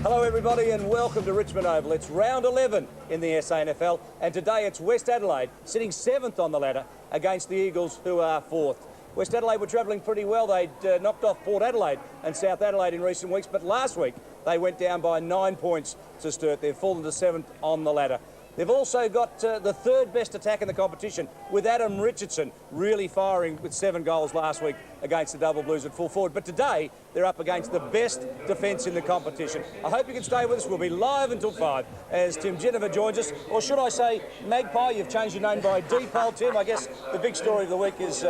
Hello everybody and welcome to Richmond Oval. It's round 11 in the SANFL and today it's West Adelaide sitting 7th on the ladder against the Eagles who are 4th. West Adelaide were travelling pretty well. They'd knocked off Port Adelaide and South Adelaide in recent weeks, but last week they went down by 9 points to Sturt. They've fallen to 7th on the ladder. They've also got the third best attack in the competition with Adam Richardson really firing with 7 goals last week against the Double Blues at full forward. But today they're up against the best defence in the competition. I hope you can stay with us. We'll be live until 5 as Tim Jennifer joins us. Or should I say Magpie? You've changed your name by default, Tim. I guess the big story of the week is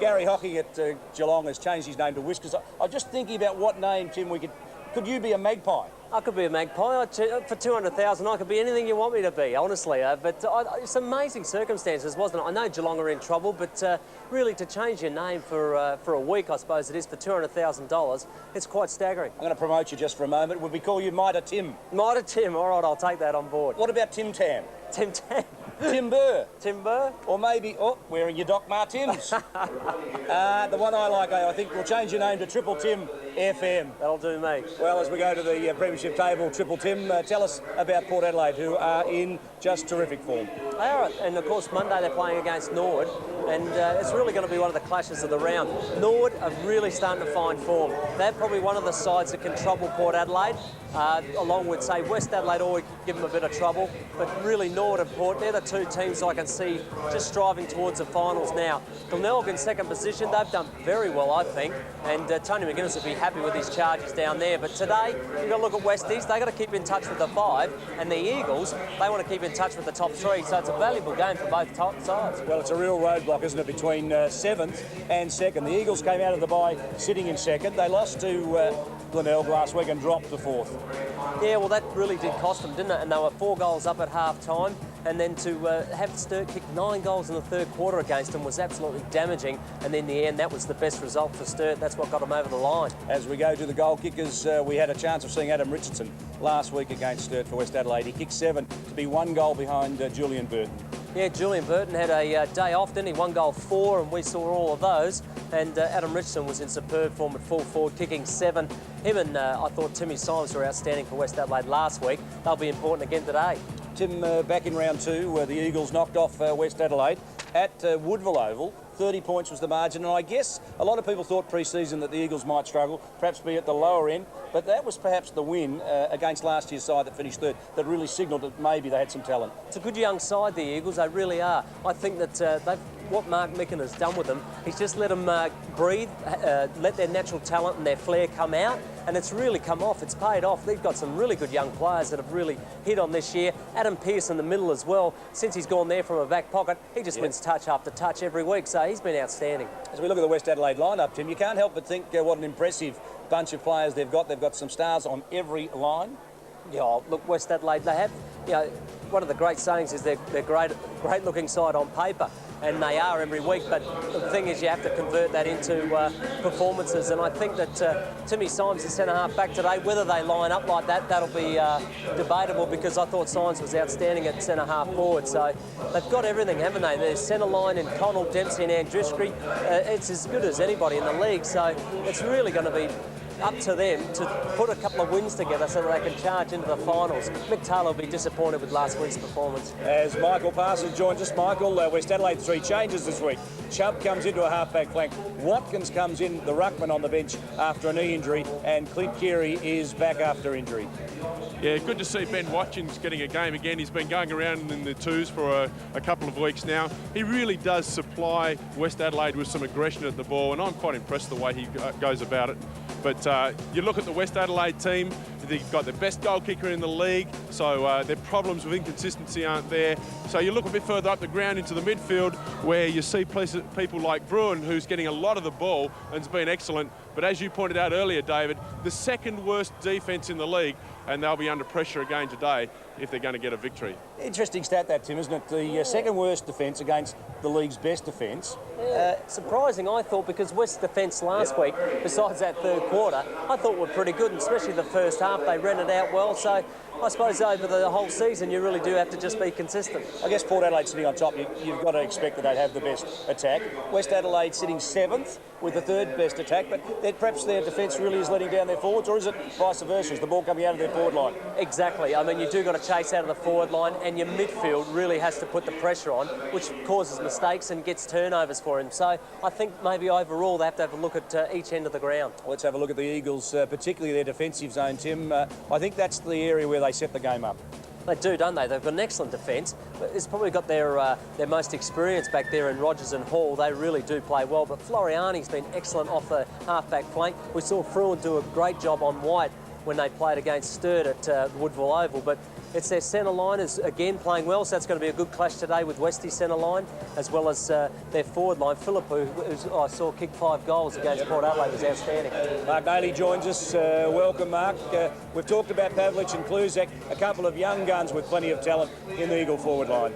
Gary Hockey at Geelong has changed his name to Whiskers. I'm just thinking about what name, Tim, could you be a Magpie? I could be a Magpie. For 200,000, I could be anything you want me to be, honestly. It's amazing circumstances, wasn't it? I know Geelong are in trouble, but really to change your name for a week, I suppose it is, for $200,000, it's quite staggering. I'm going to promote you just for a moment. Would we call you Mitre Tim? Mitre Tim, all right, I'll take that on board. What about Tim Tam? Tim Tam. Tim Burr. Tim Burr? Or maybe, wearing your Doc Martens. The one I like, I think we'll change your name to Triple Tim FM. That'll do me. Well, as we go to the Premiership table, Triple Tim, tell us about Port Adelaide, who are in just terrific form. They are, and of course Monday they're playing against Nord, and it's really going to be one of the clashes of the round. Nord are really starting to find form. They're probably one of the sides that can trouble Port Adelaide, along with, say, West Adelaide always give them a bit of trouble, but really Nord and Port, they're the two teams I can see just striving towards the finals now. Glenelg in second position, they've done very well, I think, and Tony McGuinness will be happy with his charges down there. But today, you've got to look at Westies, they've got to keep in touch with the 5, and the Eagles, they want to keep in touch with the top 3, so it's a valuable game for both top sides. Well, it's a real roadblock, isn't it, between 7th and 2nd. The Eagles came out of the bye sitting in 2nd. They lost to Glenelg last week and dropped to 4th. Yeah, well, that really did cost them, didn't it? And they were 4 goals up at half-time, and then to have Sturt kick 9 goals in the third quarter against them was absolutely damaging, and in the end, that was the best result for Sturt. That's what got them over the line. As we go to the goal kickers, we had a chance of seeing Adam Richardson last week against Sturt for West Adelaide. He kicked 7 to be 1 goal behind Julian Burton. Yeah, Julian Burton had a day off, didn't he? 1 goal, 4, and we saw all of those. And Adam Richardson was in superb form at full forward, kicking 7. Him and I thought Timmy Symes were outstanding for West Adelaide last week. They'll be important again today. Tim, back in round 2, the Eagles knocked off West Adelaide at Woodville Oval. 30 points was the margin, and I guess a lot of people thought pre-season that the Eagles might struggle, perhaps be at the lower end, but that was perhaps the win against last year's side that finished 3rd that really signalled that maybe they had some talent. It's a good young side, the Eagles, they really are. I think that what Mark Micken has done with them, he's just let them breathe, let their natural talent and their flair come out, and it's really come off. It's paid off. They've got some really good young players that have really hit on this year. Adam Pearce in the middle as well. Since he's gone there from a back pocket, he just wins touch after touch every week, so he's been outstanding. As we look at the West Adelaide lineup, Tim, you can't help but think what an impressive bunch of players they've got. They've got some stars on every line. Yeah, look, West Adelaide, they have, one of the great sayings is they're great looking side on paper, and they are every week, but the thing is you have to convert that into performances, and I think that Timmy Symes is centre-half back today. Whether they line up like that, that'll be debatable, because I thought Symes was outstanding at centre-half forward, so they've got everything, haven't they? There's centre line in Connell, Dempsey and Andruski. It's as good as anybody in the league, so it's really going to be up to them to put a couple of wins together so that they can charge into the finals. Mick Taylor will be disappointed with last week's performance. As Michael Parsons joins us, Michael, West Adelaide 3 changes this week. Chubb comes into a half-back flank. Watkins comes in, the ruckman on the bench after a knee injury, and Clint Keary is back after injury. Yeah, good to see Ben Watkins getting a game again. He's been going around in the 2s for a couple of weeks now. He really does supply West Adelaide with some aggression at the ball, and I'm quite impressed the way he goes about it. But you look at the West Adelaide team, they've got the best goal kicker in the league, so their problems with inconsistency aren't there. So you look a bit further up the ground into the midfield, where you see people like Bruin, who's getting a lot of the ball and has been excellent. But as you pointed out earlier, David, the 2nd worst defence in the league, and they'll be under pressure again today if they're going to get a victory. Interesting stat that, Tim, isn't it? The 2nd worst defence against the league's best defence. Surprising, I thought, because West's defence last week, besides that third quarter, I thought were pretty good, and especially the first half. They ran it out well, so I suppose over the whole season you really do have to just be consistent. I guess Port Adelaide sitting on top, you've got to expect that they'd have the best attack. West Adelaide sitting 7th with the 3rd best attack, but perhaps their defence really is letting down their forwards, or is it vice versa? Is the ball coming out of their forward line? Exactly. I mean, you do got to chase out of the forward line, and your midfield really has to put the pressure on, which causes mistakes and gets turnovers for him. So I think maybe overall they have to have a look at each end of the ground. Let's have a look at the Eagles, particularly their defensive zone, Tim. I think that's the area where they set the game up. They do, don't they? They've got an excellent defence. It's probably got their most experience back there in Rogers and Hall. They really do play well. But Floriani's been excellent off the half-back flank. We saw Fruin do a great job on White when they played against Sturt at Woodville Oval. But it's their centre liners again playing well, so that's going to be a good clash today with Westie's centre line, as well as their forward line. Phillip, who I saw kick 5 goals against Port Adelaide, was outstanding. Mark Daly joins us. Welcome, Mark. We've talked about Pavlich and Kluzak, a couple of young guns with plenty of talent in the Eagle forward line.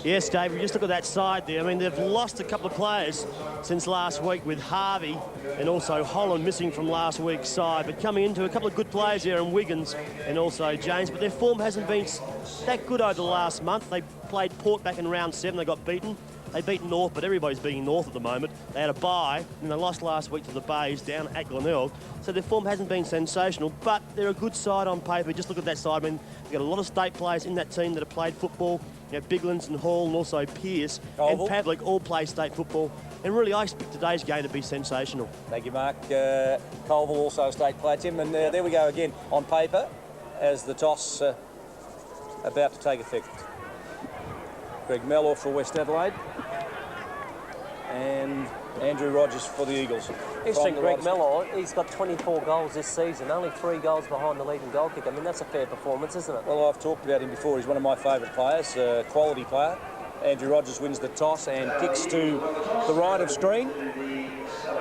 Yes, Dave, we just look at that side there. I mean, they've lost a couple of players since last week with Harvey and also Holland missing from last week's side, but coming into a couple of good players there in Wiggins and also James, but their form hasn't been that good over the last month. They played Port back in round 7, they got beaten. They beat North, but everybody's beating North at the moment. They had a bye, and they lost last week to the Bays down at Glenelg. So their form hasn't been sensational, but they're a good side on paper. Just look at that side. I mean, they've got a lot of state players in that team that have played football. You know, Biglands and Hall and also Pearce and Pavlik all play state football. And really, I expect today's game to be sensational. Thank you, Mark. Colville also a state player, Tim. And there we go again on paper as the toss about to take effect. Greg Mellor for West Adelaide. And Andrew Rogers for the Eagles. Interesting, Greg Mellor, he's got 24 goals this season, only 3 goals behind the leading goal kicker. I mean, that's a fair performance, isn't it? Well, I've talked about him before. He's one of my favourite players, quality player. Andrew Rogers wins the toss and kicks to the right of screen.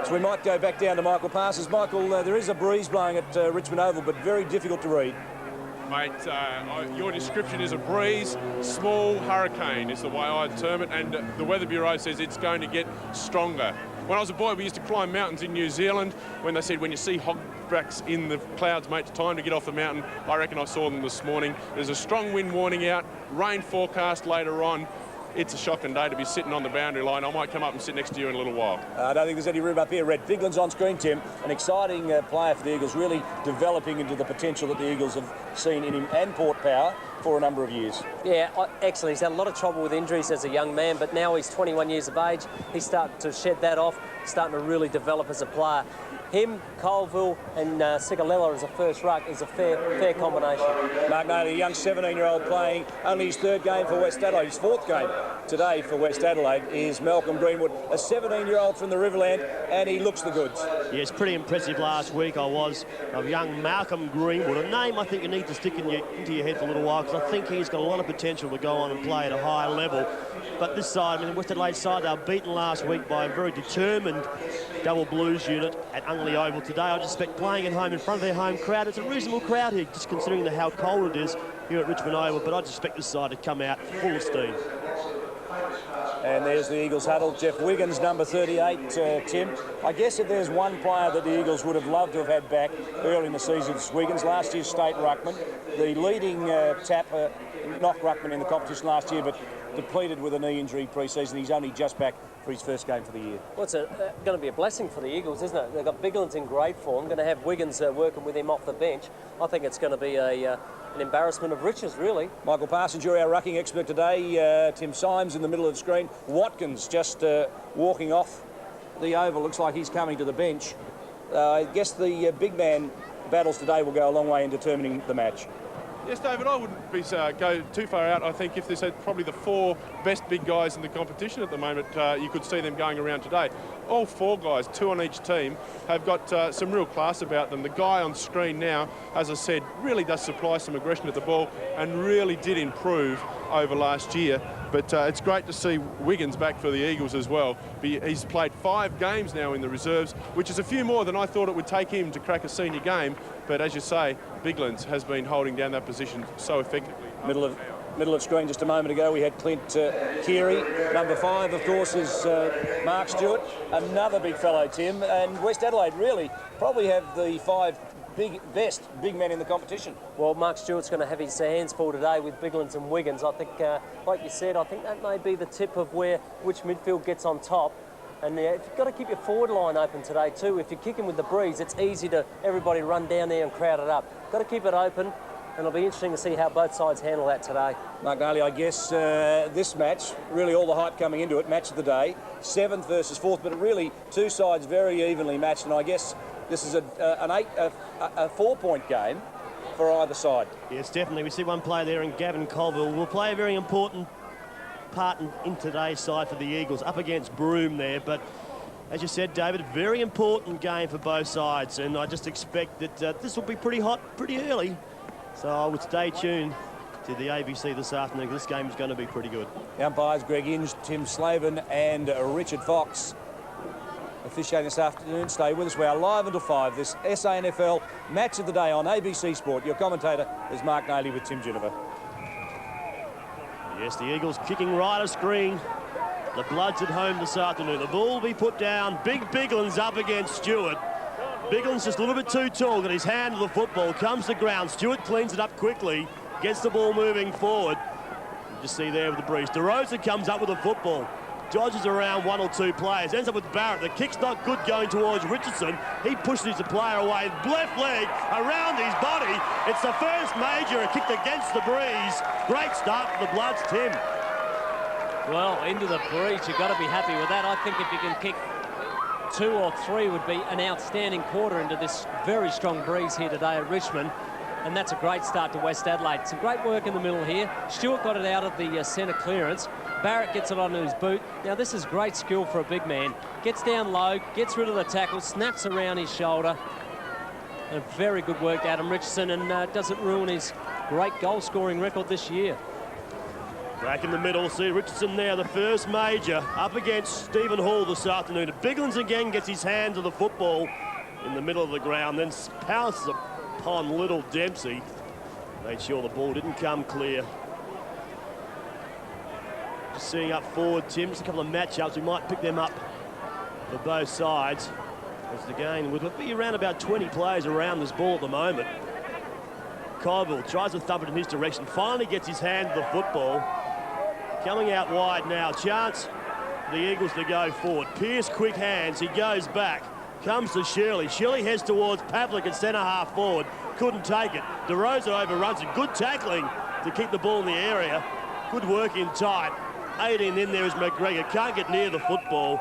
So we might go back down to Michael Parsons. Michael, there is a breeze blowing at Richmond Oval, but very difficult to read. Mate, your description is a breeze, small hurricane is the way I term it, and the Weather Bureau says it's going to get stronger. When I was a boy, we used to climb mountains in New Zealand. When they said, when you see hogbacks in the clouds, mate, it's time to get off the mountain. I reckon I saw them this morning. There's a strong wind warning out, rain forecast later on. It's a shocking day to be sitting on the boundary line. I might come up and sit next to you in a little while. I don't think there's any room up here. Red Bigland's on screen, Tim. An exciting player for the Eagles, really developing into the potential that the Eagles have seen in him and Port Power for a number of years. Yeah, excellent. He's had a lot of trouble with injuries as a young man, but now he's 21 years of age. He's starting to shed that off, starting to really develop as a player. Him, Colville and Cigalella as a first ruck is a fair combination. Mark Naylor, a young 17-year-old playing only his 3rd game for West Adelaide. His 4th game today for West Adelaide is Malcolm Greenwood, a 17-year-old from the Riverland, and he looks the goods. Yeah, it's pretty impressive last week of young Malcolm Greenwood, a name I think you need to stick into your head for a little while, because I think he's got a lot of potential to go on and play at a high level. But this side, I mean, the West Adelaide side, they were beaten last week by a very determined double blues unit at Ungley Oval today. I just expect playing at home in front of their home crowd. It's a reasonable crowd here, just considering how cold it is here at Richmond Oval, but I just expect this side to come out full of steam. And there's the Eagles huddle. Jeff Wiggins, number 38, Tim. I guess if there's one player that the Eagles would have loved to have had back early in the season, it's Wiggins, last year's state ruckman, the leading knock ruckman in the competition last year, but depleted with a knee injury pre-season. He's only just back for his first game for the year. Well, it's going to be a blessing for the Eagles, isn't it? They've got Biglands in great form. Going to have Wiggins working with him off the bench. I think it's going to be an embarrassment of riches, really. Michael Parsons, you're our rucking expert today. Tim Symes in the middle of the screen. Watkins just walking off the oval. Looks like he's coming to the bench. I guess the big man battles today will go a long way in determining the match. Yes, David, I wouldn't go too far out. I think if there's probably the 4 best big guys in the competition at the moment, you could see them going around today. All 4 guys, 2 on each team, have got some real class about them. The guy on screen now, as I said, really does supply some aggression at the ball and really did improve over last year. But it's great to see Wiggins back for the Eagles as well. He's played 5 games now in the reserves, which is a few more than I thought it would take him to crack a senior game. But as you say, Biglands has been holding down that position so effectively. Middle of screen just a moment ago, we had Clint Keary. Number 5, of course, is Mark Stewart, another big fellow, Tim. And West Adelaide really probably have the 5 best big men in the competition. Well, Mark Stewart's going to have his hands full today with Biglands and Wiggins. I think, like you said, I think that may be the tip of which midfield gets on top. And you've got to keep your forward line open today too. If you're kicking with the breeze, it's easy to everybody run down there and crowd it up. Got to keep it open, and it'll be interesting to see how both sides handle that today. Mark Daly, I guess this match, really all the hype coming into it, match of the day, 7th versus 4th, but really two sides very evenly matched, and I guess this is a 4-point game for either side. Yes, definitely. We see one player there in Gavin Colville will play a very important part in today's side for the Eagles, up against Broome there. But as you said, David, very important game for both sides, and I just expect that this will be pretty hot pretty early. So I would stay tuned to the ABC this afternoon. This game is going to be pretty good. The umpires, Greg Inge, Tim Slavin and Richard Fox officiating this afternoon. Stay with us. We are live until 5. This SANFL match of the day on ABC Sport. Your commentator is Mark Daly with Tim Juniper. Yes, the Eagles kicking right of screen. The Bloods at home this afternoon. The ball will be put down. Big Bigland's up against Stewart. Bigland's just a little bit too tall. Got his hand on the football. Comes to ground. Stewart cleans it up quickly. Gets the ball moving forward. You just see there with the breeze. DeRosa comes up with the football. Dodges around one or two players. Ends up with Barrett. The kick's not good going towards Richardson. He pushes the player away. Left leg around his body. It's the first major kicked against the breeze. Great start for the Bloods, Tim. Well, into the breeze, you've got to be happy with that. I think if you can kick 2 or 3 would be an outstanding quarter into this very strong breeze here today at Richmond. And that's a great start to West Adelaide. Some great work in the middle here. Stewart got it out of the centre clearance. Barrett gets it onto his boot. Now, this is great skill for a big man. Gets down low, gets rid of the tackle, snaps around his shoulder. And very good work, Adam Richardson, and doesn't ruin his great goal-scoring record this year. Back in the middle, see Richardson there, the first major, up against Stephen Hall this afternoon. Biglands again gets his hand to the football in the middle of the ground, then pounces upon Little Dempsey. Made sure the ball didn't come clear. Just seeing up forward, Tim, just a couple of matchups. We might pick them up for both sides. As the game would be around about 20 players around this ball at the moment. Colville tries to thump it in his direction, finally gets his hand to the football. Coming out wide now, chance for the Eagles to go forward. Pearce, quick hands, he goes back. Comes to Shirley. Shirley heads towards Pavlik at centre half forward. Couldn't take it. DeRosa overruns it. Good tackling to keep the ball in the area. Good work in tight. 18 in there is McGregor. Can't get near the football.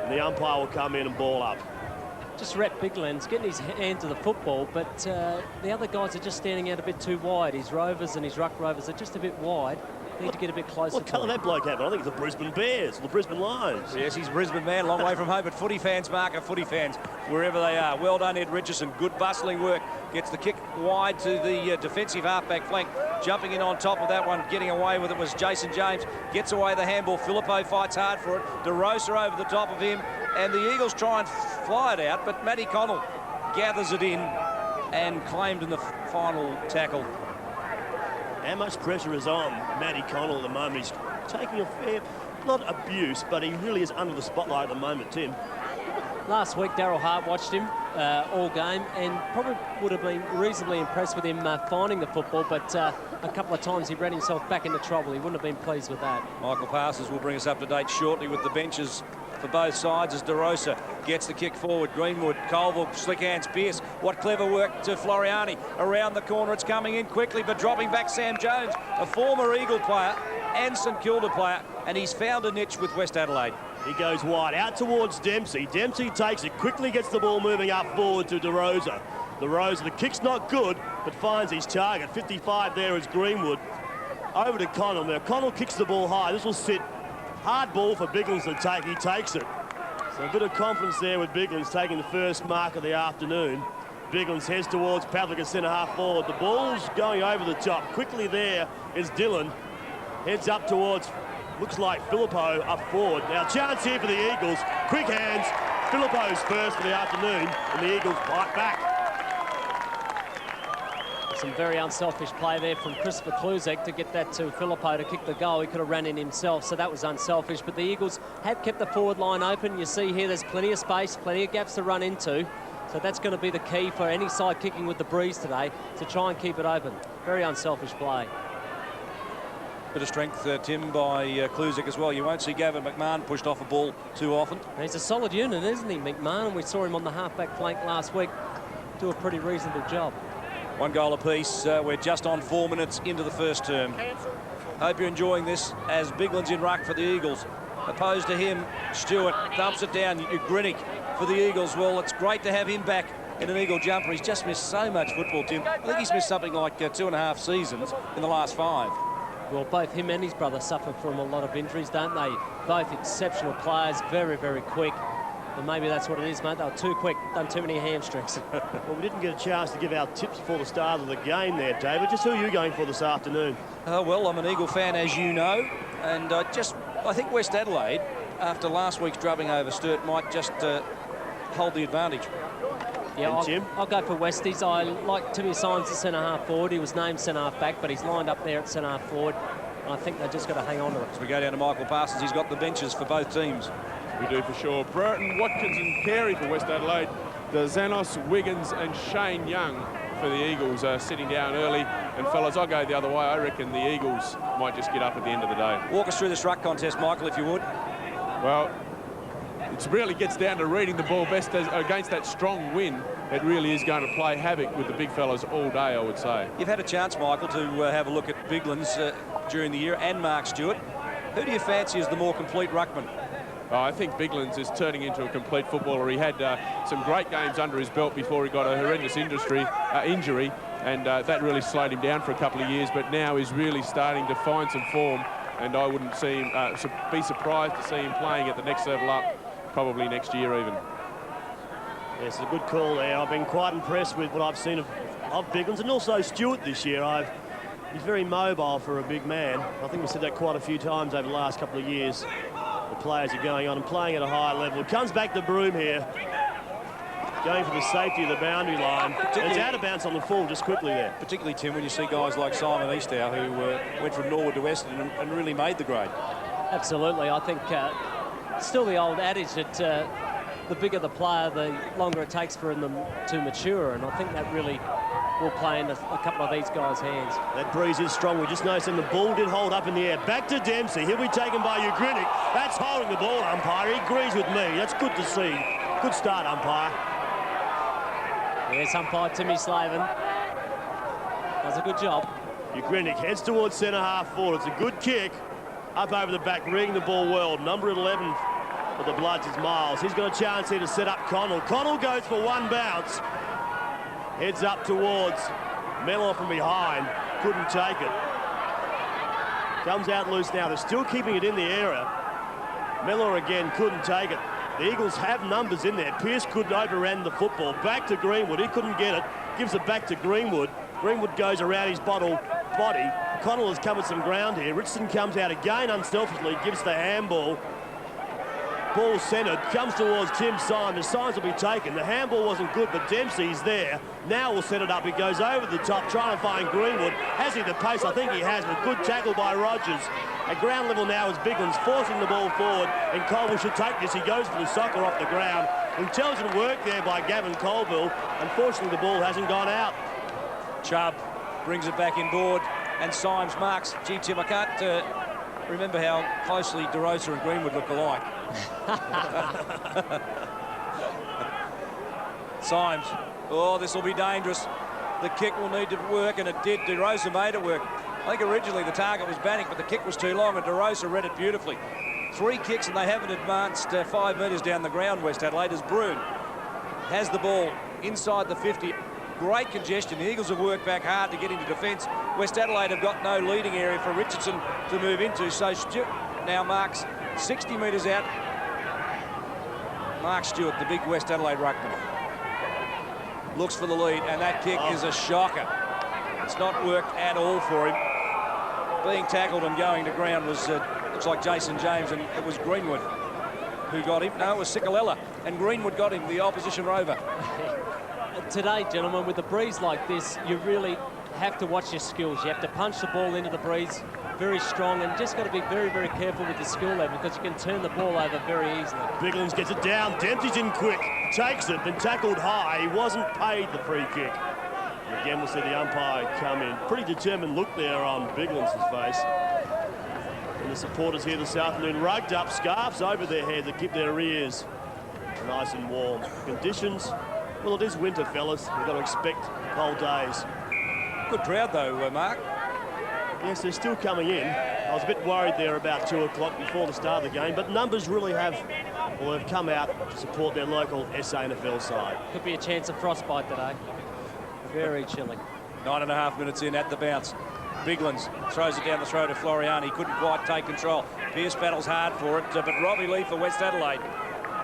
And the umpire will come in and ball up. Just Rhett Bigland's getting his hand to the football, but the other guys are just standing out a bit too wide. His Rovers and his Ruck Rovers are just a bit wide. Need to get a bit closer. What colour that bloke have? I think it's the Brisbane Bears, the Brisbane Lions. Yes, he's a Brisbane man, long way from home, but footy fans, Mark, are footy fans wherever they are. Well done, Ed Richardson. Good bustling work. Gets the kick wide to the defensive halfback flank. Jumping in on top of that one, getting away with it was Jason James. Gets away the handball. Filippo fights hard for it. DeRosa over the top of him. And the Eagles try and fly it out, but Matty Connell gathers it in and claimed in the final tackle. How much pressure is on Matty Connell at the moment? He's taking a fair, not abuse, but he really is under the spotlight at the moment, Tim. Last week, Daryl Hart watched him all game and probably would have been reasonably impressed with him finding the football, but a couple of times he ran himself back into trouble. He wouldn't have been pleased with that. Michael Parsons will bring us up to date shortly with the benches for both sides as DeRosa gets the kick forward. Greenwood, Colville, slick hands, Pearce. What clever work to Floriani. Around the corner, it's coming in quickly, but dropping back Sam Jones, a former Eagle player and St Kilda player, and he's found a niche with West Adelaide. He goes wide, out towards Dempsey. Dempsey takes it, quickly gets the ball moving up forward to DeRosa. DeRosa, the kick's not good, but finds his target. 55 there is Greenwood. Over to Connell. Now, Connell kicks the ball high. This will sit. Hard ball for Biglands to take. He takes it. So a bit of confidence there with Biglands taking the first mark of the afternoon. Biglands heads towards Pavlik at centre half forward. The ball's going over the top. Quickly there is Dillon. Heads up towards, looks like Filippo up forward. Now chance here for the Eagles. Quick hands. Filippo's first for the afternoon, and the Eagles fight back. Some very unselfish play there from Christopher Kluzek to get that to Filippo to kick the goal. He could have ran in himself, so that was unselfish. But the Eagles have kept the forward line open. You see here there's plenty of space, plenty of gaps to run into. So that's going to be the key for any side kicking with the breeze today, to try and keep it open. Very unselfish play. Bit of strength, Tim, by Kluzik as well. You won't see Gavin McMahon pushed off a ball too often. He's a solid unit, isn't he, McMahon? We saw him on the half-back flank last week do a pretty reasonable job. 1 goal apiece. We're just on 4 minutes into the first term. Hope you're enjoying this as Bigland's in ruck for the Eagles. Opposed to him, Stewart dumps it down. Grinick for the Eagles. Well, it's great to have him back in an Eagle jumper. He's just missed so much football, Tim. I think he's missed something like 2.5 seasons in the last 5. Well, both him and his brother suffer from a lot of injuries, don't they? Both exceptional players, very, very quick. And maybe that's what it is, mate. They were too quick, done too many hamstrings. Well, we didn't get a chance to give our tips before the start of the game there, David. Just who are you going for this afternoon? Well, I'm an Eagle fan, as you know. And I think West Adelaide, after last week's drubbing over Sturt, might just hold the advantage. Yeah, Jim? I'll go for Westies. I like Timmy Symes at centre-half forward. He was named centre-half back, but he's lined up there at centre-half forward. And I think they've just got to hang on to it. As we go down to Michael Parsons, he's got the benches for both teams. We do for sure. Burton, Watkins and Carey for West Adelaide. The Zanos, Wiggins and Shane Young for the Eagles are sitting down early. And fellas, I'll go the other way. I reckon the Eagles might just get up at the end of the day. Walk us through this ruck contest, Michael, if you would. Well, it really gets down to reading the ball best against that strong wind. It really is going to play havoc with the big fellas all day, I would say. You've had a chance, Michael, to have a look at Bigland's during the year, and Mark Stewart. Who do you fancy as the more complete ruckman? I think Biglands is turning into a complete footballer. He had some great games under his belt before he got a horrendous injury, and that really slowed him down for a couple of years, but now he's really starting to find some form, and I wouldn't see him, be surprised to see him playing at the next level up, probably next year even. Yes, it's a good call there. I've been quite impressed with what I've seen of Biglands and also Stewart this year. He's very mobile for a big man. I think we've said that quite a few times over the last couple of years. The players are going on and playing at a high level. It comes back to Broome here, going for the safety of the boundary line. It's out of bounds on the full just quickly there. Particularly, Tim, when you see guys like Simon Eastow, who went from Norwood to Western and really made the grade. Absolutely. I think still the old adage that the bigger the player, the longer it takes for them to mature, and I think that really will play in a couple of these guys' hands. That breeze is strong. We just noticed, and the ball did hold up in the air. Back to Dempsey. He'll be taken by Grinick. That's holding the ball, umpire. He agrees with me. That's good to see. Good start, umpire. Yes, umpire Timmy Slavin does a good job. Grinick heads towards centre-half forward. It's a good kick. Up over the back, reading the ball well. Number 11 for the Bloods is Miles. He's got a chance here to set up Connell. Connell goes for one bounce. Heads up towards Mellor from behind. Couldn't take it. Comes out loose now. They're still keeping it in the area. Mellor again couldn't take it. The Eagles have numbers in there. Pearce couldn't overrun the football. Back to Greenwood. He couldn't get it. Gives it back to Greenwood. Greenwood goes around his body. Connell has covered some ground here. Richardson comes out again unselfishly. Gives the handball. Ball centred, comes towards Tim Symes. Symes will be taken. The handball wasn't good, but Dempsey's there. Now we'll set it up. He goes over the top, trying to find Greenwood. Has he the pace? I think he has, but good tackle by Rogers. At ground level now is Bigland's forcing the ball forward, and Colville should take this. He goes for the soccer off the ground. Intelligent work there by Gavin Colville. Unfortunately, the ball hasn't gone out. Chubb brings it back inboard, and Symes marks. Gee, Tim, I can't remember how closely DeRosa and Greenwood look alike. Symes. Oh, this will be dangerous. The kick will need to work, and it did. DeRosa made it work. I think originally the target was Bannock, but the kick was too long, and DeRosa read it beautifully. 3 kicks, and they haven't advanced 5 metres down the ground, West Adelaide, as Broome has the ball inside the 50. Great congestion. The Eagles have worked back hard to get into defence. West Adelaide have got no leading area for Richardson to move into, so Stewart now marks 60 metres out. Mark Stewart, the big West Adelaide ruckman, looks for the lead, and that kick is a shocker. It's not worked at all for him. Being tackled and going to ground was, looks like Jason James, and it was Greenwood who got him. No, it was Sikalella, and Greenwood got him, the opposition rover. Today, gentlemen, with a breeze like this, you really have to watch your skills. You have to punch the ball into the breeze very strong, and just got to be very, very careful with the skill level, because you can turn the ball over very easily. Biglands gets it down. Dempsey's in quick. Takes it, been tackled high. He wasn't paid the free kick. And again, we'll see the umpire come in. Pretty determined look there on Biglands' face. the supporters here this afternoon rugged up, scarves over their head to keep their ears nice and warm. Conditions, well, it is winter, fellas. You've got to expect cold days. Good crowd, though, Mark. Yes, they're still coming in. I was a bit worried there about 2 o'clock before the start of the game, but numbers really have come out to support their local SANFL side. Could be a chance of frostbite today. Very chilly. 9.5 minutes in at the bounce. Biglands throws it down the throat of Floriani. Couldn't quite take control. Pearce battles hard for it, but Robbie Lee for West Adelaide,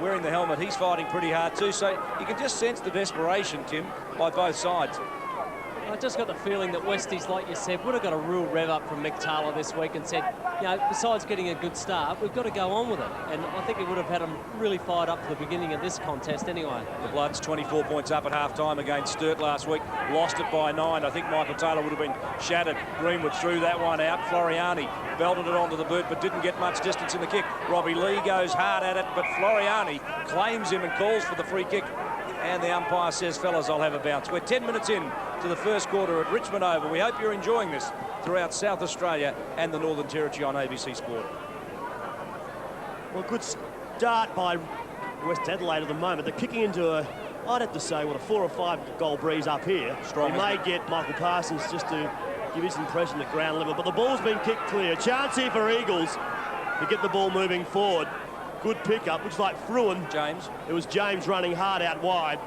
wearing the helmet, he's fighting pretty hard too. So you can just sense the desperation, Tim, by both sides. I just got the feeling that Westies, like you said, would have got a real rev up from Mick Taylor this week and said, you know, besides getting a good start, we've got to go on with it. And I think it would have had them really fired up for the beginning of this contest anyway. The Bloods 24 points up at half-time against Sturt last week. Lost it by 9. I think Michael Taylor would have been shattered. Greenwood threw that one out. Floriani belted it onto the boot but didn't get much distance in the kick. Robbie Lee goes hard at it, but Floriani claims him and calls for the free kick. And the umpire says, fellas, I'll have a bounce. We're 10 minutes in to the first quarter at Richmond Oval. We hope you're enjoying this throughout South Australia and the Northern Territory on ABC Sport. Well, good start by West Adelaide at the moment. They're kicking into a, I'd have to say, what, a 4 or 5 goal breeze up here. Strong. He may get Michael Parsons just to give his impression at ground level, but the ball's been kicked clear. Chance here for Eagles to get the ball moving forward. Good pickup, looks like Fruin. James. It was James running hard out wide.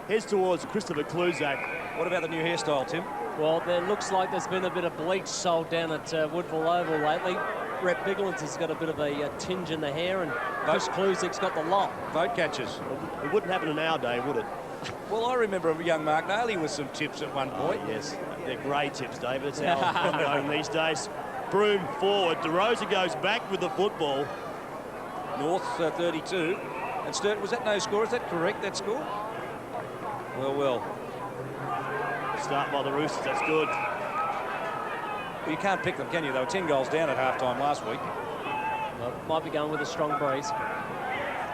Heads towards Christopher Kluzak. What about the new hairstyle, Tim? Well, there looks like there's been a bit of bleach sold down at Woodville Oval lately. Rep Biglands has got a bit of a tinge in the hair, and Chris Kluzak's got the lot. Vote catchers. It wouldn't happen in our day, would it? Well, I remember a young Mark Nailey with some tips at one point. Yes, they're grey tips, David. It's how I'm going these days. Broom forward. DeRosa goes back with the football. North 32. And Sturt, was that no score? Is that correct, that score? Well. Start by the Roosters, that's good. Well, you can't pick them, can you? They were 10 goals down at half-time last week. Well, might be going with a strong breeze.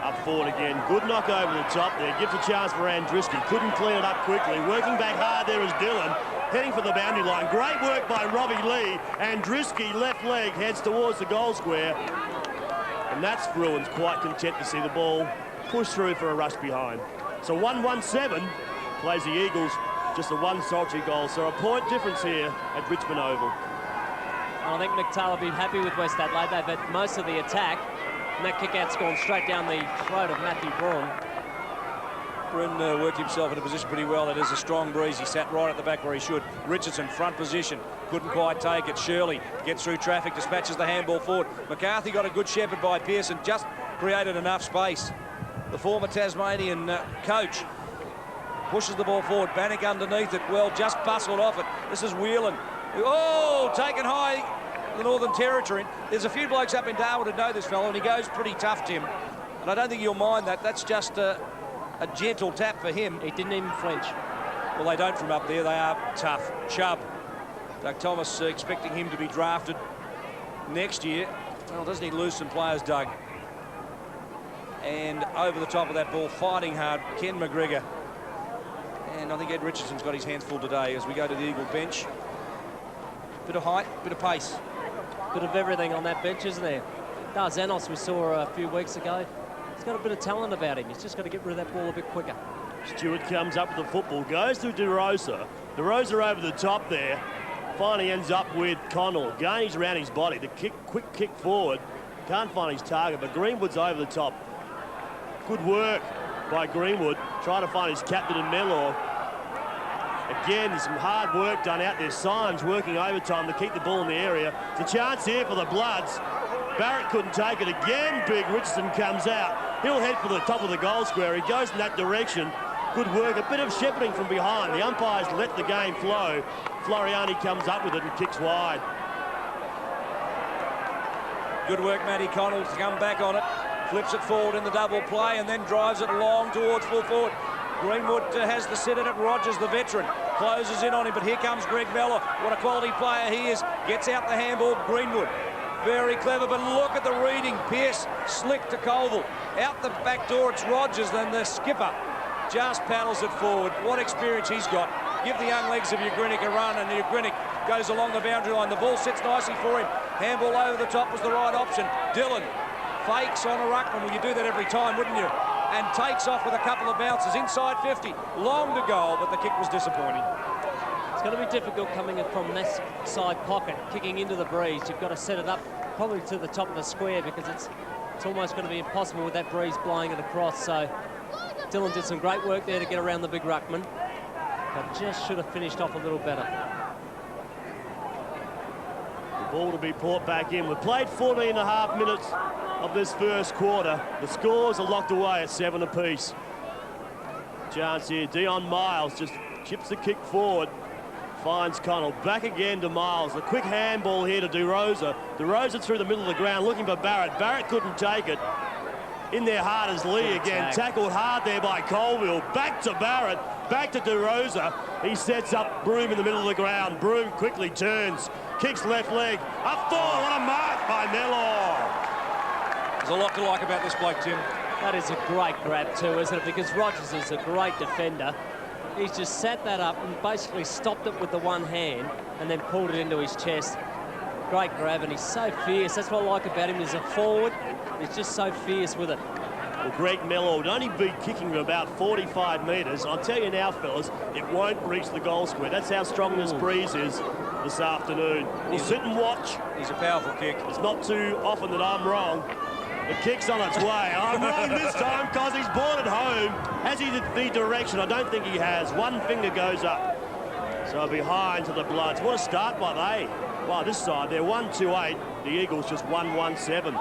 Up forward again. Good knock over the top there. Gives a chance for Andriski. Couldn't clean it up quickly. Working back hard there is Dillon. Heading for the boundary line. Great work by Robbie Lee. Andriski, left leg, heads towards the goal square. And that's Bruins quite content to see the ball push through for a rush behind. So 1-1-7 plays the Eagles. Just a one solitary goal. So a point difference here at Richmond Oval. I think Mick Taylor will be happy with West Adelaide. They've had most of the attack. And that kick-out's gone straight down the throat of Matthew Braun. Braun worked himself in a position pretty well. It is a strong breeze. He sat right at the back where he should. Richardson, front position. Couldn't quite take it. Shirley gets through traffic, dispatches the handball forward. McCarthy got a good shepherd by Pearson, just created enough space. The former Tasmanian coach pushes the ball forward. Bannock underneath it. Well, just bustled off it. This is Whelan. Oh, taken high. The Northern Territory. There's a few blokes up in Darwin who know this fellow, and he goes pretty tough, Tim. And I don't think you'll mind that. That's just a gentle tap for him. He didn't even flinch. Well, they don't from up there. They are tough. Chubb. Doug Thomas expecting him to be drafted next year. Well, doesn't he lose some players, Doug? And over the top of that ball, fighting hard, Ken McGregor. And I think Ed Richardson's got his hands full today as we go to the Eagle bench. Bit of height, bit of pace. Bit of everything on that bench, isn't there? Darzanos we saw a few weeks ago. He's got a bit of talent about him. He's just got to get rid of that ball a bit quicker. Stewart comes up with the football, goes to DeRosa. DeRosa over the top there. Finally ends up with Connell. Gains around his body. The quick kick forward. Can't find his target, but Greenwood's over the top. Good work by Greenwood. Trying to find his captain in Mellor. Again, some hard work done out there. Symes working overtime to keep the ball in the area. It's a chance here for the Bloods. Barrett couldn't take it again. Big Richardson comes out. He'll head for the top of the goal square. He goes in that direction. Good work. A bit of shepherding from behind. The umpires let the game flow. Floriani comes up with it and kicks wide. Good work, Matty Connell, to come back on it. Flips it forward in the double play and then drives it long towards full forward. Greenwood has the sit in it. Rogers, the veteran, closes in on him, but here comes Greg Mellor. What a quality player he is. Gets out the handball, Greenwood. Very clever, but look at the reading. Pearce slick to Colville. Out the back door, it's Rogers, then the skipper just paddles it forward. What experience he's got. Give the young legs of Ugrinnick a run, and Ugrinnick goes along the boundary line. The ball sits nicely for him. Handball over the top was the right option. Dillon fakes on a ruckman. Well, you do that every time, wouldn't you? And takes off with a couple of bounces inside 50. Long to goal, but the kick was disappointing. It's going to be difficult coming in from this side pocket, kicking into the breeze. You've got to set it up probably to the top of the square because it's almost going to be impossible with that breeze blowing it across. So Dillon did some great work there to get around the big ruckman, but just should have finished off a little better. The ball to be brought back in. We've played 14.5 minutes of this first quarter. The scores are locked away at 7 apiece. Chance here. Dion Miles just chips the kick forward. Finds Connell. Back again to Miles. A quick handball here to DeRosa. DeRosa through the middle of the ground looking for Barrett. Barrett couldn't take it. In there hard as Lee again. Tackled hard there by Colville. Back to Barrett. Back to DeRosa. He sets up Broom in the middle of the ground. Broom quickly turns. Kicks left leg. Up forward. What a mark by Mellor. There's a lot to like about this bloke, Tim. That is a great grab too, isn't it? Because Rogers is a great defender. He's just sat that up and basically stopped it with the one hand and then pulled it into his chest. Great grab, and he's so fierce. That's what I like about him. He's a forward. He's just so fierce with it. Well, Greg Mellor would only be kicking from about 45 metres. I'll tell you now, fellas, it won't reach the goal square. That's how strong this breeze is this afternoon. We'll sit and watch. He's a powerful kick. It's not too often that I'm wrong. The kick's on its way. I'm wrong this time because he's brought it home. Has he the direction? I don't think he has. One finger goes up. So behind to the Bloods. What a start by they. Wow, this side, they're 1-2-8. The Eagles just 1-1-7.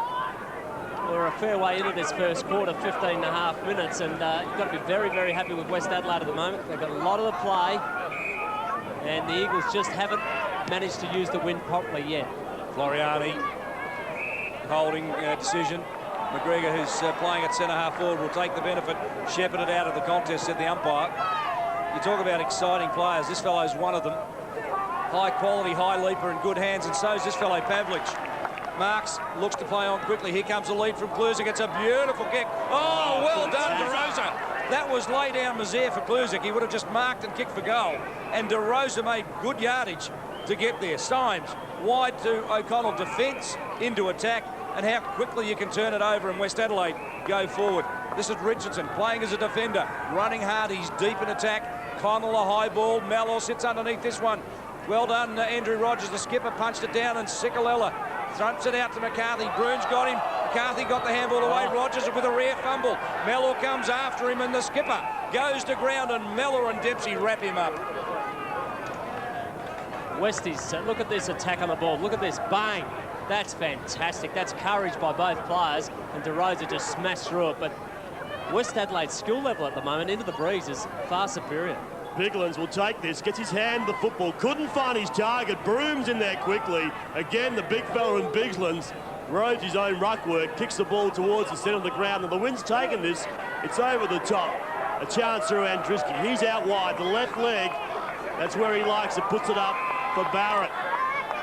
We're a fair way into this first quarter, 15.5 minutes, and you've got to be very, very happy with West Adelaide at the moment. They've got a lot of the play, and the Eagles just haven't managed to use the wind properly yet. Floriani holding decision. McGregor, who's playing at centre-half forward, will take the benefit. Shepherded out of the contest, said the umpire. You talk about exciting players. This fellow's one of them. High quality, high leaper, and good hands, and so is this fellow, Pavlich. Marks looks to play on quickly. Here comes the lead from Kluzik. It's a beautiful kick. Oh, well done, DeRosa. That was lay down misère for Kluzik. He would have just marked and kicked for goal. And DeRosa made good yardage to get there. Symes wide to O'Connell. Defence into attack. And how quickly you can turn it over, and West Adelaide go forward. This is Richardson playing as a defender, running hard. He's deep in attack. Connell a high ball. Mellor sits underneath this one. Well done, Andrew Rogers. The skipper punched it down, and Sikalella throws it out to McCarthy. Broom's got him. McCarthy got the handball away. Rogers with a rare fumble. Mellor comes after him, and the skipper goes to ground, and Mellor and Dempsey wrap him up. Westies, look at this attack on the ball. Look at this, bang. That's fantastic. That's courage by both players, and DeRosa just smashed through it. But West Adelaide's skill level at the moment into the breeze is far superior. Biglands will take this, gets his hand to the football, couldn't find his target. Broom's in there quickly. Again, the big fella in Biglands roads his own ruck work, kicks the ball towards the centre of the ground, and the wind's taken this. It's over the top. A chance through Andriski. He's out wide, the left leg. That's where he likes it, puts it up for Barrett.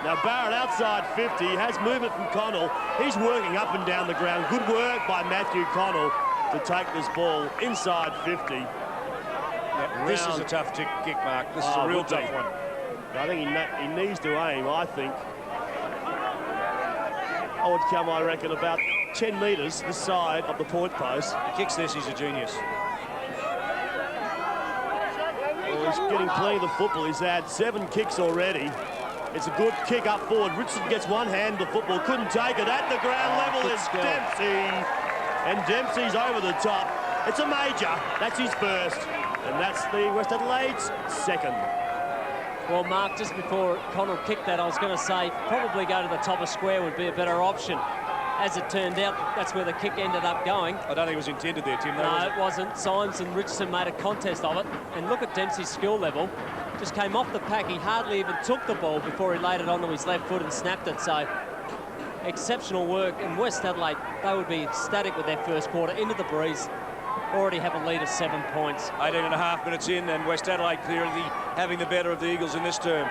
Now Barrett outside 50, has movement from Connell. He's working up and down the ground. Good work by Matthew Connell to take this ball inside 50. Yeah, this is a tough kick, Mark. This is a real tough one. I think he needs to aim, I think. I would come, I reckon, about 10 metres this side of the point post. He kicks this, he's a genius. Well, he's getting plenty of the football. He's had 7 kicks already. It's a good kick up forward. Richardson gets one hand to the football, couldn't take it. At the ground level is Dempsey. And Dempsey's over the top. It's a major. That's his first. And that's the West Adelaide's second. Well, Mark, just before Connell kicked that, I was going to say probably go to the top of square would be a better option. As it turned out, that's where the kick ended up going. I don't think it was intended there, Tim. No, it wasn't. Symes and Richardson made a contest of it. And look at Dempsey's skill level. Just came off the pack. He hardly even took the ball before he laid it onto his left foot and snapped it. So, exceptional work. And West Adelaide, they would be ecstatic with their first quarter. Into the breeze. Already have a lead of 7 points. 18.5 minutes in, and West Adelaide clearly having the better of the Eagles in this term.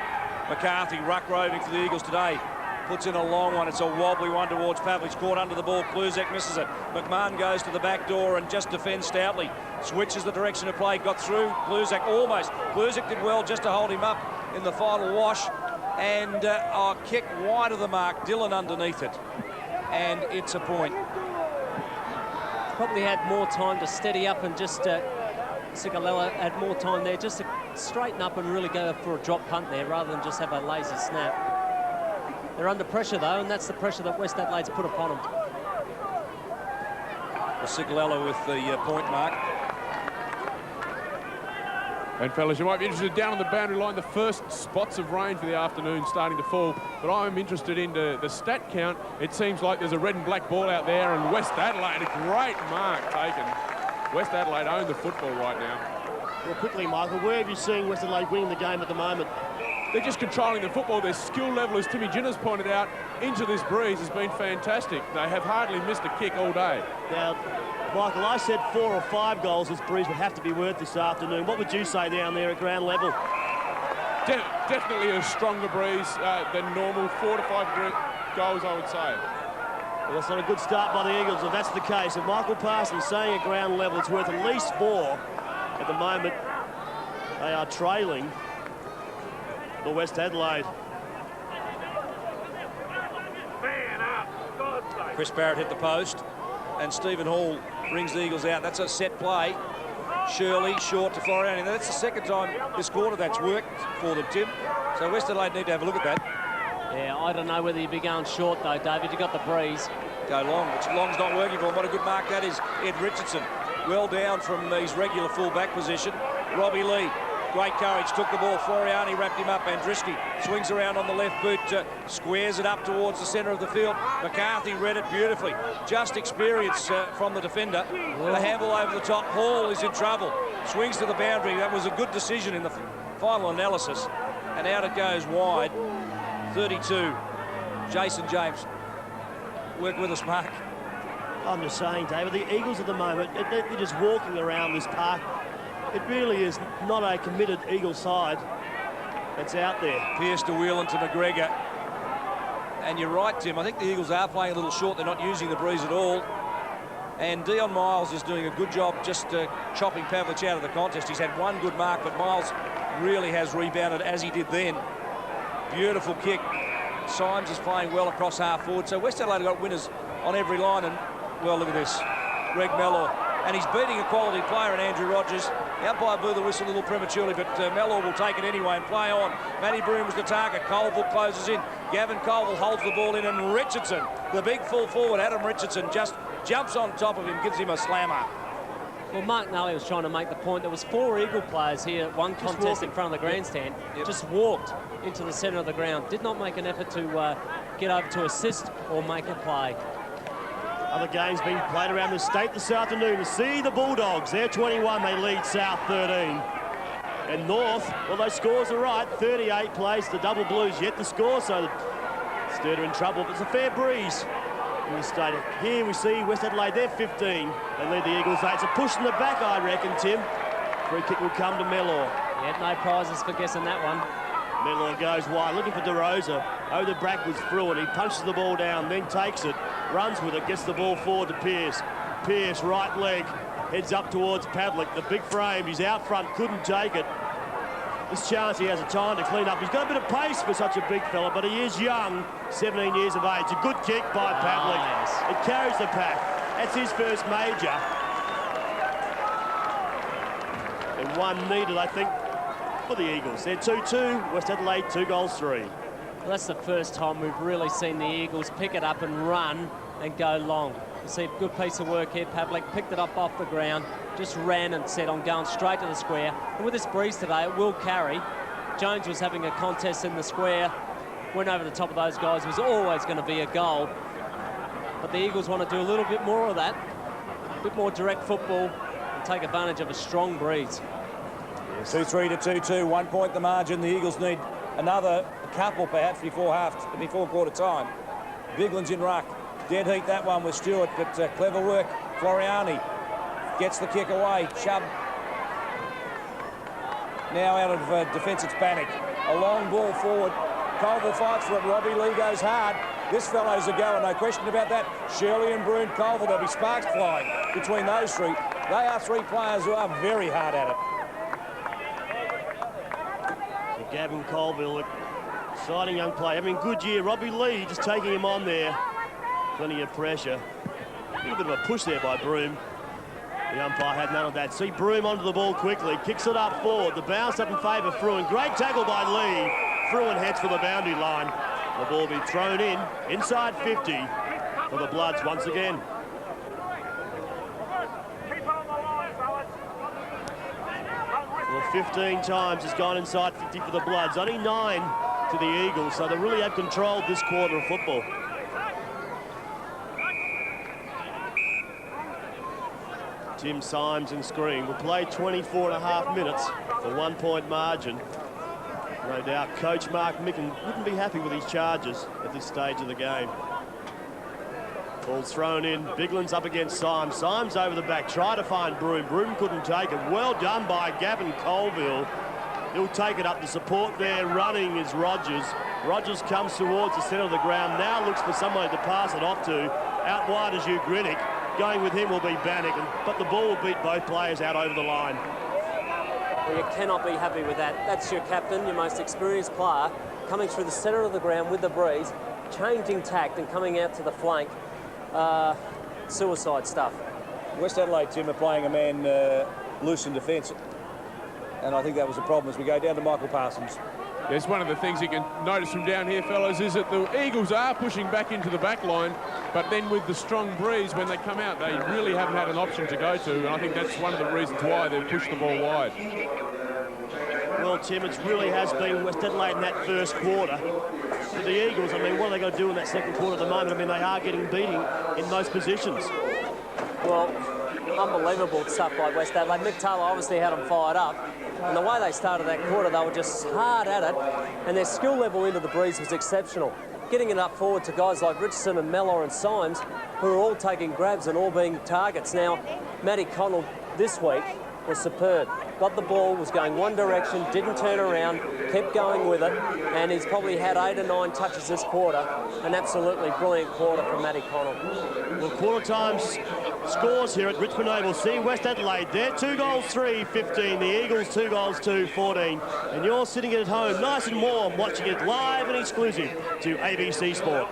McCarthy ruck roving for the Eagles today. Puts in a long one. It's a wobbly one towards Pavlich. Caught under the ball. Kluzek misses it. McMahon goes to the back door and just defends stoutly. Switches the direction of play. Got through. Kluzek almost. Kluzek did well just to hold him up in the final wash. And a kick wide of the mark, Dillon underneath it. And it's a point. Probably had more time to steady up and just Cicolella had more time there just to straighten up and really go for a drop punt there rather than just have a lazy snap. They're under pressure though, and that's the pressure that West Adelaide's put upon them. Cicolella with the point mark. And fellas, you might be interested down on the boundary line, the first spots of rain for the afternoon starting to fall. But I'm interested in the stat count. It seems like there's a red and black ball out there, and West Adelaide, a great mark taken. West Adelaide own the football right now. Well, quickly, Michael, where have you seen West Adelaide winning the game at the moment? They're just controlling the football. Their skill level, as Timmy Ginner's pointed out, into this breeze has been fantastic. They have hardly missed a kick all day. Now, Michael, I said 4 or 5 goals this breeze would have to be worth this afternoon. What would you say down there at ground level? Definitely a stronger breeze than normal. 4 to 5 goals, I would say. Well, that's not a good start by the Eagles if that's the case. And Michael Parsons saying at ground level it's worth at least 4. At the moment, they are trailing for West Adelaide. Chris Barrett hit the post, and Stephen Hall brings the Eagles out. That's a set play. Shirley short to Floriani. Now, that's the second time this quarter that's worked for them, Tim. So West Adelaide need to have a look at that. Yeah, I don't know whether you'd be going short though, David. You got the breeze. Go long, which long's not working for him. What a good mark that is. Ed Richardson, well down from his regular full-back position. Robbie Lee, great courage, took the ball. Floriani wrapped him up. Andriski swings around on the left boot, squares it up towards the centre of the field. McCarthy read it beautifully. Just experience from the defender. The handball over the top. Hall is in trouble. Swings to the boundary. That was a good decision in the final analysis. And out it goes wide. 32. Jason James. Work with us, Mark. I'm just saying, David, the Eagles at the moment, they're just walking around this park. It really is not a committed Eagle side that's out there. Pierce to Whelan to McGregor. And you're right, Tim. I think the Eagles are playing a little short. They're not using the breeze at all. And Dion Miles is doing a good job just chopping Pavlich out of the contest. He's had one good mark, but Miles really has rebounded as he did then. Beautiful kick. Symes is playing well across half forward. So West Adelaide got winners on every line. And, well, look at this. Greg Mellor. And he's beating a quality player in Andrew Rogers. The umpire blew the whistle a little prematurely, but Mellor will take it anyway and play on. Matty Broom was the target. Colville closes in. Gavin Colville holds the ball in, and Richardson, the big full forward, Adam Richardson, just jumps on top of him, gives him a slammer. Well, Mark Nally was trying to make the point. There was 4 Eagle players here at one contest in front of the grandstand. Yep. Just walked into the centre of the ground. Did not make an effort to get over to assist or make a play. Other games being played around the state this afternoon. To see the Bulldogs, they're 21, they lead South 13. And North, well, those scores are right. 38 plays, the Double Blues yet to score, so Sturter in trouble. But it's a fair breeze in the stadium. Here we see West Adelaide, they're 15. They lead the Eagles 8. It's a push in the back, I reckon, Tim. Free kick will come to Mellor. Yeah, no prizes for guessing that one. Mellor goes wide, looking for DeRosa. Over the backwards through it. He punches the ball down, then takes it, runs with it, gets the ball forward to Pierce. Pierce, right leg, heads up towards Pavlich. The big frame, he's out front, couldn't take it. This chance he has a time to clean up. He's got a bit of pace for such a big fella, but he is young, 17 years of age. A good kick by Pavlich. Nice. It carries the pack. That's his first major. And one needed, I think, for the Eagles. They're 2-2, West Adelaide 2 goals 3. Well, that's the first time we've really seen the Eagles pick it up and run and go long. You see a good piece of work here. Pavlich picked it up off the ground, just ran and set on going straight to the square. And with this breeze today, it will carry. Jones was having a contest in the square, went over the top of those guys. It was always going to be a goal. But the Eagles want to do a little bit more of that, a bit more direct football and take advantage of a strong breeze. 2-3 to 2-2, 1 point the margin. The Eagles need another couple perhaps before quarter time. Bigland's in ruck. Dead heat that one with Stewart, but clever work. Floriani gets the kick away. Chubb now out of defence. It's Bannock. A long ball forward. Colville fights for it. Robbie Lee goes hard. This fellow's a goer, no question about that. Shirley and Broome, Colville, there'll be sparks flying between those three. They are 3 players who are very hard at it. Gavin Colville Exciting young play, having a good year. Robbie Lee just taking him on there. Plenty of pressure. A little bit of a push there by Broome. The umpire had none of that. See Broome onto the ball quickly, kicks it up forward. The bounce up in favour of Fruin. Great tackle by Lee. Fruin heads for the boundary line. The ball be thrown in, inside 50 for the Bloods once again. Well, 15 times has gone inside 50 for the Bloods. Only 9 to the Eagles, so they really have controlled this quarter of football. Tim Symes and Screen will play 24.5 minutes for 1-point margin. No doubt Coach Mark Micken wouldn't be happy with his charges at this stage of the game. Ball's thrown in. Bigland's up against Symes. Symes over the back. Try to find Broome. Broome couldn't take it. Well done by Gavin Colville. He'll take it up. The support there running is Rogers. Rogers comes towards the centre of the ground. Now looks for somebody to pass it off to. Out wide is Grinick. Going with him will be Bannock, but the ball will beat both players out over the line. Well, you cannot be happy with that. That's your captain, your most experienced player, coming through the centre of the ground with the breeze, changing tact and coming out to the flank. Suicide stuff. West Adelaide, Tim, are playing a man loose in defence, and I think that was a problem as we go down to Michael Parsons. Yes, one of the things you can notice from down here, fellas, is that the Eagles are pushing back into the back line, but then with the strong breeze, when they come out, they really haven't had an option to go to, and I think that's one of the reasons why they've pushed the ball wide. Well, Tim, it really has been West Adelaide in that first quarter. With the Eagles, I mean, what are they going to do in that second quarter at the moment? I mean, they are getting beating in most positions. Well, unbelievable stuff by West Adelaide. Mick Taylor obviously had them fired up. And the way they started that quarter, they were just hard at it. And their skill level into the breeze was exceptional. Getting it up forward to guys like Richardson and Mellor and Symes, who are all taking grabs and all being targets. Now, Matty Connell this week was superb. Got the ball, was going one direction, didn't turn around, kept going with it, and he's probably had 8 or 9 touches this quarter. An absolutely brilliant quarter from Matty Connell. Well, quarter time scores here at Richmond Oval. See West Adelaide there, 2 goals, 3-15. The Eagles 2 goals, 2-14. And you're sitting at home nice and warm watching it live and exclusive to ABC Sport.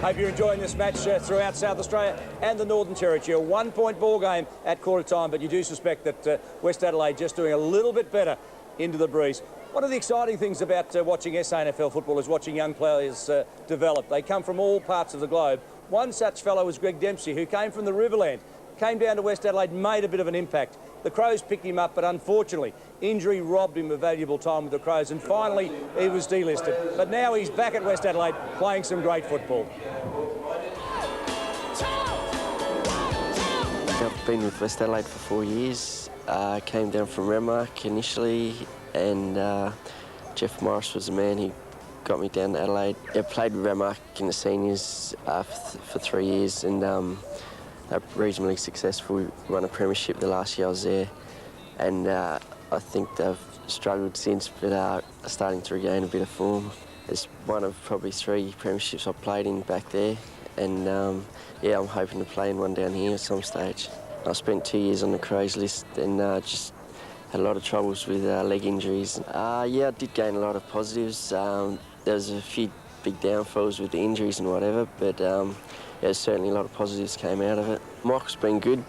Hope you're enjoying this match throughout South Australia and the Northern Territory. A 1-point ball game at quarter time, but you do suspect that West Adelaide just doing a little bit better into the breeze. One of the exciting things about watching SANFL football is watching young players develop. They come from all parts of the globe. One such fellow was Greg Dempsey, who came from the Riverland, came down to West Adelaide, made a bit of an impact. The Crows picked him up, but unfortunately, injury robbed him of valuable time with the Crows, and finally he was delisted. But now he's back at West Adelaide playing some great football. I've been with West Adelaide for 4 years. Came down from Renmark initially, and Jeff Morris was the man who got me down to Adelaide. I played with Renmark in the seniors for 3 years, and they're reasonably successful. We won a premiership the last year I was there, and I think they've struggled since, but are starting to regain a bit of form. It's one of probably 3 premierships I've played in back there, and yeah, I'm hoping to play in one down here at some stage. I spent 2 years on the Crows list and just had a lot of troubles with leg injuries. Yeah, I did gain a lot of positives. There was a few big downfalls with the injuries and whatever, but yeah, certainly a lot of positives came out of it. Mike's been good.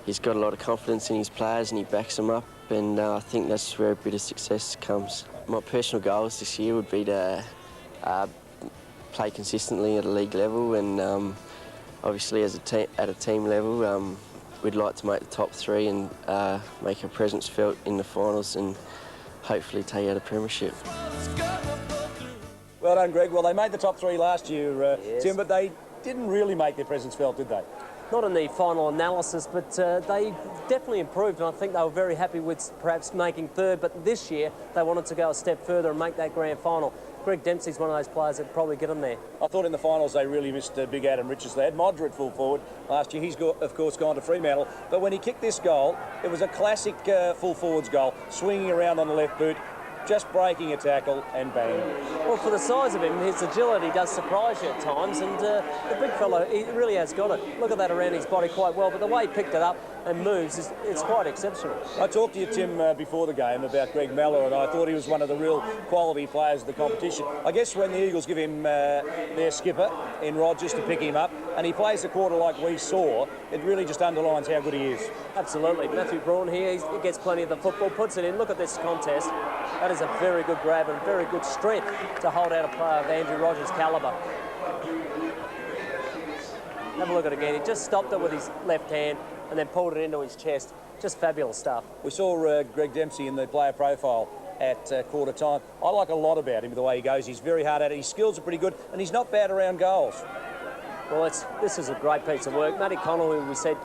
He's got a lot of confidence in his players and he backs them up, and I think that's where a bit of success comes. My personal goals this year would be to play consistently at a league level, and obviously as at a team level, we'd like to make the top 3 and make our presence felt in the finals and hopefully take out a premiership. Well done, Greg. Well, they made the top 3 last year, Yes. Tim, but they didn't really make their presence felt, did they? Not in the final analysis, but they definitely improved, and I think they were very happy with perhaps making 3rd, but this year they wanted to go a step further and make that grand final. Greg Dempsey's one of those players that probably get them there. I thought in the finals they really missed big Adam Richards. They had Modra at full forward last year. He's, of course, gone to Fremantle. But when he kicked this goal, it was a classic full forwards goal, swinging around on the left boot. just breaking a tackle and bang. Well, for the size of him, his agility does surprise you at times, and the big fellow, he really has got it. Look at that around his body quite well, but the way he picked it up and moves, it's quite exceptional. I talked to you, Tim, before the game about Greg Mellor, and I thought he was one of the real quality players of the competition. I guess when the Eagles give him their skipper in Rogers to pick him up, and he plays the quarter like we saw, it really just underlines how good he is. Absolutely. Matthew Braun here, he gets plenty of the football, puts it in. Look at this contest. That is a very good grab and very good strength to hold out a player of Andrew Rogers' calibre. Have a look at it again. He just stopped it with his left hand and then pulled it into his chest. Just fabulous stuff. We saw Greg Dempsey in the player profile at quarter time. I like a lot about him, the way he goes. He's very hard at it. His skills are pretty good, and he's not bad around goals. Well, this is a great piece of work. Matty Connell, who we said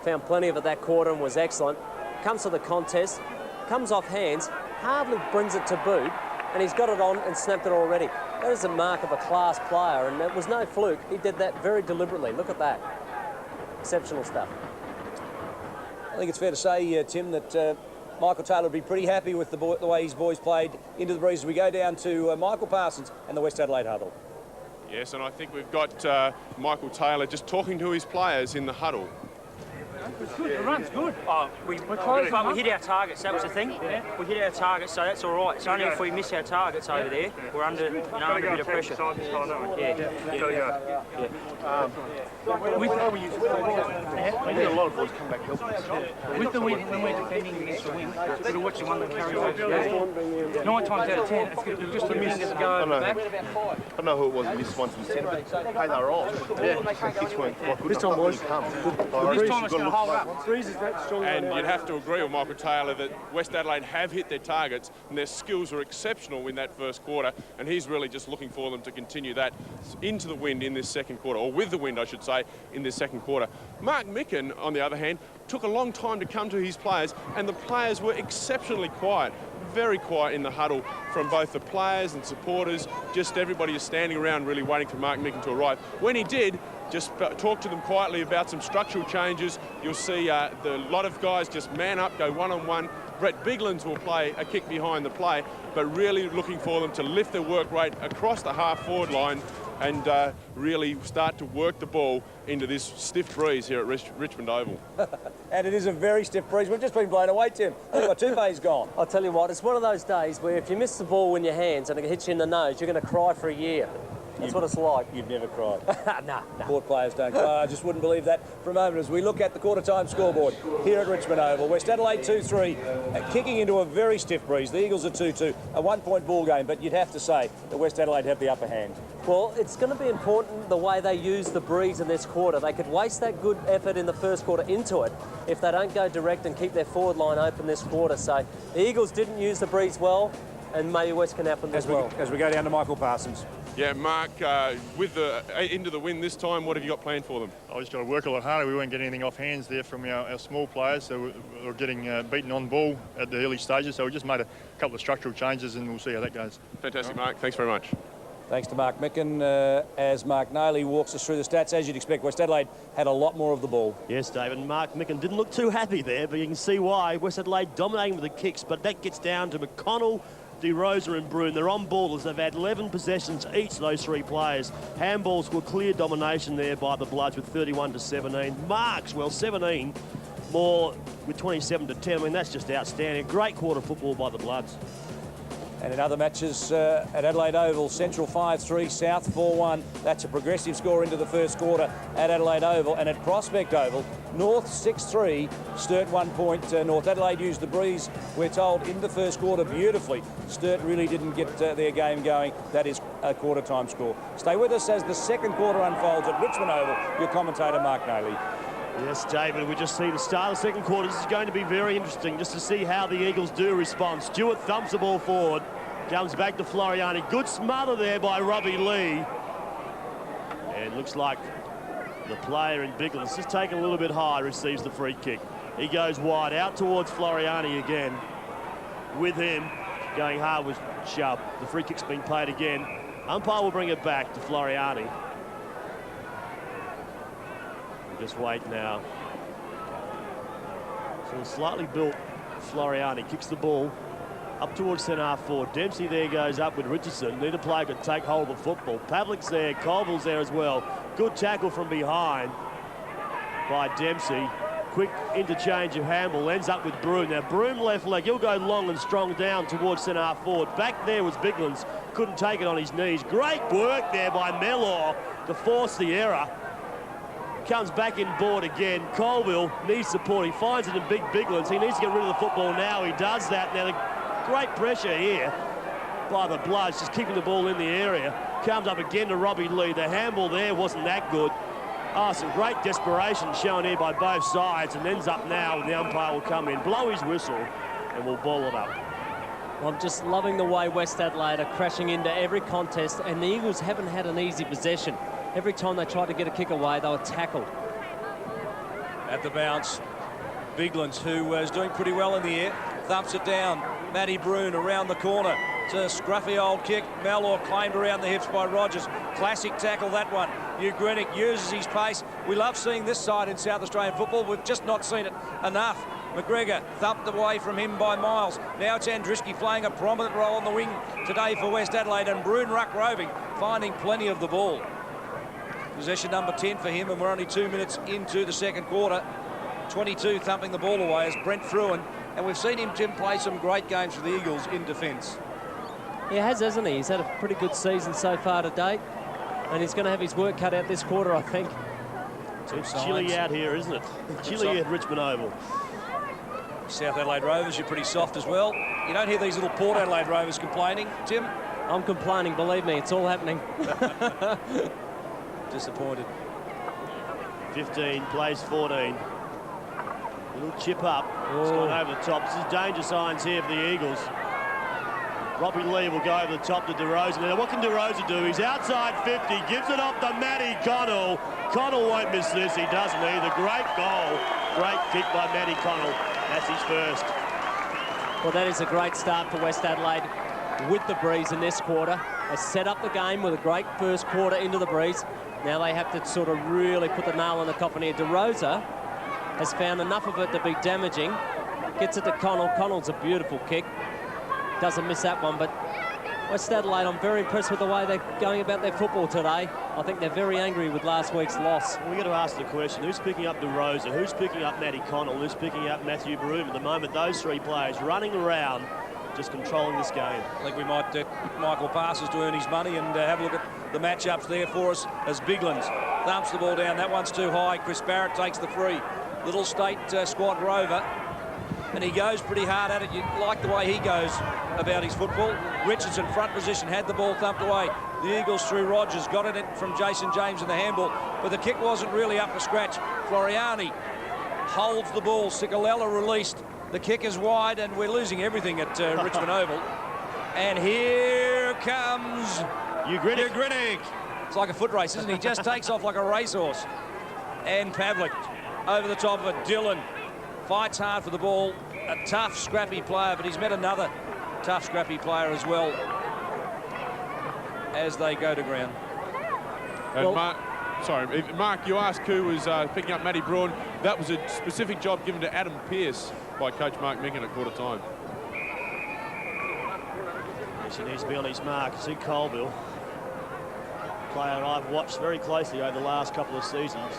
found plenty of it that quarter and was excellent, comes to the contest, comes off hands, hardly brings it to boot, and he's got it on and snapped it already. That is a mark of a class player, and it was no fluke. He did that very deliberately. Look at that. Exceptional stuff. I think it's fair to say, Tim, that Michael Taylor would be pretty happy with the way his boys played into the breeze as we go down to Michael Parsons and the West Adelaide huddle. Yes, and I think we've got Michael Taylor just talking to his players in the huddle. It's good. The run's good. Oh, we're close, but we hit our targets. That was the thing. Yeah. We hit our targets, so that's all right. It's only if we miss our targets over there, we're under, under a bit of pressure. Yeah. We need a lot of boys come back helping us. With the wind, when we're defending against the wind, we've got to watch the one that carries over. 9 times out of 10, it's just a minute to go over the back. I don't know who it was who missed one from centre, but hey, they were on. Yeah. Kicks weren't quite good. This time, boys. This time it's going to hold up. And you'd have to agree with Michael Taylor that West Adelaide have hit their targets and their skills are exceptional in that first quarter, and he's really just looking for them to continue that into the wind in this second quarter, or with the wind, I should say, in this second quarter. Mark Micken, on the other hand, took a long time to come to his players, and the players were exceptionally quiet. Very quiet in the huddle from both the players and supporters. Just everybody is standing around really waiting for Mark Micken to arrive. When he did, just talk to them quietly about some structural changes. You'll see a lot of guys just man up, go one-on-one. Brett Biglands will play a kick behind the play, but really looking for them to lift their work rate across the half-forward line and really start to work the ball into this stiff breeze here at Richmond Oval. And it is a very stiff breeze. We've just been blown away, Tim. Look, my toupee's gone. I'll tell you what, it's one of those days where if you miss the ball in your hands and it hits you in the nose, you're going to cry for a year. That's what it's like. You've never cried. No. Court players don't cry. I just wouldn't believe that for a moment as we look at the quarter-time scoreboard here at Richmond Oval. West Adelaide 2-3, kicking into a very stiff breeze. The Eagles are 2-2, a one-point ball game, but you'd have to say that West Adelaide have the upper hand. Well, it's going to be important the way they use the breeze in this quarter. They could waste that good effort in the first quarter into it if they don't go direct and keep their forward line open this quarter. So the Eagles didn't use the breeze well, and maybe West can happen as well. As we go down to Michael Parsons. Yeah, Mark, with the into the wind this time, what have you got planned for them? I just got to work a lot harder. We weren't getting anything off hands there from our small players, so we're getting beaten on ball at the early stages. So we just made a couple of structural changes, and we'll see how that goes. Fantastic, Mark. Thanks very much. Thanks to Mark Micken. As Mark Nailey walks us through the stats, as you'd expect, West Adelaide had a lot more of the ball. Yes, David. Mark Micken didn't look too happy there, but you can see why. West Adelaide dominating with the kicks, but that gets down to McConnell, De Rosa and Broome. They're on ballers. They've had 11 possessions each, those three players. Handballs were clear domination there by the Bloods with 31-17. Marks, well, 17 more with 27-10. I mean, that's just outstanding. Great quarter football by the Bloods. And in other matches at Adelaide Oval, Central 5-3, South 4-1. That's a progressive score into the first quarter at Adelaide Oval. And at Prospect Oval, North 6-3, Sturt 1 point. North Adelaide used the breeze, we're told, in the first quarter beautifully. Sturt really didn't get their game going. That is a quarter-time score. Stay with us as the second quarter unfolds at Richmond Oval. Your commentator, Mark Nailey. Yes, David, we just see the start of the second quarter. This is going to be very interesting just to see how the Eagles do respond. Stewart thumps the ball forward, comes back to Floriani. Good smother there by Robbie Lee. And looks like the player in Biglands just taken a little bit high, receives the free kick. He goes wide, out towards Floriani again. With him, going hard with Chubb. The free kick's been played again. Umpire will bring it back to Floriani. Just wait now. So slightly built Floriani kicks the ball. up towards centre-half forward. Dempsey there goes up with Richardson. Neither player could take hold of the football. Pavlik's there, Colville's there as well. Good tackle from behind by Dempsey. Quick interchange of handball, ends up with Broom. Now Broom left leg, he'll go long and strong down towards centre-half forward. Back there was Biglands, couldn't take it on his knees. Great work there by Mellor to force the error. Comes back in board again. Colville needs support. He finds it in Biglands. He needs to get rid of the football now. He does that. Now the great pressure here by the Bloods, just keeping the ball in the area. Comes up again to Robbie Lee. The handball there wasn't that good. Oh, some great desperation shown here by both sides, and ends up now, the umpire will come in, blow his whistle, and we'll ball it up. Well, I'm just loving the way West Adelaide are crashing into every contest, and the Eagles haven't had an easy possession. Every time they tried to get a kick away, they were tackled. At the bounce, Biglands, who is doing pretty well in the air, thumps it down. Matty Broon around the corner. It's a scruffy old kick. Mellor claimed around the hips by Rogers. Classic tackle, that one. Ugrinnick uses his pace. We love seeing this side in South Australian football. We've just not seen it enough. McGregor thumped away from him by miles. Now it's Andriski playing a prominent role on the wing today for West Adelaide, and Broon ruck roving, finding plenty of the ball. Possession number 10 for him, and we're only 2 minutes into the second quarter. 22 thumping the ball away as Brent Fruin, and we've seen him, Jim, play some great games for the Eagles in defence. He has, hasn't he? He's had a pretty good season so far to date, and he's going to have his work cut out this quarter, I think. It's chilly out here, isn't it? Chilly at Richmond Oval. South Adelaide Rovers, you're pretty soft as well. You don't hear these little Port Adelaide Rovers complaining, Tim? I'm complaining, believe me, it's all happening. Disappointed. 15 plays 14. Little chip up. It's gone over the top. This is danger signs here for the Eagles. Robbie Lee will go over the top to DeRosa. Now, what can DeRosa do? He's outside 50, gives it off to Matty Connell. Connell won't miss this. He doesn't either. Great goal. Great kick by Matty Connell. That's his first. Well, that is a great start for West Adelaide with the breeze in this quarter. They set up the game with a great first quarter into the breeze. Now they have to sort of really put the nail in the coffin here. DeRosa has found enough of it to be damaging. Gets it to Connell. Connell's a beautiful kick. Doesn't miss that one, but West Adelaide, I'm very impressed with the way they're going about their football today. I think they're very angry with last week's loss. We've got to ask the question, who's picking up DeRosa? Who's picking up Matty Connell? Who's picking up Matthew Broom? At the moment, those three players running around, just controlling this game. I think we might get Michael Parsons to earn his money and have a look at the matchups there for us as Biglands thumps the ball down. That one's too high. Chris Barrett takes the free. Little state squad rover, and he goes pretty hard at it. You like the way he goes about his football. Richardson, front position, had the ball thumped away. The Eagles through Rogers, got it from Jason James in the handball, but the kick wasn't really up to scratch. Floriani holds the ball. Sikalella released. The kick is wide, and we're losing everything at Richmond Oval. And here comes Ugrinnick. It's like a foot race, isn't he? He just takes off like a racehorse. And Pavlik over the top of it. Dillon fights hard for the ball. A tough, scrappy player, but he's met another tough, scrappy player as well as they go to ground. And Mark, you asked who was picking up Matty Braun. That was a specific job given to Adam Pearce by Coach Mark Minkin at quarter time. Yes, he needs to be on his mark. See Colville, player I've watched very closely over the last couple of seasons,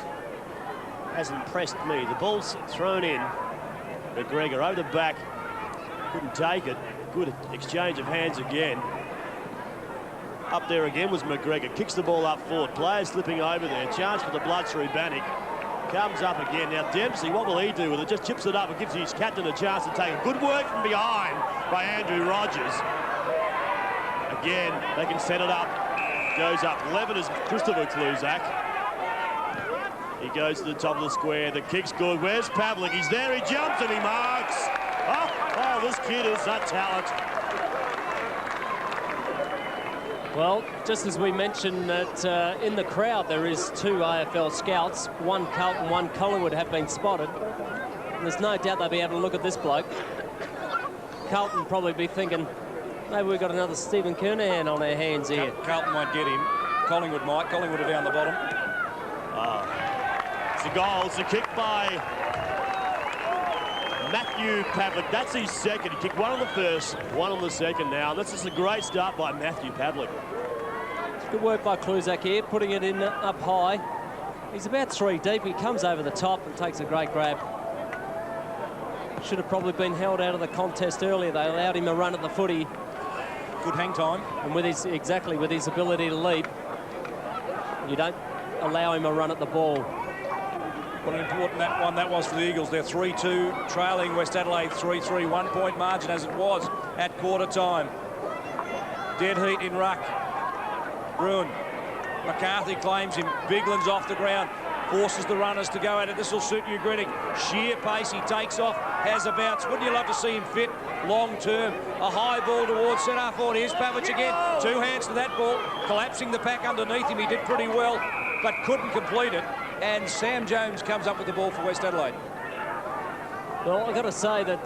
has impressed me. The ball's thrown in. McGregor over the back, couldn't take it. Good exchange of hands again. Up there again was McGregor. Kicks the ball up forward. Players slipping over there. Chance for the blood through Bannock. Comes up again. Now Dempsey, what will he do with it? Just chips it up and gives his captain a chance to take it. Good work from behind by Andrew Rogers. Again, they can set it up. Goes up. 11 is Christopher Kluzak. He goes to the top of the square. The kick's good. Where's Pavlik? He's there. He jumps and he marks. Oh, this kid is a talent. Well, just as we mentioned that in the crowd there is two AFL scouts. One Carlton, one Collingwood have been spotted. And there's no doubt they'll be able to look at this bloke. Carlton probably be thinking, maybe we've got another Stephen Kernahan on our hands here. Carlton won't get him. Collingwood might. Collingwood are down the bottom. It's a goal. It's a kick by Matthew Pavlik, that's his second. He kicked one on the first, one on the second now. And this is a great start by Matthew Pavlik. Good work by Kluzak here, putting it in up high. He's about 3 deep. He comes over the top and takes a great grab. Should have probably been held out of the contest earlier. They allowed him a run at the footy. Good hang time. And with his with his ability to leap, you don't allow him a run at the ball. What an important one that was for the Eagles. They're 3-2, trailing West Adelaide 3-3, 1 point margin as it was at quarter time. Dead heat in ruck. Bruin. McCarthy claims him. Bigland's off the ground. Forces the runners to go at it. This will suit you, Greenwich. Sheer pace. He takes off. Has a bounce. Wouldn't you love to see him fit long term? A high ball towards centre forward. Here's Pavlich again. 2 hands to that ball. Collapsing the pack underneath him. He did pretty well, but couldn't complete it. And Sam Jones comes up with the ball for West Adelaide. Well, I've got to say that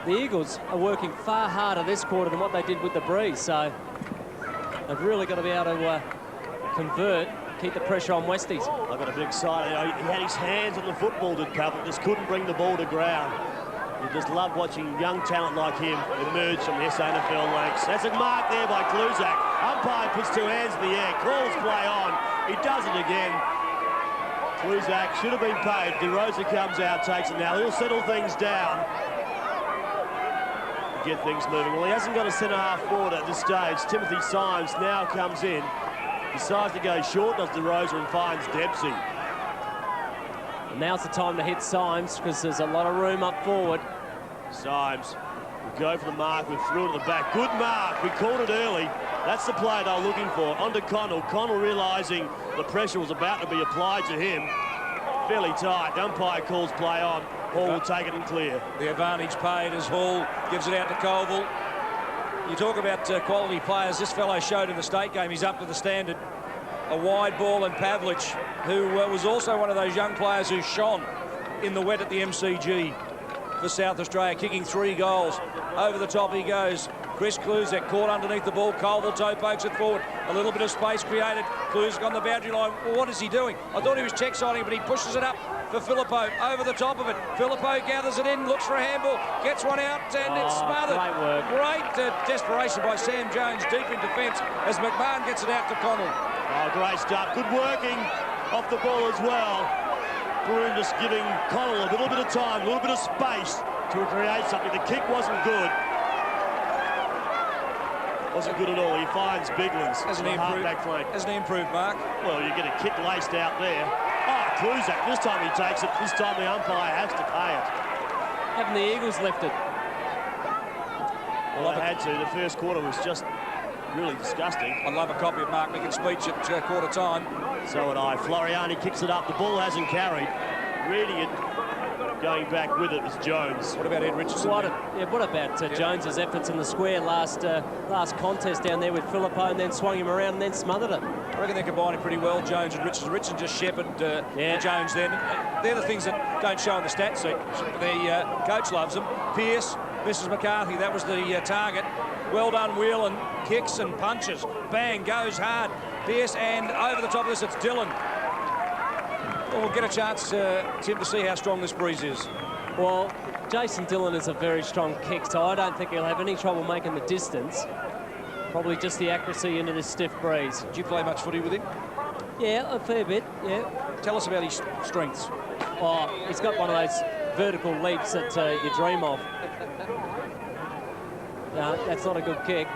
the Eagles are working far harder this quarter than what they did with the Breeze. So they've really got to be able to convert, keep the pressure on Westies. I got a bit excited. He had his hands on the football, did Pavlik, just couldn't bring the ball to ground. You just love watching young talent like him emerge from the SANFL ranks. That's a mark there by Kluzak. Umpire puts 2 hands in the air, calls play on. He does it again. Kluzak should have been paid. DeRosa comes out, takes it now. He'll settle things down. Get things moving. Well, he hasn't got a centre-half forward at this stage. Timothy Symes now comes in. Decides to go short, does DeRosa, and finds Dempsey. And now's the time to hit Symes because there's a lot of room up forward. Symes will go for the mark. We've threw it at the back. Good mark. We called it early. That's the play they were looking for. On to Connell. Connell realising the pressure was about to be applied to him. Fairly tight. The umpire calls play on. Hall will take it and clear. The advantage paid as Hall gives it out to Colville. You talk about quality players. This fellow showed in the state game. He's up to the standard. A wide ball, and Pavlich, who was also one of those young players who shone in the wet at the MCG for South Australia, kicking 3 goals. Over the top he goes. Chris Kluzak caught underneath the ball. Colville toe pokes it forward. A little bit of space created. Kluzak on the boundary line. Well, what is he doing? I thought he was check siding, but he pushes it up for Philippou. Over the top of it. Philippou gathers it in, looks for a handball, gets one out, and it's smothered. Great work. Great desperation by Sam Jones deep in defence as McMahon gets it out to Connell. Oh, great stuff. Good working off the ball as well. Bruin just giving Connell a little bit of time, a little bit of space to create something. The kick wasn't good. Wasn't good at all. He finds Biglands. Hasn't he improved, Mark? Well, you get a kick laced out there. Oh, Kluzak, this time he takes it. This time the umpire has to pay it. Haven't the Eagles left it? Well, they had to. The first quarter was just really disgusting. I'd love a copy of Mark Micken's speech at quarter time. So would I. Floriani kicks it up. The ball hasn't carried. Reading it, going back with it was Jones. What about Ed Richardson? What about Jones's efforts in the square last contest down there with Philippou, and then swung him around and then smothered it? I reckon they're combining pretty well, Jones and Richardson. Richardson just shepherded Jones then. They're the things that don't show on the stat sheet. The coach loves them. Pearce, Mrs. McCarthy, that was the target. Well done, Whelan. Kicks and punches. Bang, goes hard. Pearce, and over the top of this, it's Dillon. Well, we'll get a chance, Tim, to see how strong this breeze is. Well, Jason Dillon is a very strong kick, so I don't think he'll have any trouble making the distance. Probably just the accuracy into this stiff breeze. Do you play much footy with him? Yeah, a fair bit, yeah. Tell us about his strengths. Oh, he's got one of those vertical leaps that you dream of. No, that's not a good kick.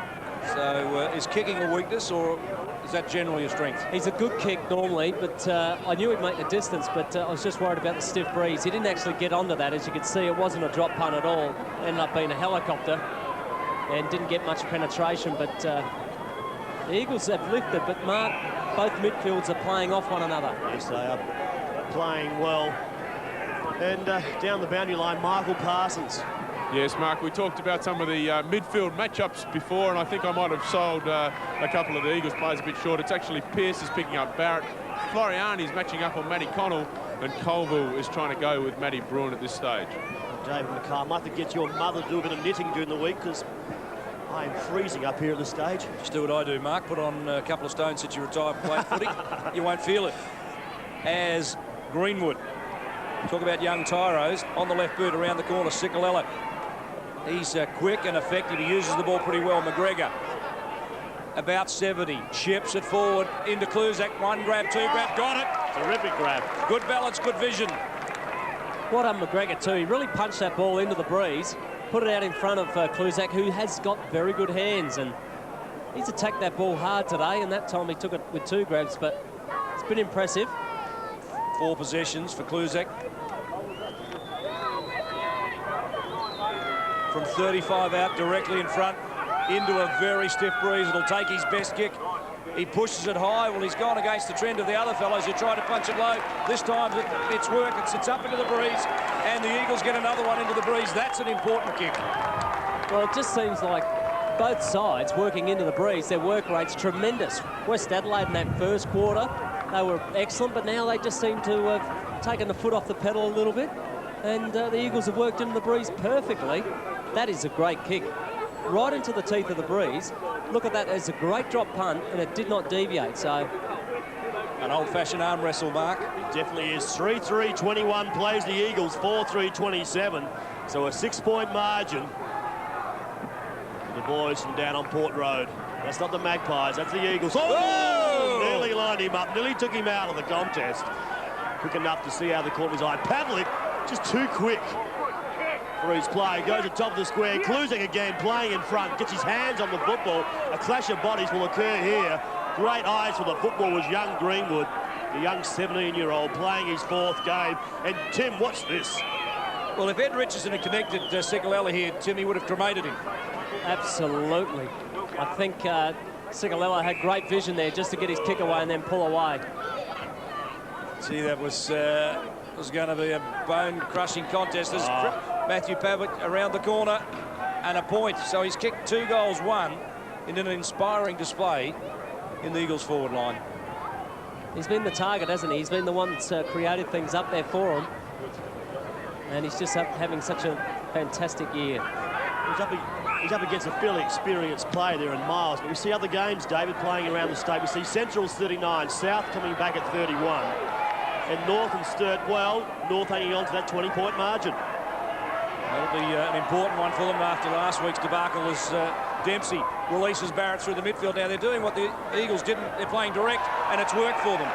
So is kicking a weakness, or is that generally a strength? He's a good kick normally, but I knew he'd make the distance, but I was just worried about the stiff breeze. He didn't actually get onto that. As you can see, it wasn't a drop punt at all. Ended up being a helicopter and didn't get much penetration, but the Eagles have lifted, but Mark, both midfields are playing off one another. Yes, they are playing well. And down the boundary line, Michael Parsons. Yes, Mark, we talked about some of the midfield matchups before, and I think I might have sold a couple of the Eagles players a bit short. It's actually Pearce is picking up Barrett. Floriani's matching up on Matty Connell, and Colville is trying to go with Matty Bruin at this stage. David McCarr, might have to get your mother to do a bit of knitting during the week, because I am freezing up here at this stage. Just do what I do, Mark. Put on a couple of stones since you retired from playing footy. You won't feel it. As Greenwood Talk about young tyros. On the left boot, around the corner, Sicolella. He's quick and effective. He uses the ball pretty well. McGregor, about 70, chips it forward into Kluzak. 1 grab, 2 grab, got it. Terrific grab. Good balance, good vision. What on McGregor too, he really punched that ball into the breeze, put it out in front of Kluzak, who has got very good hands, and he's attacked that ball hard today, and that time he took it with 2 grabs, but it's been impressive. 4 possessions for Kluzak. From 35 out directly in front into a very stiff breeze. It'll take his best kick. He pushes it high. Well, he's gone against the trend of the other fellows who try to punch it low. This time it's work. It sits up into the breeze, and the Eagles get another one into the breeze. That's an important kick. Well, it just seems like both sides working into the breeze, their work rate's tremendous. West Adelaide in that first quarter, they were excellent, but now they just seem to have taken the foot off the pedal a little bit, and the Eagles have worked into the breeze perfectly. That is a great kick. Right into the teeth of the breeze. Look at that, it's a great drop punt, and it did not deviate, so... An old-fashioned arm wrestle, Mark. It definitely is. 3-3-21 plays the Eagles, 4-3-27. So a 6-point margin. The boys from down on Port Road. That's not the Magpies, that's the Eagles. Oh! Nearly lined him up, nearly took him out of the contest. Quick enough to see how the corner's eye. Pavlik, just too quick for his play. Goes to top of the square. Kluzak again playing in front. Gets his hands on the football. A clash of bodies will occur here. Great eyes for the football was young Greenwood, the young 17-year-old playing his 4th game. And Tim, watch this. Well, if Ed Richardson had connected Sicolella here, Tim, he would have cremated him. Absolutely. I think Sicolella had great vision there just to get his kick away and then pull away. See, that was going to be a bone-crushing contest. There's Matthew Pavlik around the corner and a point. So he's kicked 2 goals, 1 in an inspiring display in the Eagles' forward line. He's been the target, hasn't he? He's been the one that's created things up there for him. And he's just having such a fantastic year. He's up against a fairly experienced player there in Miles. But we see other games, David, playing around the state. We see Central's 39, South coming back at 31. And North and Sturt, well, North hanging on to that 20-point margin. That'll be an important one for them after last week's debacle as Dempsey releases Barrett through the midfield. Now, they're doing what the Eagles didn't. They're playing direct, and it's worked for them.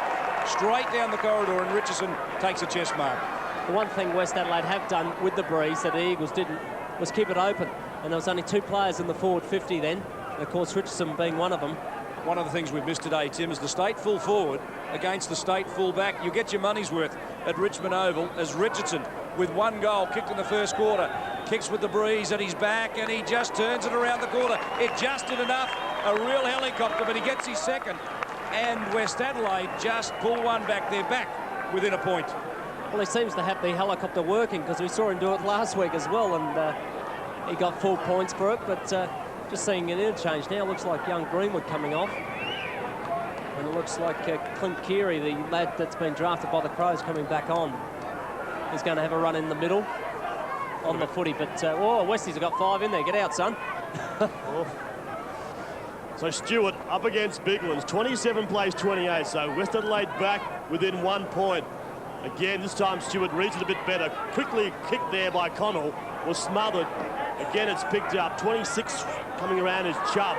Straight down the corridor, and Richardson takes a chest mark. The one thing West Adelaide have done with the breeze that the Eagles didn't was keep it open. And there was only 2 players in the forward 50 then. And of course, Richardson being one of them. One of the things we've missed today, Tim, is the state full forward against the state full back. You get your money's worth at Richmond Oval as Richardson, with 1 goal, kicked in the first quarter, kicks with the breeze at his back, and he just turns it around the corner. It just did enough. A real helicopter, but he gets his 2nd. And West Adelaide just pull one back. They're back within a point. Well, he seems to have the helicopter working because we saw him do it last week as well, and he got 4 points for it, but just seeing an interchange now, looks like young Greenwood coming off. And it looks like Clint Keary, the lad that's been drafted by the Crows, coming back on. He's going to have a run in the middle on the footy, but oh, Westies have got 5 in there. Get out, son. So Stewart up against Biglands. 27 plays 28, so West Adelaide back within 1 point. Again, this time Stewart reads it a bit better. Quickly kicked there by Connell, was smothered. Again, it's picked up. 26 coming around is Chubb.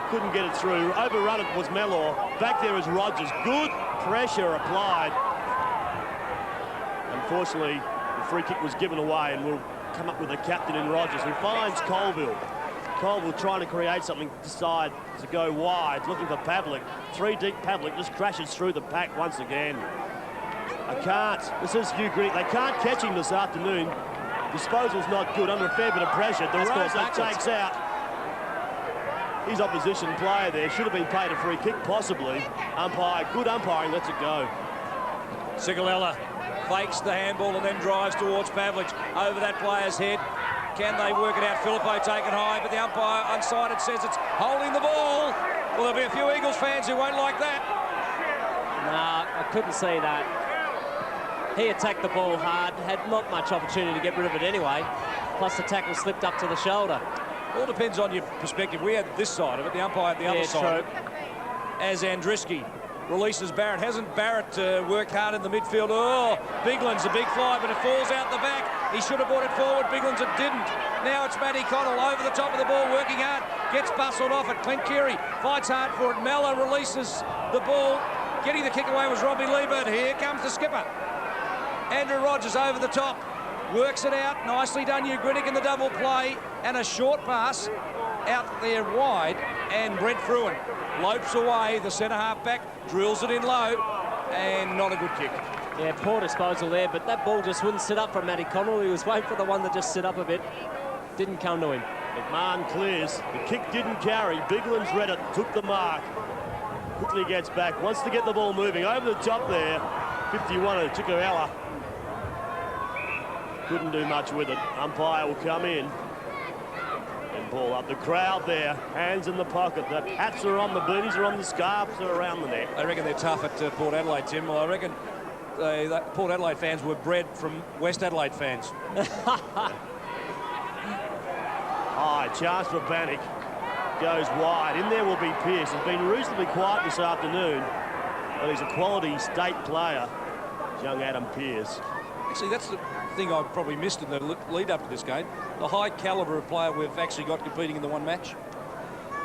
Couldn't get it through. Overrun it was Mellor. Back there is Rogers. Good pressure applied. Unfortunately, the free kick was given away, and we'll come up with a captain in Rogers, who finds Colville. Colville trying to create something, decide to go wide, looking for Pavlik. 3 deep. Pavlik just crashes through the pack once again. This is Hugh Green. They can't catch him this afternoon. Disposal's not good, under a fair bit of pressure. DeRosa takes out his opposition player there. Should have been paid a free kick, possibly. Umpire, good umpiring, lets it go. Sicolella fakes the handball and then drives towards Pavlich over that player's head. Can they work it out? Filippo taken high, but the umpire unsighted says it's holding the ball. Well, there'll be a few Eagles fans who won't like that. Nah, I couldn't see that. He attacked the ball hard, had not much opportunity to get rid of it anyway. Plus the tackle slipped up to the shoulder. All depends on your perspective. We had this side of it, the umpire at the other side. True. As Andriski Releases Barrett. Hasn't Barrett worked hard in the midfield? Oh, Bigland's a big fly, but it falls out the back. He should have brought it forward. Bigland's it didn't. Now it's Matty Connell over the top of the ball, working hard. Gets bustled off it. Clint Keary fights hard for it. Mellor releases the ball. Getting the kick away was Robbie Liebert. Here comes the skipper. Andrew Rogers over the top. Works it out. Nicely done, Hugh Grinnick in the double play. And a short pass out there wide. And Brent Fruin lopes away. The centre-half back drills it in low. And not a good kick. Yeah, poor disposal there, but that ball just wouldn't sit up from Matty Connell. He was waiting for the one that just sit up a bit. Didn't come to him. McMahon clears. The kick didn't carry. Bigland's read it, took the mark. Quickly gets back, wants to get the ball moving. Over the top there, 51 Chikuela. Couldn't do much with it. Umpire will come in. And ball up. The crowd there, hands in the pocket. The hats are on, the beanies are on, the scarves are around the neck. I reckon they're tough at Port Adelaide, Tim. Well, I reckon Port Adelaide fans were bred from West Adelaide fans. High chance for Bannock. Goes wide. In there will be Pearce. He's been reasonably quiet this afternoon, but he's a quality state player, young Adam Pearce. Actually, that's the thing I probably missed in the lead up to this game. The high calibre of player we've actually got competing in the one match.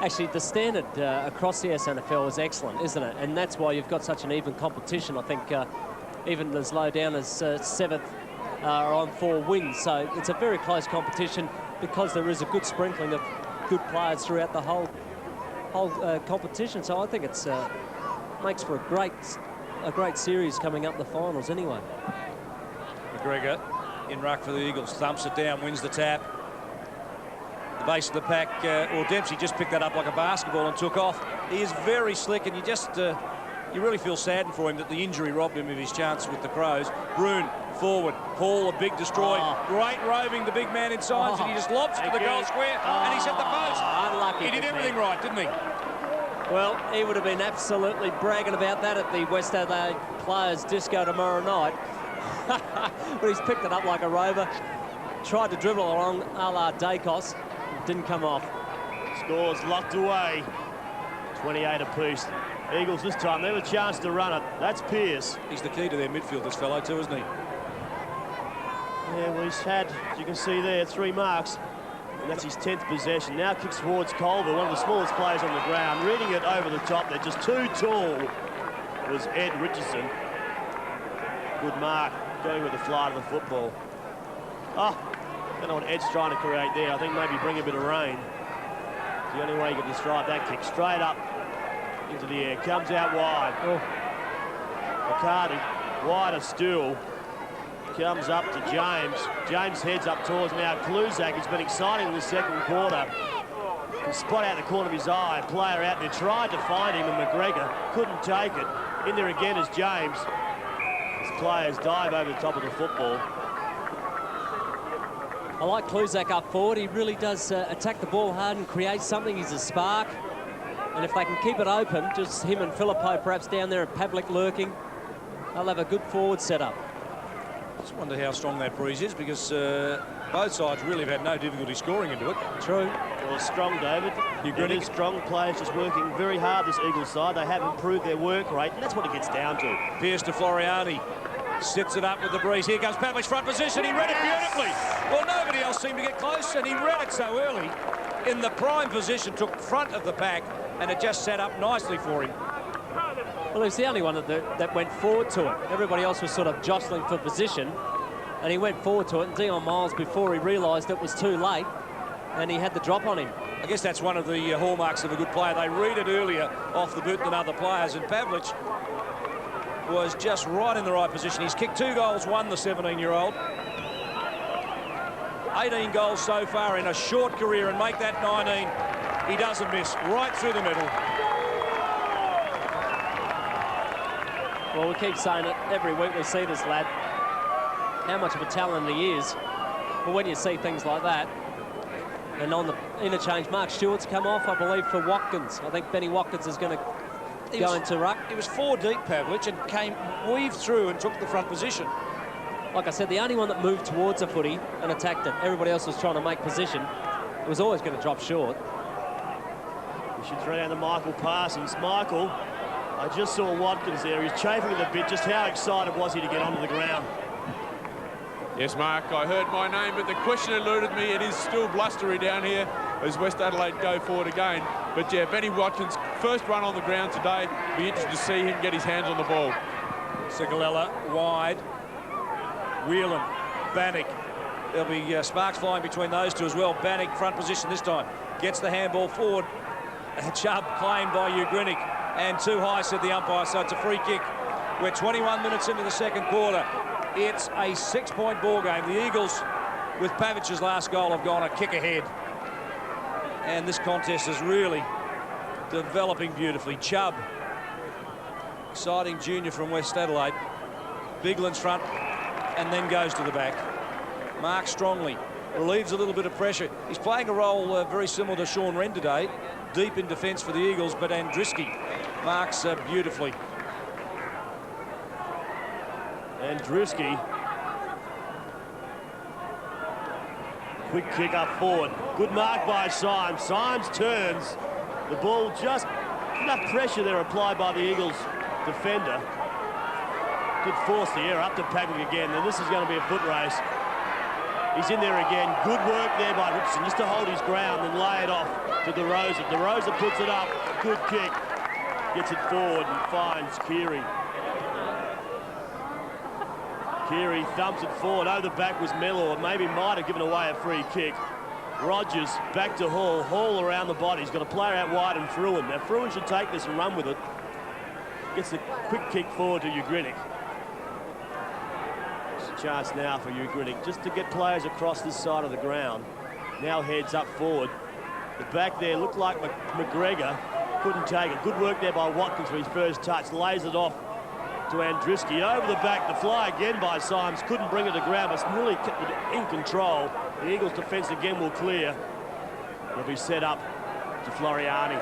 Actually, the standard across the SANFL is excellent, isn't it? And that's why you've got such an even competition. I think even as low down as 7th are on 4 wins. So it's a very close competition because there is a good sprinkling of good players throughout the whole competition. So I think it's makes for a great series coming up the finals anyway. McGregor in ruck for the Eagles, thumps it down, wins the tap. The base of the pack, or Dempsey just picked that up like a basketball and took off. He is very slick, and you really feel saddened for him that the injury robbed him of his chance with the Crows. Broon forward, Hall a big destroy. Great roving, the big man in signs, and he just lobs it to the goal square, and he's at the post. Unlucky. He did everything right, didn't he? Well, he would have been absolutely bragging about that at the West Adelaide Players Disco tomorrow night. But he's picked it up like a rover. Tried to dribble along a la Dacos. Didn't come off. Scores locked away. 28 apiece. Eagles this time, they have a chance to run it. That's Pearce. He's the key to their midfield, this fellow too, isn't he? Yeah, well, he's had, as you can see there, 3 marks. And that's his 10th possession. Now kicks towards Culver, one of the smallest players on the ground. Reading it over the top. They're just too tall. It was Ed Richardson. Good mark, going with the flight of the football. Oh, I don't know what Ed's trying to create there. I think maybe bring a bit of rain. It's the only way you can describe that kick. Straight up into the air. Comes out wide. Oh. McCarty, wider still. Comes up to James. James heads up towards now Kluzak. It's been exciting in the second quarter. He spot out the corner of his eye. A player out there tried to find him, and McGregor couldn't take it. In there again is James. His players dive over the top of the football. I like Kluzak up forward. He really does attack the ball hard and create something. He's a spark. And if they can keep it open, just him and Filippo perhaps down there and Pavlik lurking, they'll have a good forward setup. Just wonder how strong that breeze is, because both sides really have had no difficulty scoring into it. True. Well, strong, David. It is strong players just working very hard this Eagles side. They have improved their work rate, and that's what it gets down to. Pearce to Floriani. Sits it up with the breeze. Here comes Pavlik's front position. He read it beautifully. Well, nobody else seemed to get close, and he read it so early. In the prime position, took front of the pack, and it just set up nicely for him. Well, he's the only one that went forward to it. Everybody else was sort of jostling for position, and he went forward to it. And Dion Miles, before he realised it was too late, and he had the drop on him. I guess that's one of the hallmarks of a good player. They read it earlier off the boot than other players, and Pavlich was just right in the right position. He's kicked 2 goals, won the 17-year-old. 18 goals so far in a short career, and make that 19. He doesn't miss, right through the middle. Well, we keep saying it every week. We see this lad, how much of a talent he is. But when you see things like that, and on the interchange, Mark Stewart's come off, I believe, for Watkins. I think Benny Watkins is going to go into ruck. He was 4 deep, Pavlich, and weaved through and took the front position. Like I said, the only one that moved towards a footy and attacked it. Everybody else was trying to make position. It was always going to drop short. We should throw down to Michael Parsons. Michael I just saw Watkins there. He's chafing it a bit. Just how excited was he to get onto the ground? Yes, Mark, I heard my name, but the question eluded me. It is still blustery down here as West Adelaide go forward again. But yeah, Benny Watkins, first run on the ground today. Be interested to see him get his hands on the ball. Sigalella wide. Whelan, Bannock. There'll be sparks flying between those two as well. Bannock front position this time. Gets the handball forward. Chubb claimed by Ugrinik. And too high, said the umpire, so it's a free kick. We're 21 minutes into the second quarter. It's a 6-point ball game. The Eagles, with Pavic's last goal, have gone a kick ahead. And this contest is really developing beautifully. Chubb, exciting junior from West Adelaide. Bigland's front and then goes to the back. Mark strongly, relieves a little bit of pressure. He's playing a role very similar to Sean Wren today, deep in defence for the Eagles, but Andriski marks beautifully. Andriski. Quick kick up forward. Good mark by Symes. Symes turns. The ball just enough pressure there applied by the Eagles defender. Did force the error up to Pavlich again. And this is going to be a foot race. He's in there again. Good work there by Richardson just to hold his ground and lay it off to DeRosa. DeRosa puts it up. Good kick. Gets it forward and finds Keary. Keary thumps it forward. Over the back was Mellor. Maybe might have given away a free kick. Rogers back to Hall. Hall around the body. He's got a player out wide and Fruin. Now Fruin should take this and run with it. Gets a quick kick forward to Ugrinik. It's a chance now for Ugrinik just to get players across this side of the ground. Now heads up forward. The back there looked like McGregor. Couldn't take it. Good work there by Watkins for his first touch. Lays it off to Andriski. Over the back, the fly again by Symes. Couldn't bring it to ground, but really kept it in control. The Eagles' defence again will clear. It'll be set up to Floriani.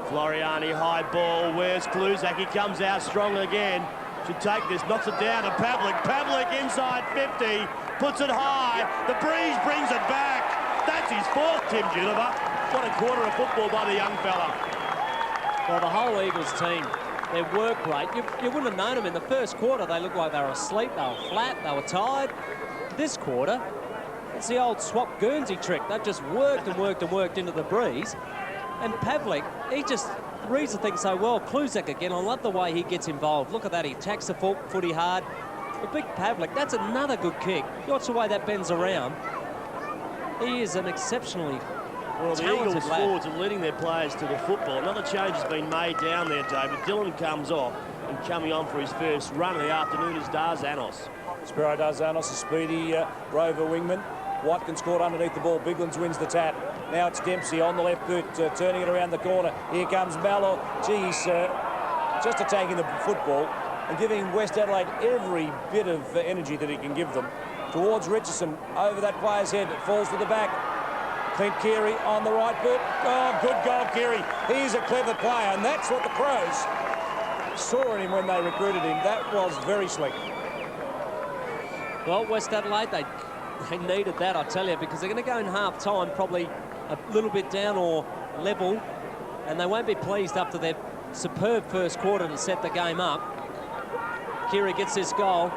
Floriani, high ball. Where's Kluzak? He comes out strong again. Should take this, knocks it down to Pavlich. Pavlich inside 50, puts it high. The breeze brings it back. That's his fourth, Tim Geneva. What a quarter of football by the young fella. Well, the whole Eagles team, they work great. You wouldn't have known them in the first quarter. They looked like they were asleep, they were flat, they were tired. This quarter, it's the old swap Guernsey trick. They've just worked and worked and worked into the breeze. And Pavlich, he just reads the thing so well. Kluzak again, I love the way he gets involved. Look at that, he attacks the footy hard. The big Pavlich, that's another good kick. Watch the way that bends around. He is an exceptionally the Eagles forwards are leading their players to the football. Another change has been made down there, David. Dillon comes off, and coming on for his first run of the afternoon is Darzanos. Spiro Darzanos, a speedy rover wingman. Watkins caught underneath the ball. Biglands wins the tap. Now it's Dempsey on the left boot, turning it around the corner. Here comes Mallow. Geez, just attacking the football and giving West Adelaide every bit of energy that he can give them. Towards Richardson, over that player's head, it falls to the back. Clint Keary on the right boot. Oh, good goal, Keary. He's a clever player, and that's what the Crows saw in him when they recruited him. That was very slick. Well, West Adelaide, they needed that, I tell you, because they're going to go in half-time probably a little bit down or level, and they won't be pleased after their superb first quarter to set the game up. Keary gets this goal,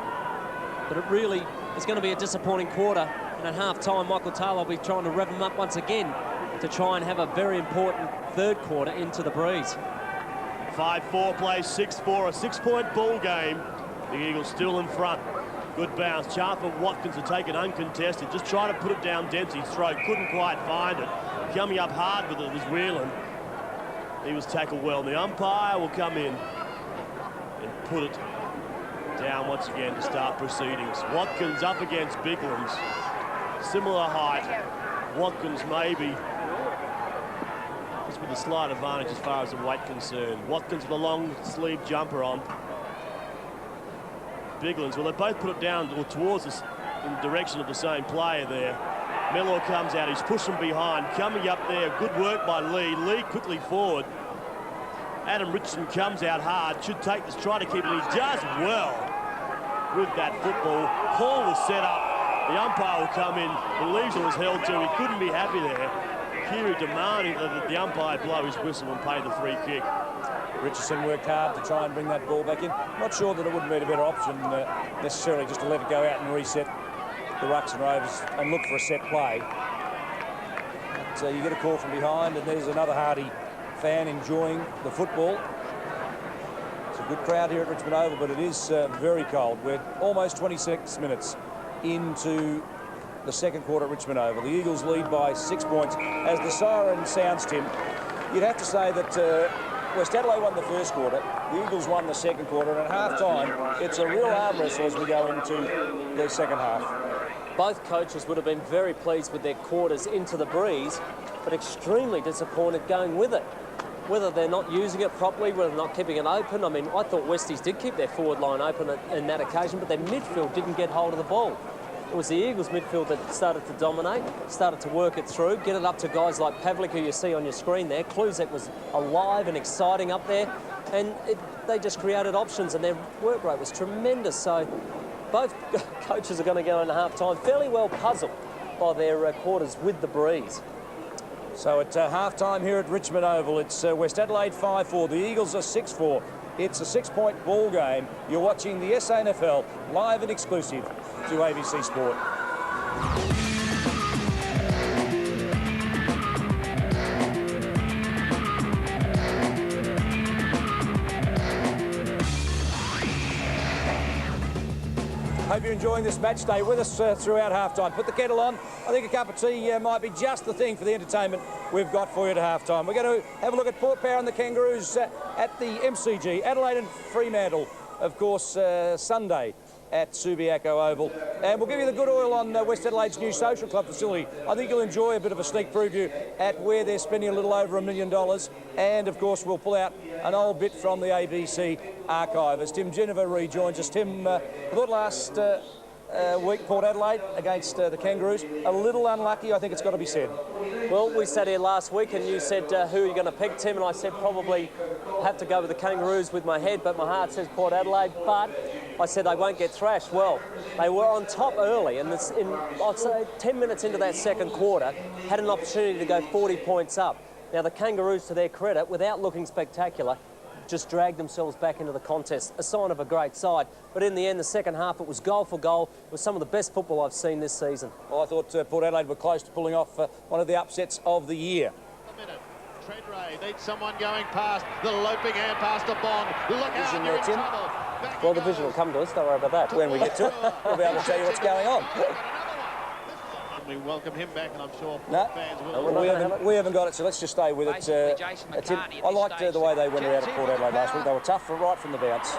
but it really is going to be a disappointing quarter. And at half-time, Michael Taylor will be trying to rev them up once again to try and have a very important third quarter into the breeze. 5-4 plays 6-4, a 6-point ball game. The Eagles still in front. Good bounce. Sharp of Watkins to take it uncontested. Just try to put it down Dempsey's throat. Couldn't quite find it. Coming up hard with it was Whelan. He was tackled well. The umpire will come in and put it down once again to start proceedings. Watkins up against Biglands. Similar height. Watkins maybe just with a slight advantage as far as the weight concerned. Watkins with a long sleeve jumper on. Biglands, well, they both put it down or towards us in the direction of the same player there. Mellor comes out, he's pushing behind, coming up there, good work by Lee. Lee quickly forward. Adam Richardson comes out hard, should take this, try to keep it, he does well with that football. Hall was set up. The umpire will come in, believes it was held to. He couldn't be happy there. Keary demanding that the umpire blow his whistle and pay the free kick. Richardson worked hard to try and bring that ball back in. Not sure that it would have been a better option necessarily just to let it go out and reset the Rucks and Rovers and look for a set play. So you get a call from behind, and there's another Hardy fan enjoying the football. It's a good crowd here at Richmond Oval, but it is very cold. We're almost 26 minutes into the second quarter at Richmond Oval. The Eagles lead by 6 points. As the siren sounds, Tim, you'd have to say that West Adelaide won the first quarter, the Eagles won the second quarter, and at half-time, it's a real arm wrestle as we go into the second half. Both coaches would have been very pleased with their quarters into the breeze, but extremely disappointed going with it. Whether they're not using it properly, whether they're not keeping it open. I mean, I thought Westies did keep their forward line open in that occasion, but their midfield didn't get hold of the ball. It was the Eagles midfield that started to dominate, started to work it through, get it up to guys like Pavlik, who you see on your screen there. Kluzek was alive and exciting up there, and they just created options, and their work rate was tremendous. So both coaches are going to go into half-time fairly well puzzled by their quarters with the breeze. So at half-time here at Richmond Oval, it's West Adelaide 5-4. The Eagles are 6-4. It's a 6-point ball game. You're watching the SANFL live and exclusive to ABC Sport. Hope you're enjoying this match day with us throughout halftime. Put the kettle on. I think a cup of tea might be just the thing for the entertainment we've got for you at halftime. We're going to have a look at Port Power and the Kangaroos at the MCG. Adelaide and Fremantle, of course, Sunday at Subiaco Oval. And we'll give you the good oil on West Adelaide's new social club facility. I think you'll enjoy a bit of a sneak preview at where they're spending a little over $1 million. And, of course, we'll pull out an old bit from the ABC archive as Tim Geneva rejoins us. Tim, I thought last week Port Adelaide against the Kangaroos, a little unlucky, I think it's got to be said. Well, we sat here last week and you said, who are you going to pick, Tim? And I said probably have to go with the Kangaroos with my head, but my heart says Port Adelaide. But I said they won't get thrashed. Well, they were on top early, and I'd say 10 minutes into that second quarter, had an opportunity to go 40 points up. Now, the Kangaroos, to their credit, without looking spectacular, just dragged themselves back into the contest, a sign of a great side. But in the end, the second half, it was goal for goal. It was some of the best football I've seen this season. Well, I thought Port Adelaide were close to pulling off one of the upsets of the year. Treadray needs someone going past the loping hand past the Bond. Look out, you're in trouble. Well, the vision will come to us, don't worry about that. When we get to it, we'll be able to tell you what's going on. We welcome him back, and I'm sure fans will. We haven't got it, so let's just stay with it. I liked the way they went out at Port Adelaide last week. They were tough right from the bounce.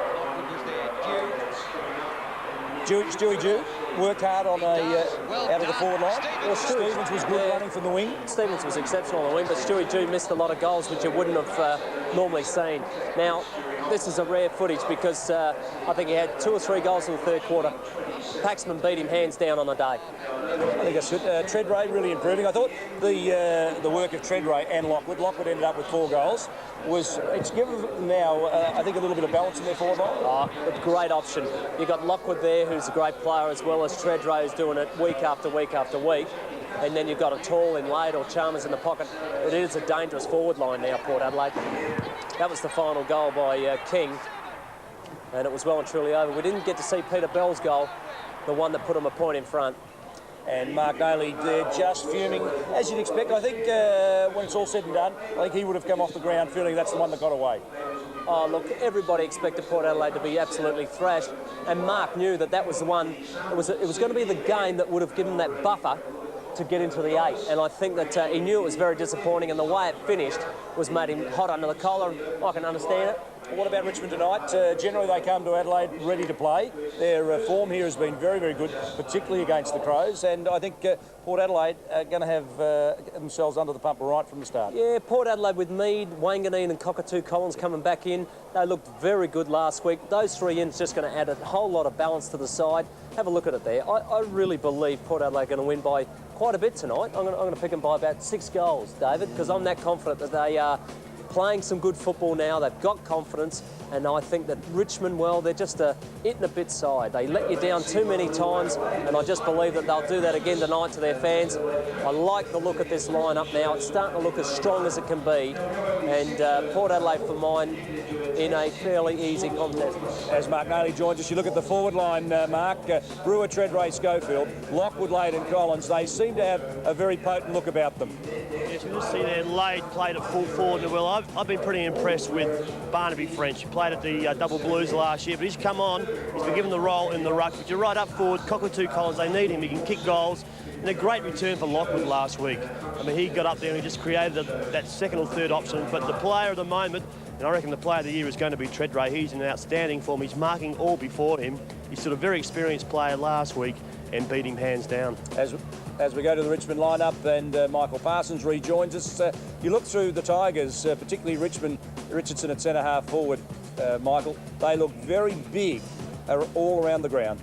Stewie Jew worked hard on out of the forward line. Well, Stevens was good running from the wing. Stevens was exceptional on the wing, but Stewie Jew missed a lot of goals which you wouldn't have normally seen. Now, this is a rare footage because I think he had 2 or 3 goals in the third quarter. Paxman beat him hands down on the day. I think that's good. Treadray really improving. I thought the work of Treadray and Lockwood ended up with 4 goals. It's given them now, I think, a little bit of balance in their forward line. Oh, a great option. You've got Lockwood there, who's a great player, as well as Treadray, who's doing it week after week after week. And then you've got a Tall in late or Chalmers in the pocket. It is a dangerous forward line now, Port Adelaide. That was the final goal by King, and it was well and truly over. We didn't get to see Peter Bell's goal, the one that put him a point in front. And Mark Daly there just fuming, as you'd expect. I think when it's all said and done, I think he would have come off the ground feeling that's the one that got away. Oh, look, everybody expected Port Adelaide to be absolutely thrashed, and Mark knew that was the one. It was going to be the game that would have given that buffer to get into the 8, and I think that he knew it was very disappointing, and the way it finished was made him hot under the collar. I can understand it. Well, what about Richmond tonight? Generally, they come to Adelaide ready to play. Their form here has been very, very good, particularly against the Crows, and I think Port Adelaide are going to have themselves under the pump right from the start. Yeah, Port Adelaide with Mead, Wanganeen and Cockatoo Collins coming back in. They looked very good last week. Those 3 ins just going to add a whole lot of balance to the side. Have a look at it there. I really believe Port Adelaide are going to win by quite a bit tonight. I'm going to pick them by about 6 goals, David, because I'm that confident that they are playing some good football now. They've got confidence, and I think that Richmond, well, they're just a it and a bit side. They let you down too many times, and I just believe that they'll do that again tonight to their fans. I like the look at this lineup now. It's starting to look as strong as it can be, and Port Adelaide for mine in a fairly easy contest. As Mark Nayley joins us, you look at the forward line, Mark. Brewer, Treadray, Schofield, Lockwood, Lade and Collins. They seem to have a very potent look about them. Yes, you just see there, Lade played at full forward. Well, I've been pretty impressed with Barnaby French. He played at the Double Blues last year, but he's come on. He's been given the role in the ruck. But you're right up forward, Cockatoo Collins, they need him. He can kick goals. And a great return for Lockwood last week. I mean, he got up there and he just created that second or third option. But the player of the moment, and I reckon the player of the year is going to be Treadray. He's in outstanding form. He's marking all before him. He's sort of very experienced player last week and beat him hands down. As we go to the Richmond lineup, and Michael Parsons rejoins us. You look through the Tigers, particularly Richardson at centre-half forward, Michael. They look very big all around the ground.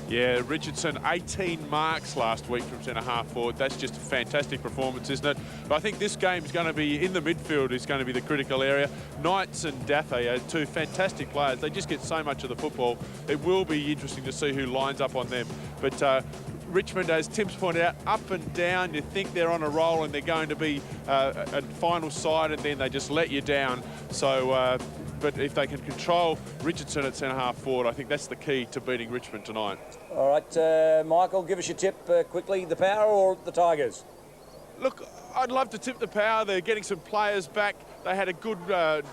Yeah, Richardson, 18 marks last week from centre-half forward. That's just a fantastic performance, isn't it? But I think this game is going to be, in the midfield, is going to be the critical area. Knights and Daffy are two fantastic players. They just get so much of the football. It will be interesting to see who lines up on them. But Richmond, as Tim's pointed out, up and down. You think they're on a roll and they're going to be a final side, and then they just let you down. So, but if they can control Richardson at centre-half forward, I think that's the key to beating Richmond tonight. All right, Michael, give us your tip quickly. The Power or the Tigers? Look, I'd love to tip the Power. They're getting some players back. They had a good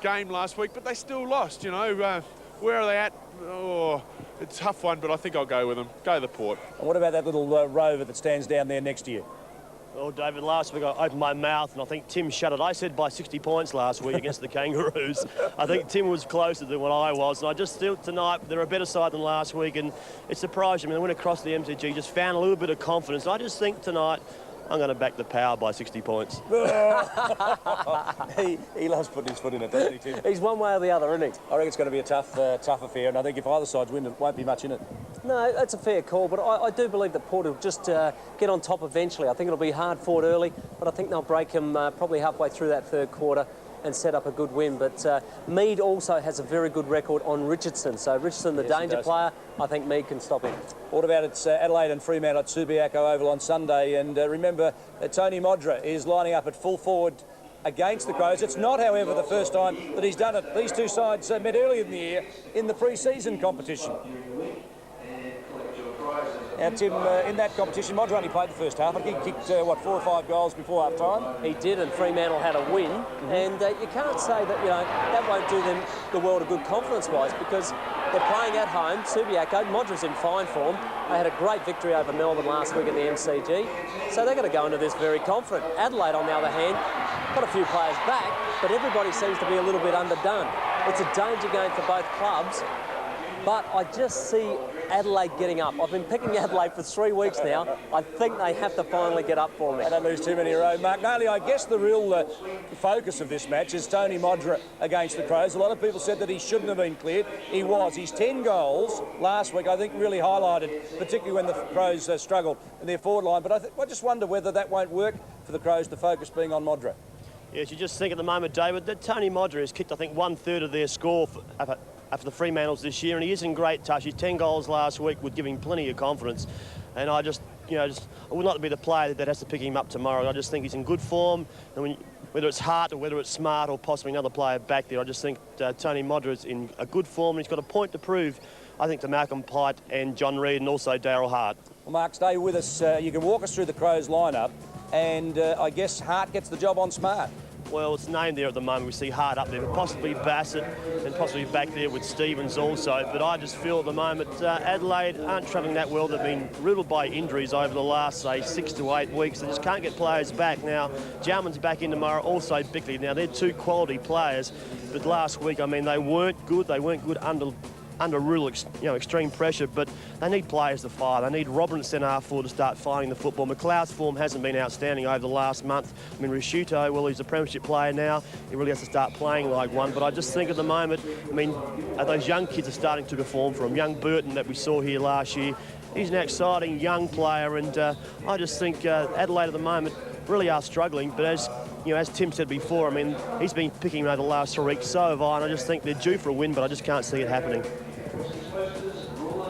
game last week, but they still lost, you know. Where are they at? Oh, it's a tough one, but I think I'll go with them. Go the Port. And what about that little rover that stands down there next to you? Well, David, last week I opened my mouth and I think Tim shut it. I said by 60 points last week against the Kangaroos. I think Tim was closer than what I was. And I just feel tonight they're a better side than last week. And it surprised me. They went across the MCG, just found a little bit of confidence. I just think tonight I'm going to back the Power by 60 points. He loves putting his foot in it, doesn't he, Tim? He's one way or the other, isn't he? I reckon it's going to be a tough affair. And I think if either sides win, it won't be much in it. No, that's a fair call, but I do believe that Port will just get on top eventually. I think it'll be hard fought early, but I think they'll break them probably halfway through that third quarter and set up a good win. But Mead also has a very good record on Richardson. So Richardson, the danger player, I think Mead can stop him. What about it's Adelaide and Fremantle at Subiaco Oval on Sunday? And remember, Tony Modra is lining up at full forward against the Crows. It's not, however, the first time that he's done it. These two sides met earlier in the year in the pre-season competition. Now, Tim, in that competition, Modra only played the first half. I think he kicked, 4 or 5 goals before half-time. He did, and Fremantle had a win. And you can't say that, that won't do them the world of good confidence-wise, because they're playing at home. Subiaco, Modra's in fine form. They had a great victory over Melbourne last week at the MCG. So they're going to go into this very confident. Adelaide, on the other hand, got a few players back, but everybody seems to be a little bit underdone. It's a danger game for both clubs. But I just see Adelaide getting up. I've been picking Adelaide for 3 weeks now. I think they have to finally get up for me. They don't lose too many in a row. Mark Nayley, I guess the real focus of this match is Tony Modra against the Crows. A lot of people said that he shouldn't have been cleared. He was. His 10 goals last week, I think, really highlighted, particularly when the Crows struggled in their forward line. But I just wonder whether that won't work for the Crows, the focus being on Modra. Yes, you just think at the moment, David, that Tony Modra has kicked, I think, 1/3 of their score after the Fremantles this year, and he is in great touch. His 10 goals last week would give him plenty of confidence. And I just, I would not be the player that has to pick him up tomorrow. I just think he's in good form. And whether it's Hart or whether it's Smart or possibly another player back there, I just think Tony Modra is in a good form, and he's got a point to prove, I think, to Malcolm Pite and John Reid and also Daryl Hart. Well, Mark, stay with us. You can walk us through the Crows lineup, and I guess Hart gets the job on Smart. Well, it's named there at the moment. We see Hart up there, but possibly Bassett and possibly back there with Stevens also. But I just feel at the moment Adelaide aren't travelling that well. They've been riddled by injuries over the last, say, 6 to 8 weeks. They just can't get players back. Now, Jarman's back in tomorrow, also Bickley. Now, they're 2 quality players. But last week, I mean, they weren't good. They weren't good under real extreme pressure, but they need players to fire. They need Robin at centre-half forward to start finding the football. McLeod's form hasn't been outstanding over the last month. I mean, Risciuto, well, he's a premiership player now. He really has to start playing like one, but I just think at the moment, I mean, those young kids are starting to perform for him. Young Burton that we saw here last year, he's an exciting young player, and I just think Adelaide at the moment really are struggling, but as you know, as Tim said before, I mean, he's been picking him over the last 3 weeks, so have I, and I just think they're due for a win, but I just can't see it happening.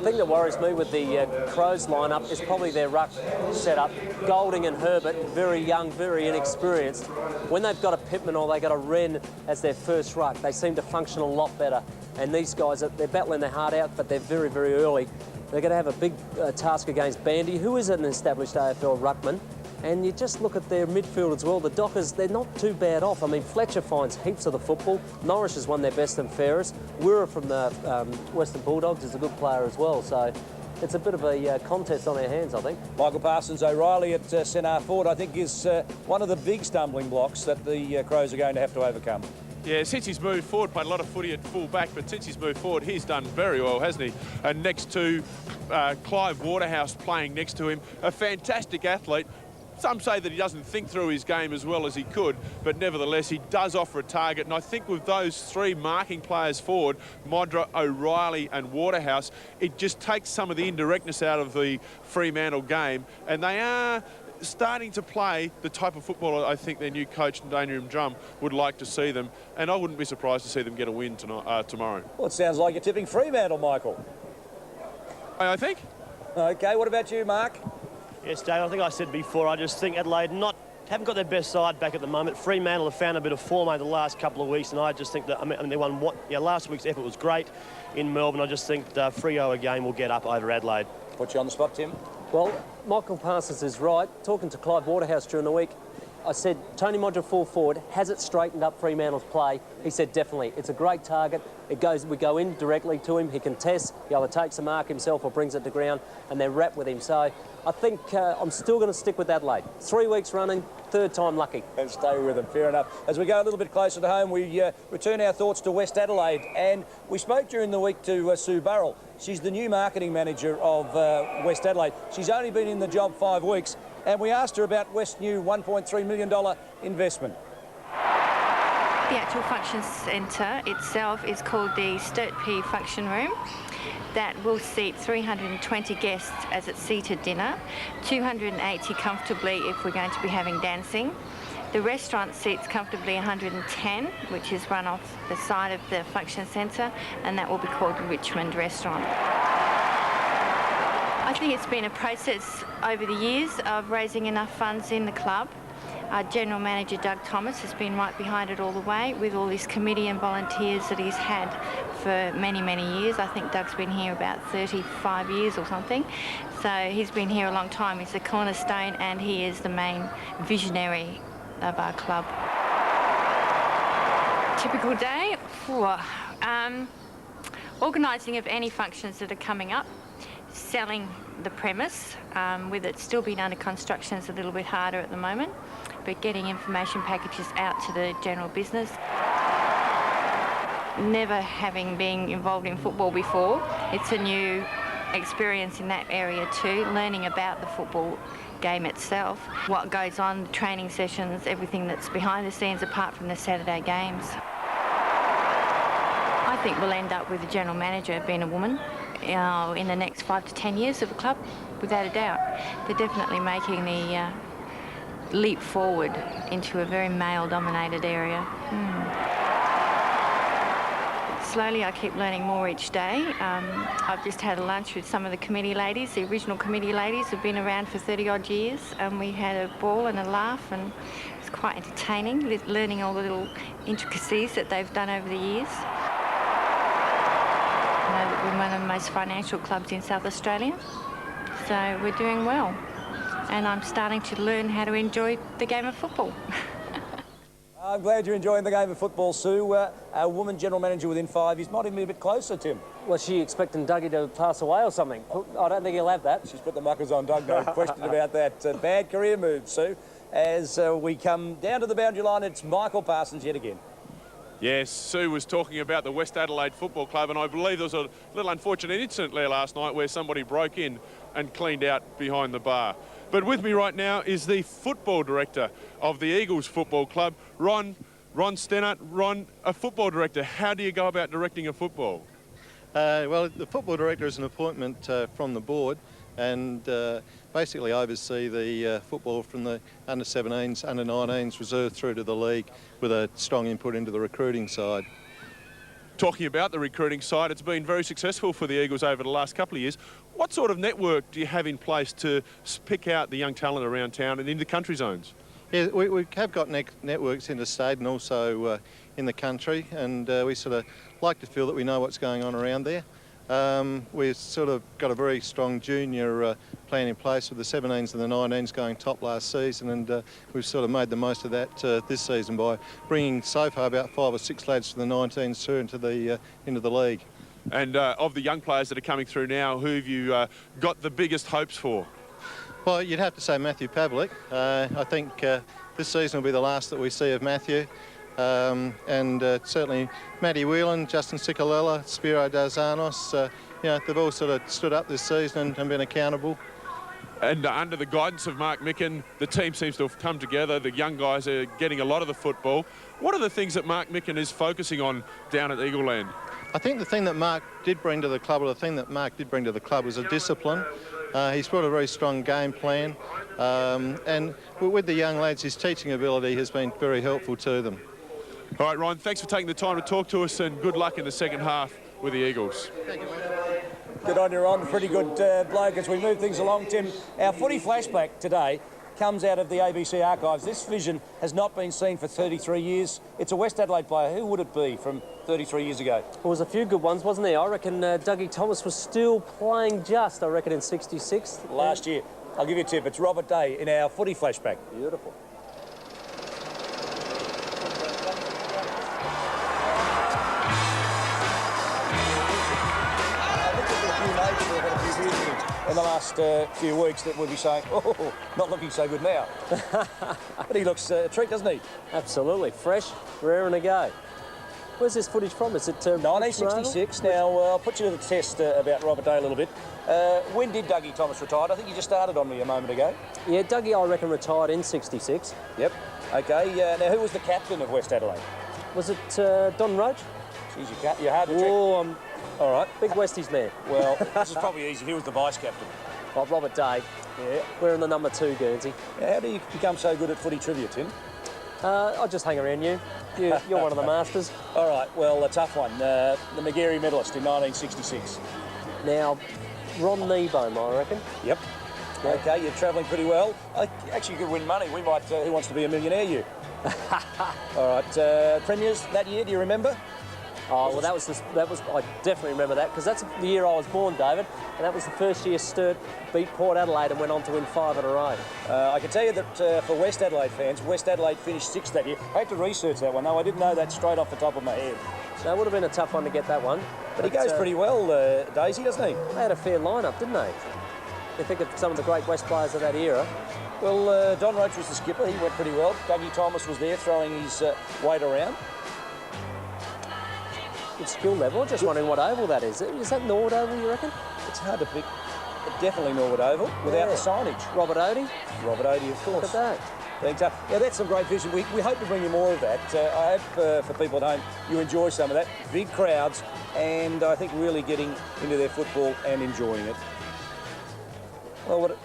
The thing that worries me with the Crows lineup is probably their ruck setup. Golding and Herbert, very young, very inexperienced. When they've got a Pittman or they've got a Wren as their first ruck, they seem to function a lot better. And these guys, they're battling their heart out, but they're very, very early. They're going to have a big task against Bandy, who is an established AFL ruckman. And you just look at their midfield as well. The Dockers, they're not too bad off. I mean, Fletcher finds heaps of the football. Norris has won their best and fairest. Wirra from the Western Bulldogs is a good player as well. So it's a bit of a contest on our hands, I think. Michael Parsons O'Reilly at centre forward, I think, is one of the big stumbling blocks that the Crows are going to have to overcome. Yeah, since he's moved forward, played a lot of footy at full back, but since he's moved forward, he's done very well, hasn't he? And next to Clive Waterhouse playing next to him, a fantastic athlete. Some say that he doesn't think through his game as well as he could, but nevertheless, he does offer a target. And I think with those three marking players forward, Modra, O'Reilly and Waterhouse, it just takes some of the indirectness out of the Fremantle game. And they are starting to play the type of football I think their new coach, Daniel Drum, would like to see them. And I wouldn't be surprised to see them get a win tonight, tomorrow. Well, it sounds like you're tipping Fremantle, Michael. I think. OK, what about you, Mark? Yes, Dave, I think I said before, I just think Adelaide haven't got their best side back at the moment. Fremantle have found a bit of form over the last couple of weeks, and I just think that, I mean they won last week's effort was great in Melbourne. I just think Freo again will get up over Adelaide. Put you on the spot, Tim. Well, Michael Parsons is right. Talking to Clive Waterhouse during the week, I said, Tony Modra full forward, has it straightened up Fremantle's play? He said, definitely. It's a great target. We go in directly to him. He contests. He either takes a mark himself or brings it to ground, and they're wrapped with him. So I think I'm still going to stick with Adelaide. 3 weeks running, third time lucky. And stay with them, fair enough. As we go a little bit closer to home, we return our thoughts to West Adelaide. And we spoke during the week to Sue Burrell. She's the new marketing manager of West Adelaide. She's only been in the job 5 weeks. And we asked her about West's new $1.3 million investment. The actual function centre itself is called the Sturt P Function Room. That will seat 320 guests as it's seated dinner, 280 comfortably if we're going to be having dancing. The restaurant seats comfortably 110, which is run off the side of the function centre, and that will be called the Richmond Restaurant. I think it's been a process over the years of raising enough funds in the club. Our General Manager, Doug Thomas, has been right behind it all the way with all this committee and volunteers that he's had for many, many years. I think Doug's been here about 35 years or something. So he's been here a long time. He's the cornerstone and he is the main visionary of our club. Typical day? Organising of any functions that are coming up. Selling the premise, with it still being under construction, is a little bit harder at the moment, but getting information packages out to the general business. Never having been involved in football before, it's a new experience in that area too, learning about the football game itself, what goes on, the training sessions, everything that's behind the scenes apart from the Saturday games. I think we'll end up with the general manager being a woman in the next 5 to 10 years of the club, without a doubt. They're definitely making the leap forward into a very male-dominated area. Slowly, I keep learning more each day. I've just had a lunch with some of the committee ladies. The original committee ladies have been around for 30-odd years, and we had a ball and a laugh, and it's quite entertaining, learning all the little intricacies that they've done over the years. I know that we're one of the most financial clubs in South Australia, so we're doing well. And I'm starting to learn how to enjoy the game of football. I'm glad you're enjoying the game of football, Sue. A woman general manager within 5 years might even be a bit closer, Tim. Was she expecting Dougie to pass away or something? I don't think he'll have that. She's put the muckers on Doug, no question about that. Bad career move, Sue. As we come down to the boundary line, it's Michael Parsons yet again. Yes, Sue was talking about the West Adelaide Football Club, and I believe there was a little unfortunate incident there last night where somebody broke in and cleaned out behind the bar. But with me right now is the football director of the Eagles Football Club, Ron Stennart. Ron, a football director, how do you go about directing a football? Well, the football director is an appointment from the board, and basically oversee the football from the under-17s, under-19s reserve through to the league with a strong input into the recruiting side. Talking about the recruiting side, it's been very successful for the Eagles over the last couple of years. What sort of network do you have in place to pick out the young talent around town and in the country zones? Yeah, we have got networks interstate and also in the country, and we sort of like to feel that we know what's going on around there. We've sort of got a very strong junior plan in place with the 17s and the 19s going top last season, and we've sort of made the most of that this season by bringing so far about 5 or 6 lads from the 19s through into the league. And of the young players that are coming through now, who have you got the biggest hopes for? Well, you'd have to say Matthew Pavlik. I think this season will be the last that we see of Matthew. And certainly Matty Whelan, Justin Cicolella, Spiro Darzanos, you know, they've all sort of stood up this season and been accountable. And under the guidance of Mark Micken, the team seems to have come together. The young guys are getting a lot of the football. What are the things that Mark Micken is focusing on down at Eagle Land? I think the thing that Mark did bring to the club, or the thing that Mark did bring to the club, was a discipline. He's brought a very strong game plan, and with the young lads, his teaching ability has been very helpful to them. All right, Ryan, thanks for taking the time to talk to us, and good luck in the second half with the Eagles. Thank you, mate. Good on you, Ron. Pretty good bloke as we move things along, Tim. Our footy flashback today comes out of the ABC archives. This vision has not been seen for 33 years. It's a West Adelaide player. Who would it be from 33 years ago? There was a few good ones, wasn't there? I reckon Dougie Thomas was still playing just, I reckon, in 66. Last year. I'll give you a tip. It's Robert Day in our footy flashback. Beautiful. In the last few weeks that we'll be saying, oh, not looking so good now. But he looks a treat, doesn't he? Absolutely. Fresh, raring to go. Where's this footage from? Is it 1966. Now, I'll put you to the test about Robert Day a little bit. When did Dougie Thomas retire? I think you just started on me a moment ago. Yeah, Dougie, I reckon, retired in 66. Yep. OK. Now, who was the captain of West Adelaide? Was it Don Roach? Jeez, you're hard to trick. Oh, all right. Big Westies man. Well, this is probably easy. He was the vice-captain. Oh, Robert Day. Yeah. We're in the number 2, Guernsey. How do you become so good at footy trivia, Tim? I just hang around you. You're one of the masters. All right, well, a tough one. The Magarey medalist in 1966. Now, Ron Kneebone, I reckon. Yep. Yep. OK, you're travelling pretty well. Actually, you could win money. We might, Who Wants to Be a Millionaire, you. All right, premiers that year, do you remember? Oh, well, that was I definitely remember that, because that's the year I was born, David, and that was the first year Sturt beat Port Adelaide and went on to win 5 in a row. I can tell you that for West Adelaide fans, West Adelaide finished 6th that year. I had to research that one, though. I didn't know that straight off the top of my head. That would have been a tough one to get that one. But he goes pretty well, Daisy, doesn't he? They had a fair lineup, didn't they? You think of some of the great West players of that era. Well, Don Roach was the skipper. He went pretty well. Dougie Thomas was there throwing his weight around. Good skill level. Just wondering what oval that is. Is that Norwood Oval, you reckon? It's hard to pick. Definitely Norwood Oval, without the signage. Robert Odie? Robert Odie, of course. Look at that. Thanks. Yeah, that's some great vision. We hope to bring you more of that. I hope for people at home you enjoy some of that. Big crowds, and I think really getting into their football and enjoying it. Well, did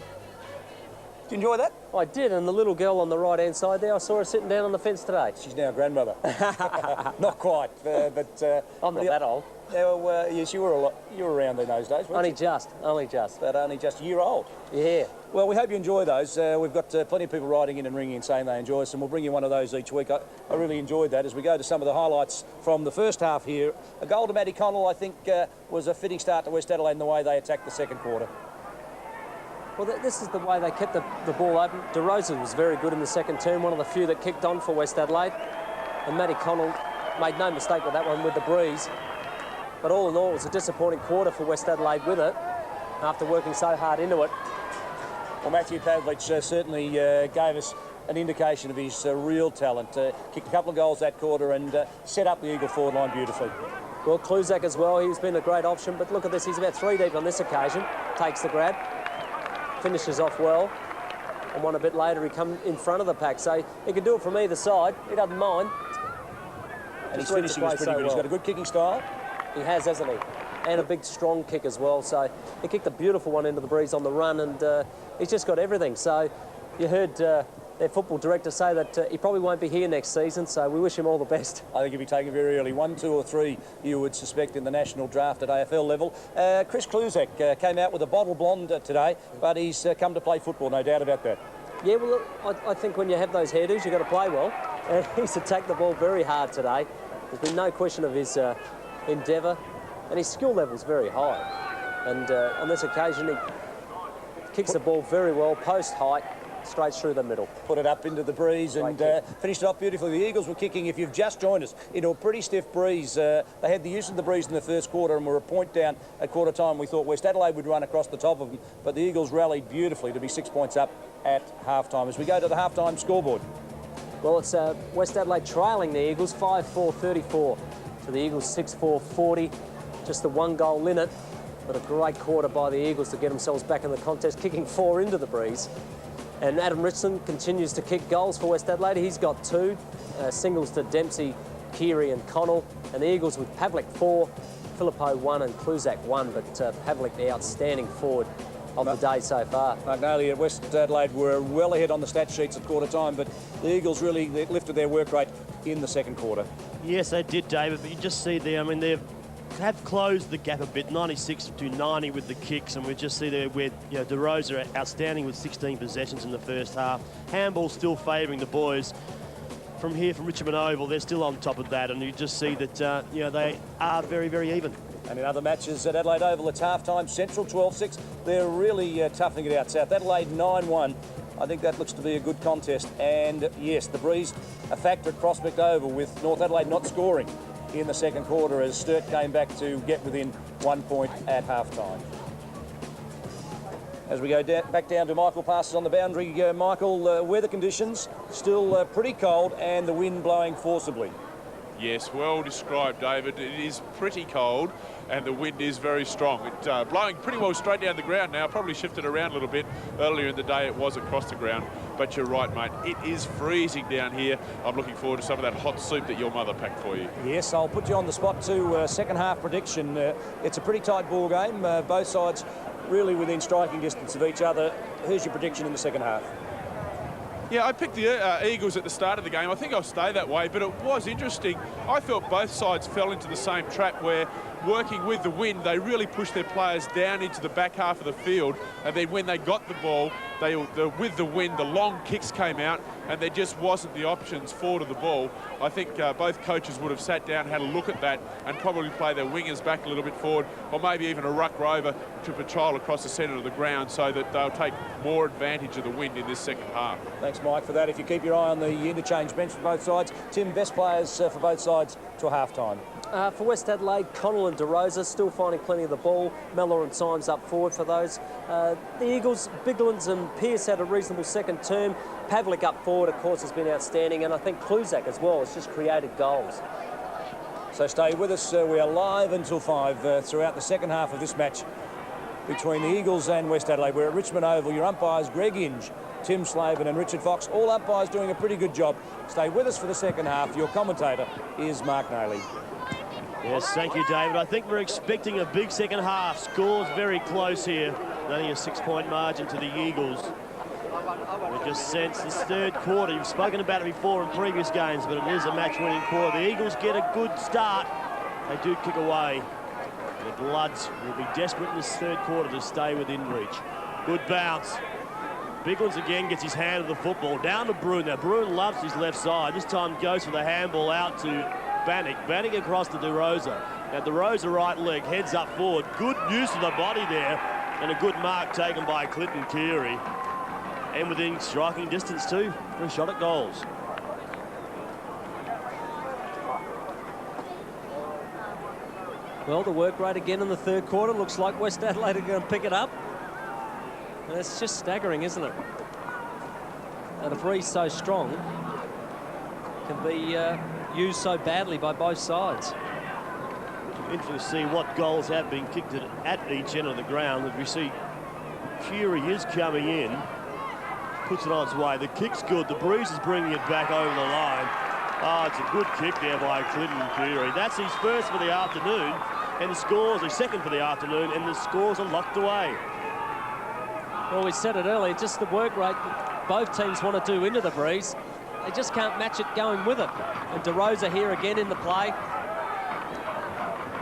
you enjoy that? I did, and the little girl on the right-hand side there, I saw her sitting down on the fence today. She's now a grandmother. Not quite, but... I'm not that old. Yes, you were around in those days, weren't you? Only just. But only just a year old. Yeah. Well, we hope you enjoy those. We've got plenty of people writing in and ringing and saying they enjoy us, and we'll bring you one of those each week. I really enjoyed that as we go to some of the highlights from the first half here. A goal to Matty Connell, I think, was a fitting start to West Adelaide in the way they attacked the second quarter. Well, this is the way they kept the ball open. DeRosa was very good in the second term, one of the few that kicked on for West Adelaide. And Matty Connell made no mistake with that one with the breeze. But all in all, it was a disappointing quarter for West Adelaide with it, after working so hard into it. Well, Matthew Pavlich certainly gave us an indication of his real talent. Kicked a couple of goals that quarter and set up the Eagle forward line beautifully. Well, Kluzak as well, he's been a great option, but look at this, he's about 3 deep on this occasion. Takes the grab, finishes off well, and one a bit later he come in front of the pack, so he can do it from either side, he doesn't mind. And his finishing is pretty good. He's got a good kicking style. He has, hasn't he? and a big strong kick as well. So he kicked a beautiful one into the breeze on the run, and he's just got everything. So you heard their football director say that he probably won't be here next season, so we wish him all the best. I think he'll be taken very early. 1, 2 or 3 you would suspect in the national draft at AFL level. Chris Kluzak came out with a bottle blonde today, but he's come to play football, no doubt about that. Yeah, well, I think when you have those hairdos, you've got to play well. And he's attacked the ball very hard today. There's been no question of his endeavour, and his skill level's very high. And on this occasion, he kicks the ball very well, post height, straight through the middle. Put it up into the breeze and finished it off beautifully. The Eagles were kicking, if you've just joined us, into a pretty stiff breeze. They had the use of the breeze in the first quarter and were a point down at quarter time. We thought West Adelaide would run across the top of them, but the Eagles rallied beautifully to be 6 points up at half-time. As we go to the half-time scoreboard. Well, it's West Adelaide trailing the Eagles 5-4-34 to the Eagles 6-4-40. Just the 1 goal in it, but a great quarter by the Eagles to get themselves back in the contest, kicking 4 into the breeze. And Adam Richardson continues to kick goals for West Adelaide. He's got 2 singles to Dempsey, Keary and Connell. And the Eagles with Pavlik 4, Philippou 1 and Kluzak 1. But Pavlik the outstanding forward of the day so far. Mark Nayley at West Adelaide were well ahead on the stat sheets at quarter time, but the Eagles really lifted their work rate in the second quarter. Yes, they did, David, but you just see there, I mean, they have closed the gap a bit, 96 to 90 with the kicks, and we just see there where, you know, DeRosa outstanding with 16 possessions in the first half. Handball still favouring the boys. From here, from Richmond Oval, they're still on top of that, and you just see that, you know, they are very, very even. And in other matches at Adelaide Oval, it's half-time. Central 12-6. They're really toughening it out. South Adelaide 9-1. I think that looks to be a good contest. And yes, the breeze, a factor at Prospect Oval with North Adelaide not scoring in the second quarter as Sturt came back to get within 1 point at half-time. As we go back down to Michael Passes on the boundary, Michael, weather conditions still pretty cold and the wind blowing forcibly. Yes, well described, David. It is pretty cold and the wind is very strong. It's blowing pretty well straight down the ground now. Probably shifted around a little bit. Earlier in the day it was across the ground. But you're right, mate. It is freezing down here. I'm looking forward to some of that hot soup that your mother packed for you. Yes, I'll put you on the spot too. Second half prediction. It's a pretty tight ball game. Both sides really within striking distance of each other. Who's your prediction in the second half? Yeah, I picked the Eagles at the start of the game. I think I'll stay that way, but it was interesting. I felt both sides fell into the same trap where, working with the wind, they really pushed their players down into the back half of the field, and then when they got the ball, with the wind, the long kicks came out, and there just wasn't the options forward of the ball. I think both coaches would have sat down, had a look at that, and probably play their wingers back a little bit forward, or maybe even a ruck rover to patrol across the centre of the ground so that they'll take more advantage of the wind in this second half. Thanks, Mike, for that. If you keep your eye on the interchange bench for both sides, Tim, best players for both sides to half-time. For West Adelaide, Connell and DeRosa still finding plenty of the ball. Mellor and Symes up forward for those. The Eagles, Biglands and Pearce had a reasonable second term. Pavlik up forward, of course, has been outstanding, and I think Kluzak as well has just created goals. So stay with us. We are live until 5 throughout the second half of this match between the Eagles and West Adelaide. We're at Richmond Oval. Your umpires, Greg Inge, Tim Slavin and Richard Fox. All umpires doing a pretty good job. Stay with us for the second half. Your commentator is Mark Nayley. Yes, thank you, David. I think we're expecting a big second half. Scores very close here. Only a 6-point margin to the Eagles. We just sense this third quarter. You've spoken about it before in previous games, but it is a match-winning quarter. The Eagles get a good start. They do kick away. The Bloods will be desperate in this third quarter to stay within reach. Good bounce. Biglands again gets his hand on the football. Down to Bruin. Now, Bruin loves his left side. This time goes for the handball out to Bannock. Bannock across to DeRosa. Now, DeRosa right leg, heads up forward. Good use of the body there. And a good mark taken by Clinton Keary. And within striking distance too for a shot at goals. Well, the work rate again in the third quarter. Looks like West Adelaide are going to pick it up. And it's just staggering, isn't it? And the breeze so strong can be used so badly by both sides. Interesting to see what goals have been kicked at each end of the ground. As we see Keary is coming in, puts it on its way. The kick's good. The breeze is bringing it back over the line. Oh, it's a good kick there by Clinton Keary. That's his first for the afternoon. And the scores are second for the afternoon, and the scores are locked away. Well, we said it earlier, just the work rate that both teams want to do into the breeze. They just can't match it going with it. And DeRosa here again in the play.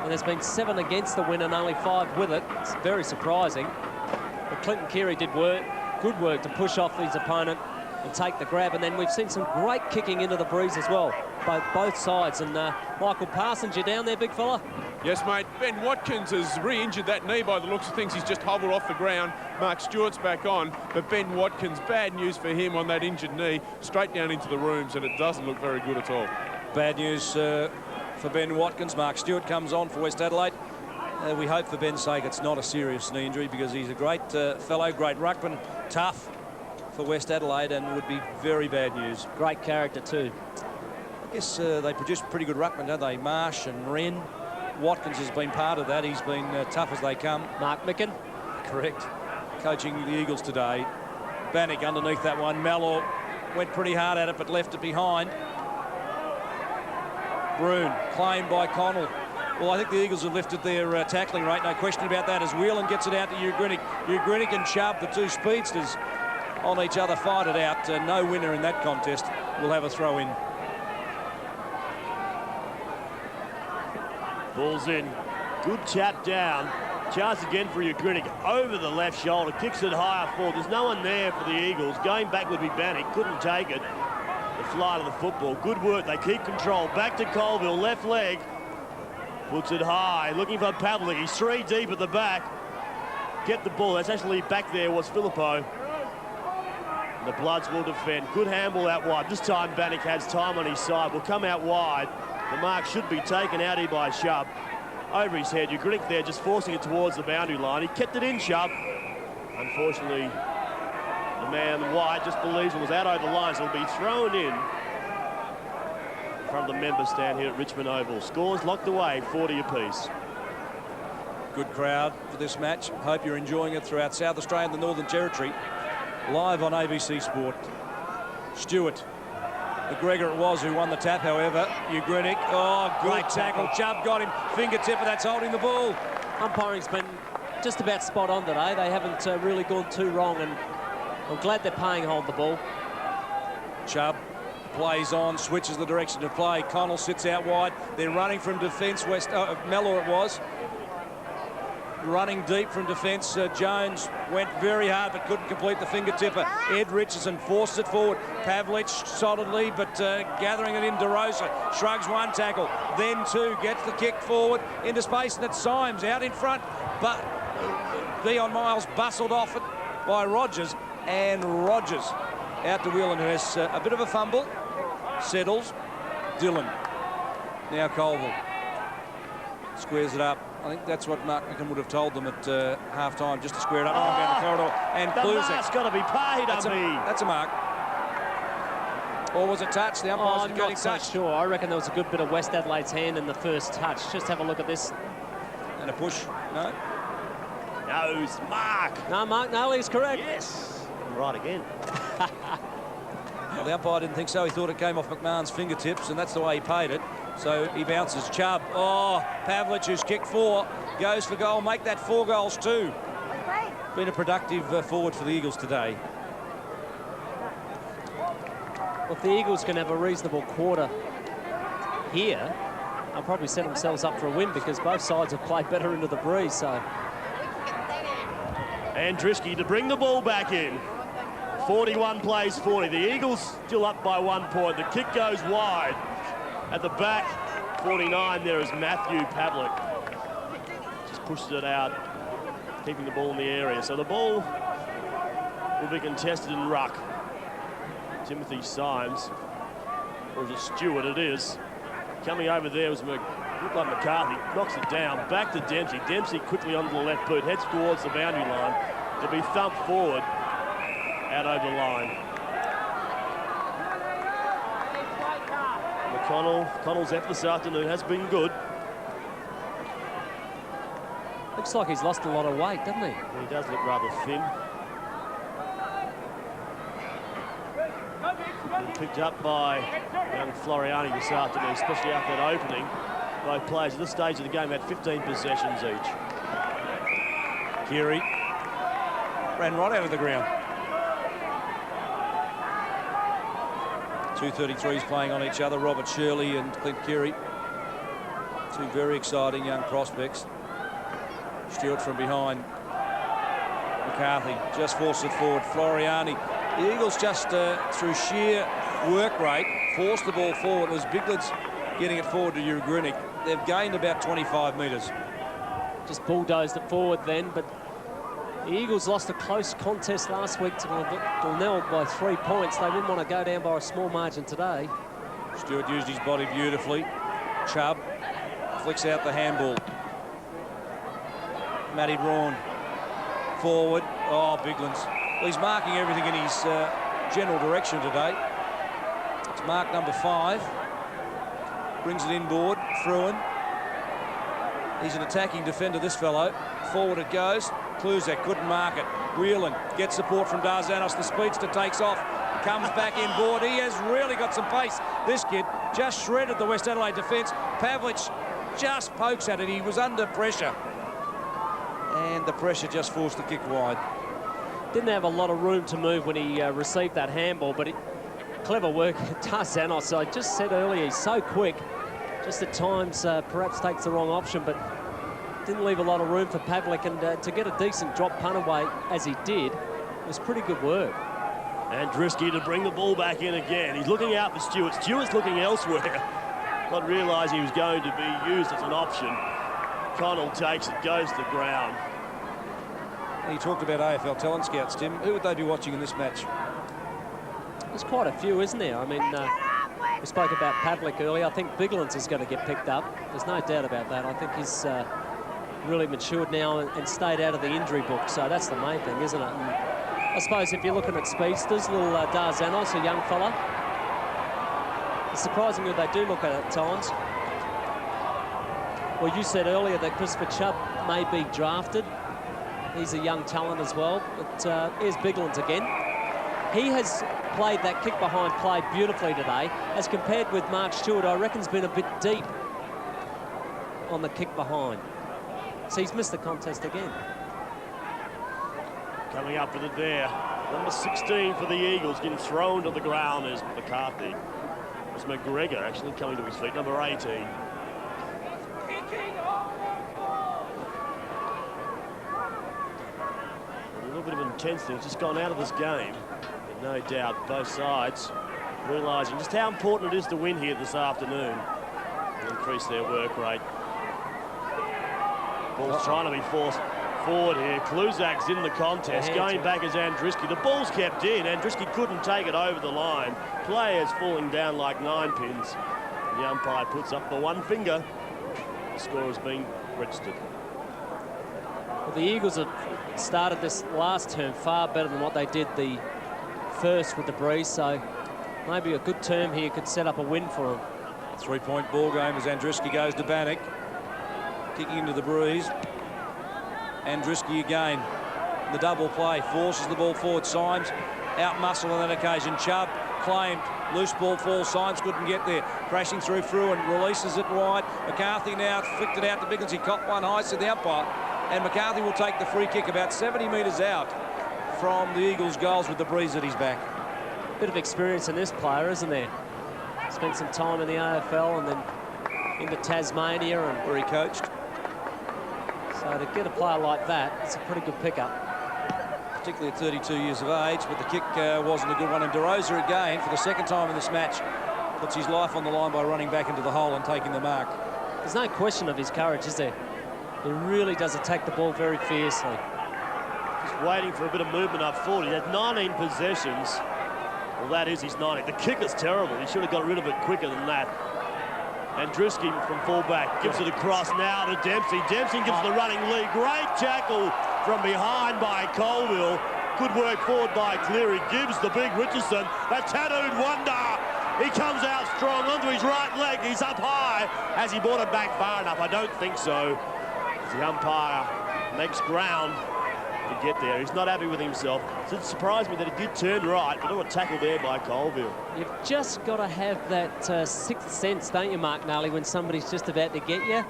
And there's been 7 against the win and only 5 with it. It's very surprising. But Clinton Keary did good work to push off his opponent and take the grab. And then we've seen some great kicking into the breeze as well, both sides. And Michael Parsons, you down there, big fella? Yes, mate. Ben Watkins has re-injured that knee by the looks of things. He's just hobbled off the ground. Mark Stewart's back on. But Ben Watkins, bad news for him on that injured knee. Straight down into the rooms, and it doesn't look very good at all. Bad news for Ben Watkins. Mark Stewart comes on for West Adelaide. We hope for Ben's sake it's not a serious knee injury, because he's a great fellow, great ruckman, tough for West Adelaide, and would be very bad news. Great character too. I guess they produce pretty good ruckmen, don't they? Marsh and Wren. Watkins has been part of that. He's been tough as they come. Mark Micken. Correct. Coaching the Eagles today. Bannock underneath that one. Mellor went pretty hard at it, but left it behind. Broon claimed by Connell. Well, I think the Eagles have lifted their tackling rate, no question about that, as Whelan gets it out to Ugrinik. Ugrinik and Chubb, the two speedsters, on each other, fight it out. No winner in that contest will have a throw in. Ball's in. Good tap down. Chance again for Ugrinik over the left shoulder. Kicks it higher forward. There's no one there for the Eagles. Going back would be Bannock. Couldn't take it. The flight of the football. Good work. They keep control. Back to Colville. Left leg. Puts it high. Looking for Pavlik. He's 3 deep at the back. Get the ball. That's actually back there was Filippo. The Bloods will defend. Good handball out wide. This time Bannock has time on his side. Will come out wide. The mark should be taken out here by Chubb. Over his head. Ugrinik there just forcing it towards the boundary line. He kept it in, Chubb. Unfortunately, the man White just believes it was out over the line, so it'll be thrown in front of the member stand here at Richmond Oval. Scores locked away, 40 apiece. Good crowd for this match. Hope you're enjoying it throughout South Australia and the Northern Territory. Live on ABC Sport. Stewart. McGregor it was who won the tap, however. Ugrinik, good tackle. Chubb got him. Fingertip, and that's holding the ball. Umpiring's been just about spot on today. They haven't really gone too wrong, and I'm glad they're paying hold the ball. Chubb plays on, switches the direction of play. Connell sits out wide. They're running from defence. Mellor it was. Running deep from defence. Jones went very hard but couldn't complete the fingertipper. Ed Richardson forces it forward. Pavlich solidly but gathering it in. DeRosa shrugs one tackle, then two, gets the kick forward into space, and it's Symes out in front. But Dion Miles bustled off it by Rogers, and Rogers out to Whelan, who has a bit of a fumble. Settles. Dillon. Now Colville. Squares it up. I think that's what Mark Micken would have told them at half-time, just to square it up and down the corridor. And That's got to be paid, that's a mark. Or was it touch? The umpire's I'm not so sure. I reckon there was a good bit of West Adelaide's hand in the first touch. Just have a look at this. And a push. No? No, it's Mark. No, Mark Nolly's correct. Yes. I'm right again. Well, the umpire didn't think so. He thought it came off McMahon's fingertips, and that's the way he paid it. So he bounces. Chubb. Pavlich, who's kicked 4, goes for goal. Make that 4 goals too. Been a productive forward for the Eagles today. Well, if the Eagles can have a reasonable quarter here, they'll probably set themselves up for a win, because both sides have played better into the breeze. So. And Drisky to bring the ball back in. 41 plays 40. The Eagles still up by 1 point. The kick goes wide. At the back, 49, there is Matthew Pavlik. Just pushes it out, keeping the ball in the area. So the ball will be contested in ruck. Timothy Symes, or is it Stewart? It is. Coming over there was looked like McCarthy, knocks it down. Back to Dempsey. Dempsey quickly onto the left boot, heads towards the boundary line. To be thumped forward, out over the line. Connell's effort this afternoon has been good. Looks like he's lost a lot of weight, doesn't he? He does look rather thin. Been picked up by young Floriani this afternoon, especially after that opening. Both players at this stage of the game had 15 possessions each. Keary ran right out of the ground. 233s playing on each other, Robert Shirley and Clint Keary. Two very exciting young prospects. Stewart from behind. McCarthy just forced it forward. Floriani. The Eagles just through sheer work rate forced the ball forward. It was Bigland's getting it forward to Urigrinic. They've gained about 25 metres. Just bulldozed it forward then, but the Eagles lost a close contest last week to Glenelg by 3 points. They didn't want to go down by a small margin today. Stewart used his body beautifully. Chubb flicks out the handball. Matty Braun forward. Oh, Biglands. Well, he's marking everything in his general direction today. It's mark number 5. Brings it inboard. Fruin. He's an attacking defender, this fellow. Forward it goes. Kluzak couldn't mark it. Whelan gets support from Darzanos. The speedster takes off. Comes back inboard. He has really got some pace. This kid just shredded the West Adelaide defence. Pavlich just pokes at it. He was under pressure. And the pressure just forced the kick wide. Didn't have a lot of room to move when he received that handball, but clever work. Darzanos, I just said earlier, he's so quick. Just at times perhaps takes the wrong option, but didn't leave a lot of room for Pavlik, and to get a decent drop punt away as he did was pretty good work. And Drisky to bring the ball back in again. He's looking out for Stewart. Stewart's looking elsewhere, not realising he was going to be used as an option. Connell takes it, goes to the ground. He talked about AFL talent scouts, Tim. Who would they be watching in this match? There's quite a few, isn't there? I mean, we spoke about Pavlik earlier. I think Biglands is going to get picked up. There's no doubt about that. I think he's really matured now and stayed out of the injury book. So that's the main thing, isn't it? And I suppose if you're looking at speedsters, little Darzanos, a young fella, it's surprising who they do look at times. Well, you said earlier that Christopher Chubb may be drafted. He's a young talent as well. But here's Biglands again. He has played that kick behind play beautifully today. As compared with Mark Stewart, I reckon's been a bit deep on the kick behind. So he's missed the contest again. Coming up with it there. Number 16 for the Eagles, getting thrown to the ground is McCarthy. It's McGregor actually coming to his feet, number 18. A little bit of intensity has just gone out of this game. And no doubt both sides realising just how important it is to win here this afternoon and increase their work rate. Ball's trying to be forced forward here. Kluzak's in the contest. Going back is Andriski. The ball's kept in. Andriski couldn't take it over the line. Players falling down like 9 pins. The umpire puts up the one finger. The score has been registered. Well, the Eagles have started this last term far better than what they did the first with the Breeze, so maybe a good term here could set up a win for them. 3-point ball game as Andriski goes to Bannock. Kicking into the Breeze. Andriski again. The double play forces the ball forward. Symes out muscle on that occasion. Chubb claimed. Loose ball falls. Symes couldn't get there. Crashing through Fruin. Releases it wide. McCarthy now flicked it out to Biglands. He copped one high, said the umpire. And McCarthy will take the free kick about 70 metres out from the Eagles' goals with the Breeze at his back. Bit of experience in this player, isn't there? Spent some time in the AFL and then into Tasmania, and where he coached. So to get a player like that, it's a pretty good pickup. Particularly at 32 years of age, but the kick wasn't a good one. And DeRosa again, for the second time in this match, puts his life on the line by running back into the hole and taking the mark. There's no question of his courage, is there? He really does attack the ball very fiercely. Just waiting for a bit of movement up forward. He had 19 possessions. Well, that is his 90. The kick is terrible. He should have got rid of it quicker than that. And Drisky from fullback gives it across now to Dempsey. Dempsey gives the running lead. Great tackle from behind by Colville. Good work forward by Cleary. Gives the big Richardson. A tattooed wonder. He comes out strong onto his right leg. He's up high. Has he brought it back far enough? I don't think so. The umpire makes ground. to get there. He's not happy with himself. So it surprised me that he did turn right, but what a tackle there by Colville. You've just got to have that sixth sense, don't you, Mark Nally, when somebody's just about to get you?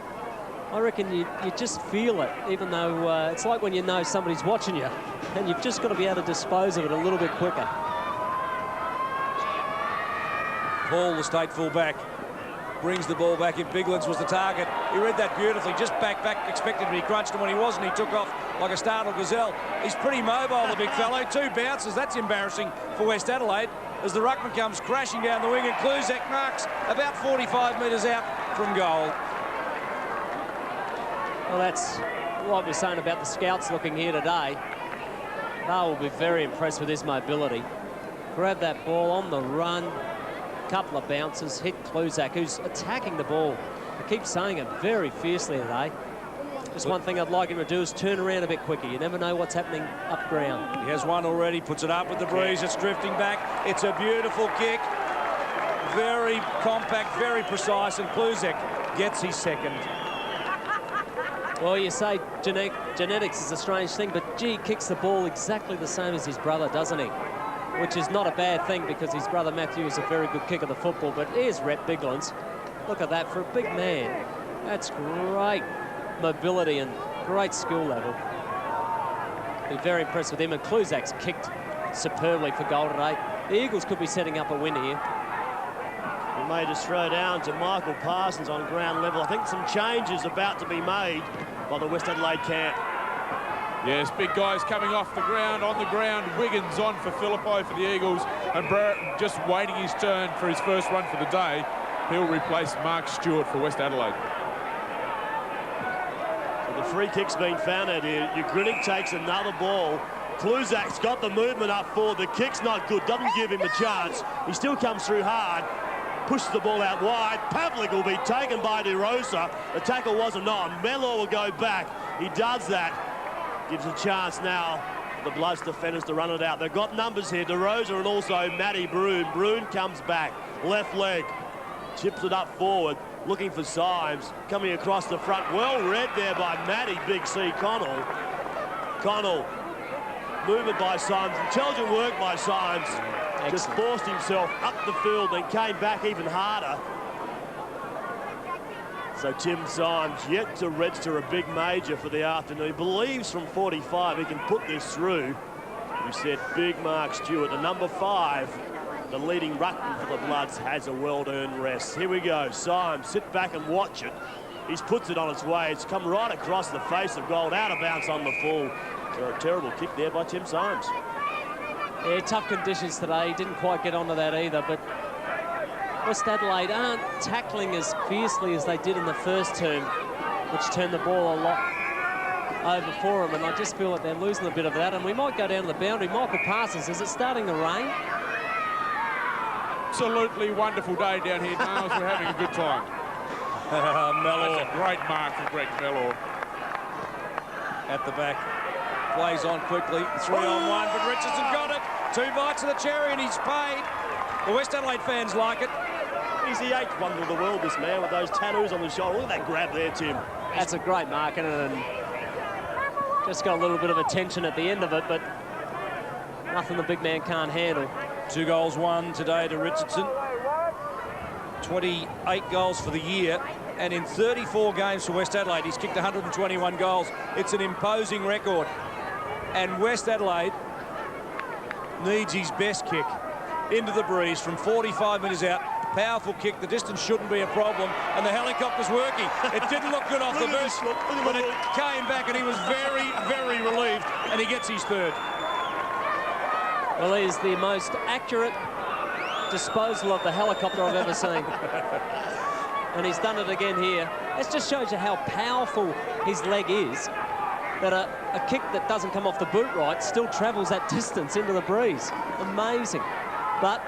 I reckon you just feel it, even though it's like when you know somebody's watching you, and you've just got to be able to dispose of it a little bit quicker. Paul, the state full-back, brings the ball back in. Biglands was the target. He read that beautifully. Just back, expected to be crunched, and when he wasn't, he took off like a startled gazelle. He's pretty mobile, the big fellow. 2 bounces. That's embarrassing for West Adelaide as the ruckman comes crashing down the wing, and Kluzak marks about 45 metres out from goal. Well, that's what we're saying about the scouts looking here today. They will be very impressed with his mobility. Grab that ball on the run. Couple of bounces, hit Kluzak, who's attacking the ball. I keep saying it very fiercely today. Just one thing I'd like him to do is turn around a bit quicker. You never know what's happening up ground. He has one already, puts it up with the breeze. It's drifting back. It's a beautiful kick. Very compact, very precise, and Kluzak gets his second. Well, you say genetics is a strange thing, but gee, he kicks the ball exactly the same as his brother, doesn't he? Which is not a bad thing because his brother Matthew is a very good kicker of the football. But here's Rhett Biglands. Look at that for a big man. That's great mobility and great skill level. Be very impressed with him. And Kluzak's kicked superbly for goal today. The Eagles could be setting up a win here. We may just throw down to Michael Parsons on ground level. I think some changes about to be made by the West Adelaide camp. Yes, big guys coming off the ground, on the ground. Wiggins on for Phillippo for the Eagles, and Barrett just waiting his turn for his first run for the day. He'll replace Mark Stewart for West Adelaide. So the free kick's been found out here. Ugrinik takes another ball. Kluzak's got the movement up forward. The kick's not good, doesn't give him a chance. He still comes through hard, pushes the ball out wide. Pavlik will be taken by DeRosa. The tackle wasn't on. Mellor will go back. He does that. Gives a chance now for the Bloods defenders to run it out. They've got numbers here, DeRosa and also Matty Broon. Broon comes back, left leg, chips it up forward, looking for Symes, coming across the front. Well read there by Matty, Big C Connell. Connell, movement by Symes, intelligent work by Symes. Excellent. Just forced himself up the field and came back even harder. So Tim Symes yet to register a big major for the afternoon. He believes from 45 he can put this through. We said big Mark Stewart, the number 5, the leading ruckman for the Bloods, has a well-earned rest. Here we go. Symes, sit back and watch it. He's puts it on its way. It's come right across the face of goal, out of bounds on the full. So a terrible kick there by Tim Symes. Yeah, tough conditions today. He didn't quite get onto that either, but West Adelaide aren't tackling as fiercely as they did in the first term, which turned the ball a lot over for them, and I just feel like they're losing a bit of that, and we might go down to the boundary. Michael Parsons, is it starting to rain? Absolutely wonderful day down here, Niles. We're having a good time. Mellor. That's a great mark from Greg Mellor. At the back. Plays on quickly. 3-on-1, but Richardson got it. 2 bites of the cherry, and he's paid. The West Adelaide fans like it. He's the 8th wonder of the world, this man, with those tattoos on the shoulder. Look at that grab there, Tim. That's a great mark, and just got a little bit of attention at the end of it, but nothing the big man can't handle. 2 goals won today to Richardson. 28 goals for the year, and in 34 games for West Adelaide, he's kicked 121 goals. It's an imposing record, and West Adelaide needs his best kick into the breeze from 45 metres out. Powerful kick. The distance shouldn't be a problem, and the helicopter's working. It didn't look good off the burst, but it came back, and he was very, very relieved, and he gets his 3rd. Well, he's the most accurate disposal of the helicopter I've ever seen. And he's done it again here. This just shows you how powerful his leg is, that a kick that doesn't come off the boot right still travels that distance into the breeze. Amazing. But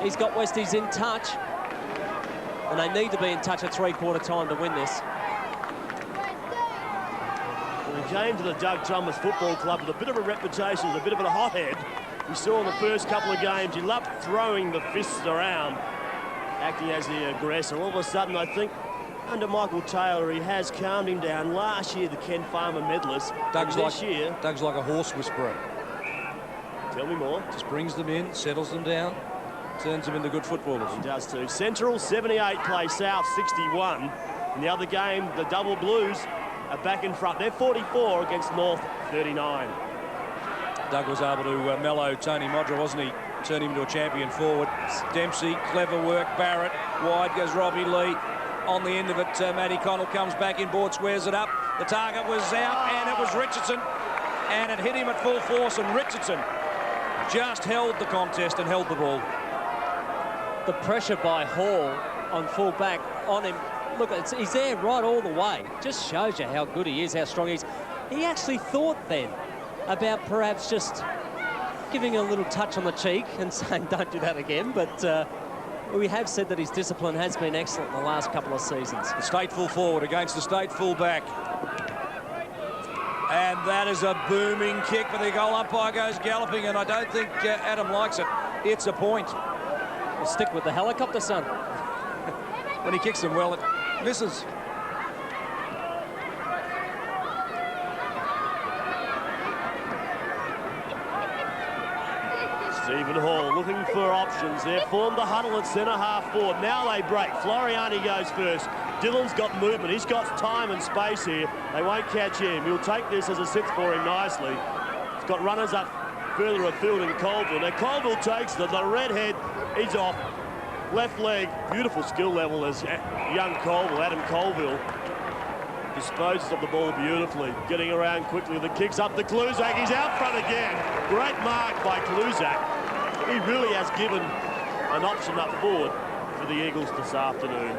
he's got Westies in touch, and they need to be in touch at 3/4 time to win this. Well, he came to the Doug Chalmers Football Club with a bit of a reputation as a bit of a hothead. We saw in the first couple of games, he loved throwing the fists around, acting as the aggressor. All of a sudden, I think under Michael Taylor, he has calmed him down. Last year, the Ken Farmer medalist. Doug's this year, like a horse whisperer. Tell me more. Just brings them in, settles them down, turns them into good footballers. He does too. Central 78 play South 61. In the other game, the Double Blues are back in front. They're 44 against North 39. Doug was able to mellow Tony Modra, wasn't he? Turn him into a champion forward. Dempsey, clever work. Barrett, wide goes Robbie Lee. On the end of it, Matty Connell comes back in board, squares it up. The target was out, and it was Richardson. And it hit him at full force, and Richardson just held the contest and held the ball. The pressure by Hall on full back on him. Look, he's there right all the way. Just shows you how good he is, how strong he is. He actually thought then about perhaps just giving a little touch on the cheek and saying, don't do that again. But we have said that his discipline has been excellent in the last couple of seasons. The state full forward against the state full back. And that is a booming kick, but the goal umpire goes galloping, and I don't think Adam likes it. It's a point. We'll stick with the helicopter, son. When he kicks them well, it misses. Stephen Hall looking for options. They've formed the huddle at centre-half forward. Now they break. Floriani goes first. Dylan's got movement. He's got time and space here. They won't catch him. He'll take this as a sixth for him nicely. He's got runners up further afield in Colville. Now Colville takes the redhead. He's off. Left leg. Beautiful skill level as young Colville, Adam Colville, disposes of the ball beautifully. Getting around quickly. The kick's up to Kluzak. He's out front again. Great mark by Kluzak. He really has given an option up forward for the Eagles this afternoon.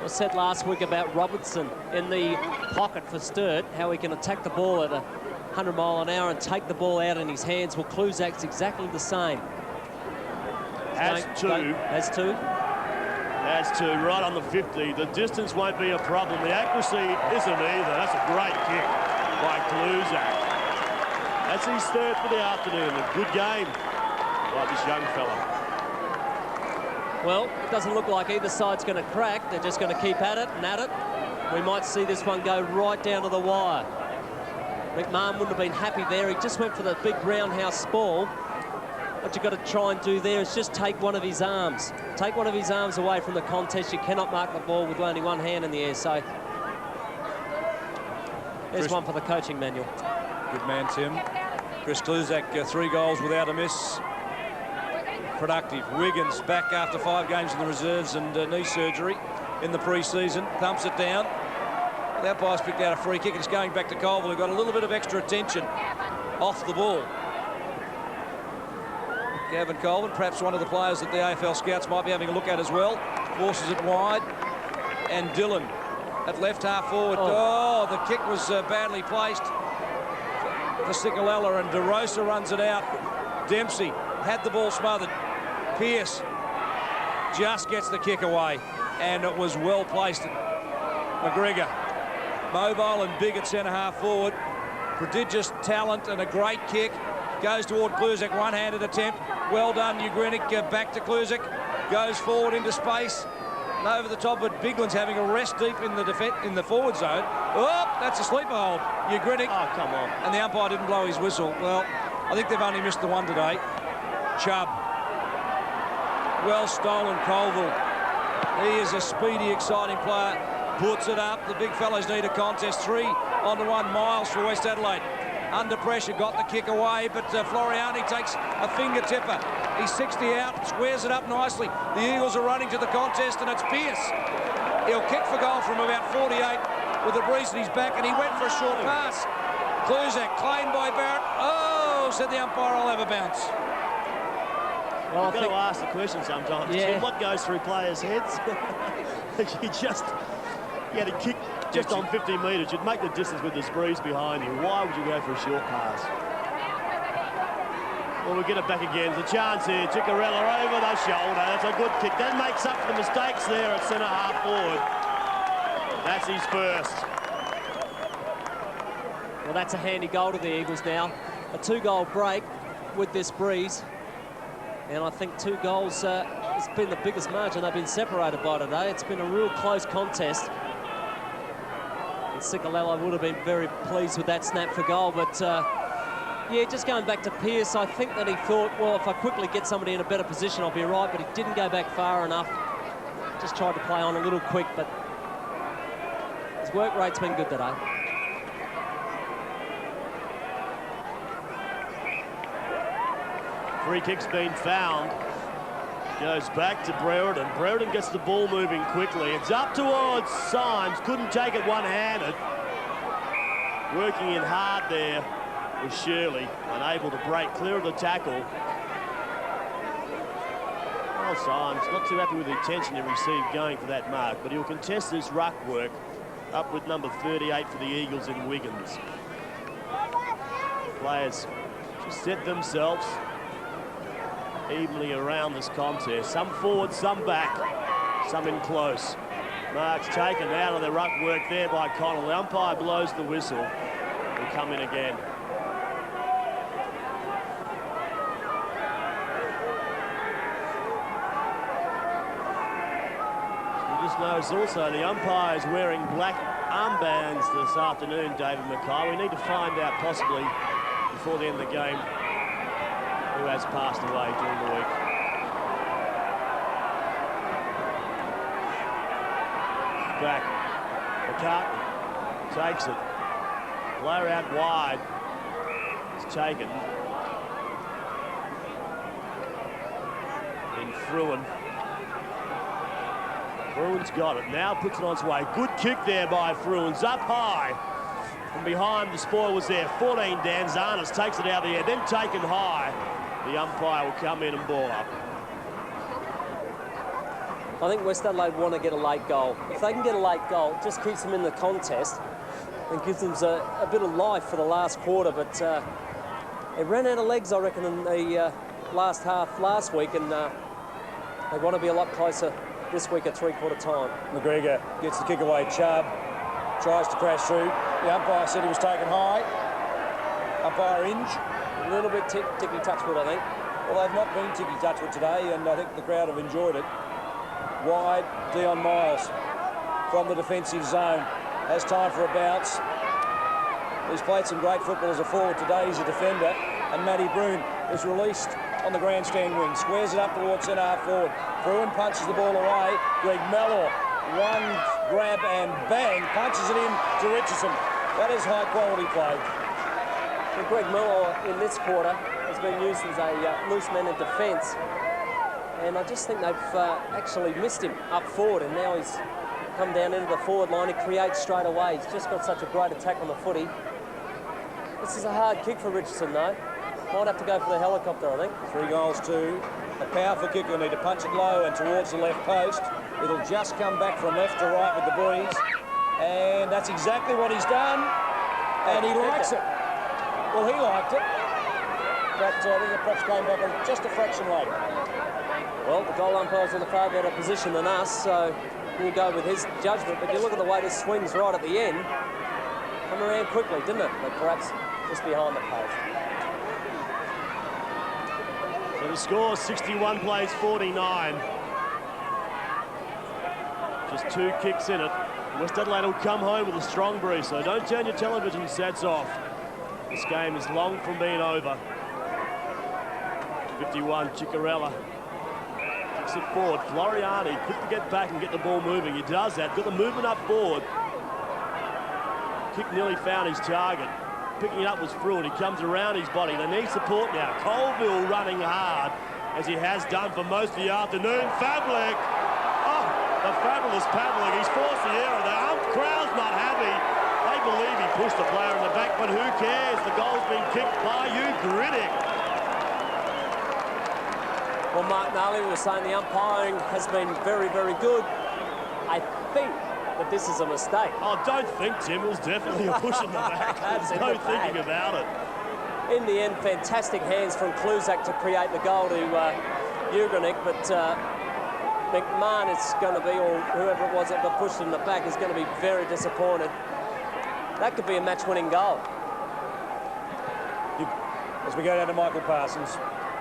I said last week about Robertson in the pocket for Sturt, how he can attack the ball at 100 mile an hour and take the ball out in his hands. Well, Kluzak's exactly the same. Has two. Has two, right on the 50. The distance won't be a problem. The accuracy isn't either. That's a great kick by Kluzak. That's his third for the afternoon. A good game by this young fella. Well, it doesn't look like either side's going to crack. They're just going to keep at it and at it. We might see this one go right down to the wire. McMahon wouldn't have been happy there. He just went for the big roundhouse ball. What you've got to try and do there is just take one of his arms. Take one of his arms away from the contest. You cannot mark the ball with only one hand in the air. So there's one for the coaching manual. Good man, Tim. Chris Kluzak, 3 goals without a miss. Productive. Wiggins back after 5 games in the reserves and knee surgery in the pre-season. Pumps it down. The umpire's picked out a free kick. It's going back to Colville, who got a little bit of extra attention off the ball. Gavin Colvin, perhaps one of the players that the AFL scouts might be having a look at as well. Forces it wide. And Dylan at left half forward. Oh, the kick was badly placed for Sikalella, and DeRosa runs it out. Dempsey had the ball smothered. Pearce just gets the kick away, and it was well placed. McGregor, mobile and big at centre-half forward. Prodigious talent and a great kick. Goes toward Kluzak, one-handed attempt. Well done, Ugrinik, back to Kluzak. Goes forward into space. And over the top, but Bigland's having a rest deep in the forward zone. Oh, that's a sleeper hold. Ugrinik. Oh, come on. And the umpire didn't blow his whistle. Well, I think they've only missed the one today. Chubb. Well stolen, Colville. He is a speedy, exciting player. Puts it up. The big fellows need a contest. 3-on-1 Miles for West Adelaide. Under pressure, got the kick away, but Floriani takes a finger tipper. He's 60 out, squares it up nicely. The Eagles are running to the contest, and it's Pearce. He'll kick for goal from about 48 with the breeze at his back, and he went for a short pass. Kluzak claimed by Barrett. Oh, said the umpire, I'll have a bounce. Well, I've got to ask the question sometimes. Yeah. What goes through players' heads? You had a kick just on 50 metres. You'd make the distance with this breeze behind you. Why would you go for a short pass? Well, we get it back again. There's a chance here. Ciccarella over the shoulder. That's a good kick. That makes up for the mistakes there at centre-half forward. That's his first. Well, that's a handy goal to the Eagles now. A 2-goal break with this breeze. And I think 2 goals is it's been the biggest margin they've been separated by today. It's been a real close contest. And Cicolello would have been very pleased with that snap for goal, but yeah, just going back to Pearce, I think that he thought, well, if I quickly get somebody in a better position, I'll be right, but he didn't go back far enough. Just tried to play on a little quick, but his work rate's been good today. Free kick's been found. Goes back to Brereton. Brereton gets the ball moving quickly. It's up towards Symes. Couldn't take it one-handed. Working in hard there was Shirley, unable to break clear of the tackle. Well, Symes not too happy with the attention he received going for that mark, but he'll contest this ruck work up with number 38 for the Eagles in Wiggins. Players just set themselves evenly around this contest. Some forward, some back, some in close. Mark's taken out of the ruck work there by Connell. The umpire blows the whistle. Will come in again. You just notice also the umpire is wearing black armbands this afternoon, David Mackay. We need to find out possibly before the end of the game who has passed away during the week. Back. McCartney takes it. Player out wide. It's taken. In Fruin. Fruin's got it. Now puts it on its way. Good kick there by Fruin's up high. From behind, the spoil was there. 14, Dan Zarnes takes it out of the air, then taken high. The umpire will come in and ball up. I think West Adelaide want to get a late goal. If they can get a late goal, it just keeps them in the contest and gives them a bit of life for the last quarter. But it ran out of legs, I reckon, in the last half last week, and they want to be a lot closer this week at three-quarter time. McGregor gets the kick away. Chubb tries to crash through. The umpire said he was taken high. Umpire Inge. A little bit ticky-touchwood, I think. Well, they've not been ticky-touchwood today, and I think the crowd have enjoyed it. Wide, Dion Miles from the defensive zone. Has time for a bounce. He's played some great football as a forward today. He's a defender. And Matty Broom is released on the grandstand wing. Squares it up towards centre half forward. Bruin punches the ball away. Greg Mellor, one grab and bang, punches it in to Richardson. That is high quality play. Well, Greg Mellor in this quarter has been used as a loose man in defence. And I just think they've actually missed him up forward, and now he's come down into the forward line. He creates straight away. He's just got such a great attack on the footy. This is a hard kick for Richardson, though. Might have to go for the helicopter, I think. 3 goals to a powerful kick. He'll need to punch it low and towards the left post. It'll just come back from left to right with the breeze. And that's exactly what he's done. And he likes it. Well, he liked it. But I think it perhaps came back just a fraction later. Well, the goal umpire's in a far better position than us, so we'll go with his judgment. But you look at the way this swings right at the end. Come around quickly, didn't it? But perhaps just behind the post. So the score, 61 plays 49. Just 2 kicks in it. West Adelaide will come home with a strong breeze, so don't turn your television sets off. This game is long from being over. 51, Ciccarella. Kicks it forward. Floriani, quick to get back and get the ball moving. He does that. Got the movement up forward. Kick nearly found his target. Picking it up was Fruin. He comes around his body. They need support now. Colville running hard, as he has done for most of the afternoon. Pavlik. Oh, the fabulous Pavlik. He's forced the error. The crowd's not happy. They believe he pushed the player in the back, but who cares? The goal's been kicked by Ugritic. Well, Mark Nally was saying the umpiring has been very, very good. I think that this is a mistake. Oh, don't think, Tim. It was definitely a push in the back. There's no thinking about it. In the end, fantastic hands from Kluzak to create the goal to Ugritic, but McMahon is going to be, or whoever it was that got pushed in the back, is going to be very disappointed. That could be a match-winning goal. As we go down to Michael Parsons,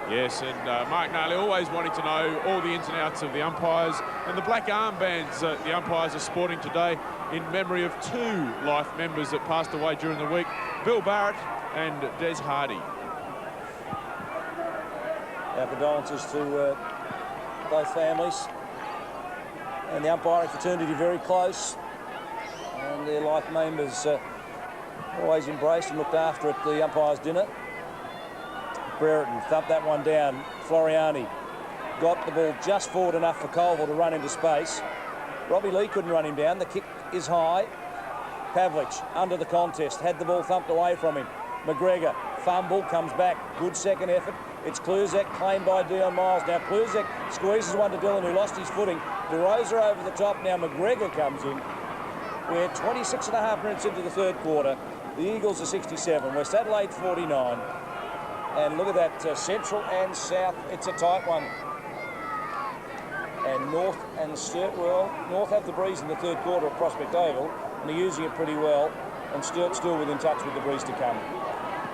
Yes, and Mark Naley always wanting to know all the ins and outs of the umpires and the black armbands that the umpires are sporting today in memory of 2 life members that passed away during the week, Bill Barrett and Des Hardy. Our condolences to both families and the umpiring fraternity, very close, and their life members always embraced and looked after at the umpires' dinner. Brereton thumped that one down. Floriani got the ball just forward enough for Colville to run into space. Robbie Lee couldn't run him down. The kick is high. Pavlich under the contest, had the ball thumped away from him. McGregor, fumble, comes back. Good second effort. It's Kluzak, claimed by Dion Miles. Now Kluzak squeezes one to Dillon, who lost his footing. DeRosa over the top. Now McGregor comes in. We're 26.5 minutes into the third quarter. The Eagles are 67, West Adelaide 49. And look at that, Central and South, it's a tight one. And North and Sturt, well, North have the breeze in the third quarter at Prospect Oval, and they're using it pretty well, and Sturt still within touch with the breeze to come.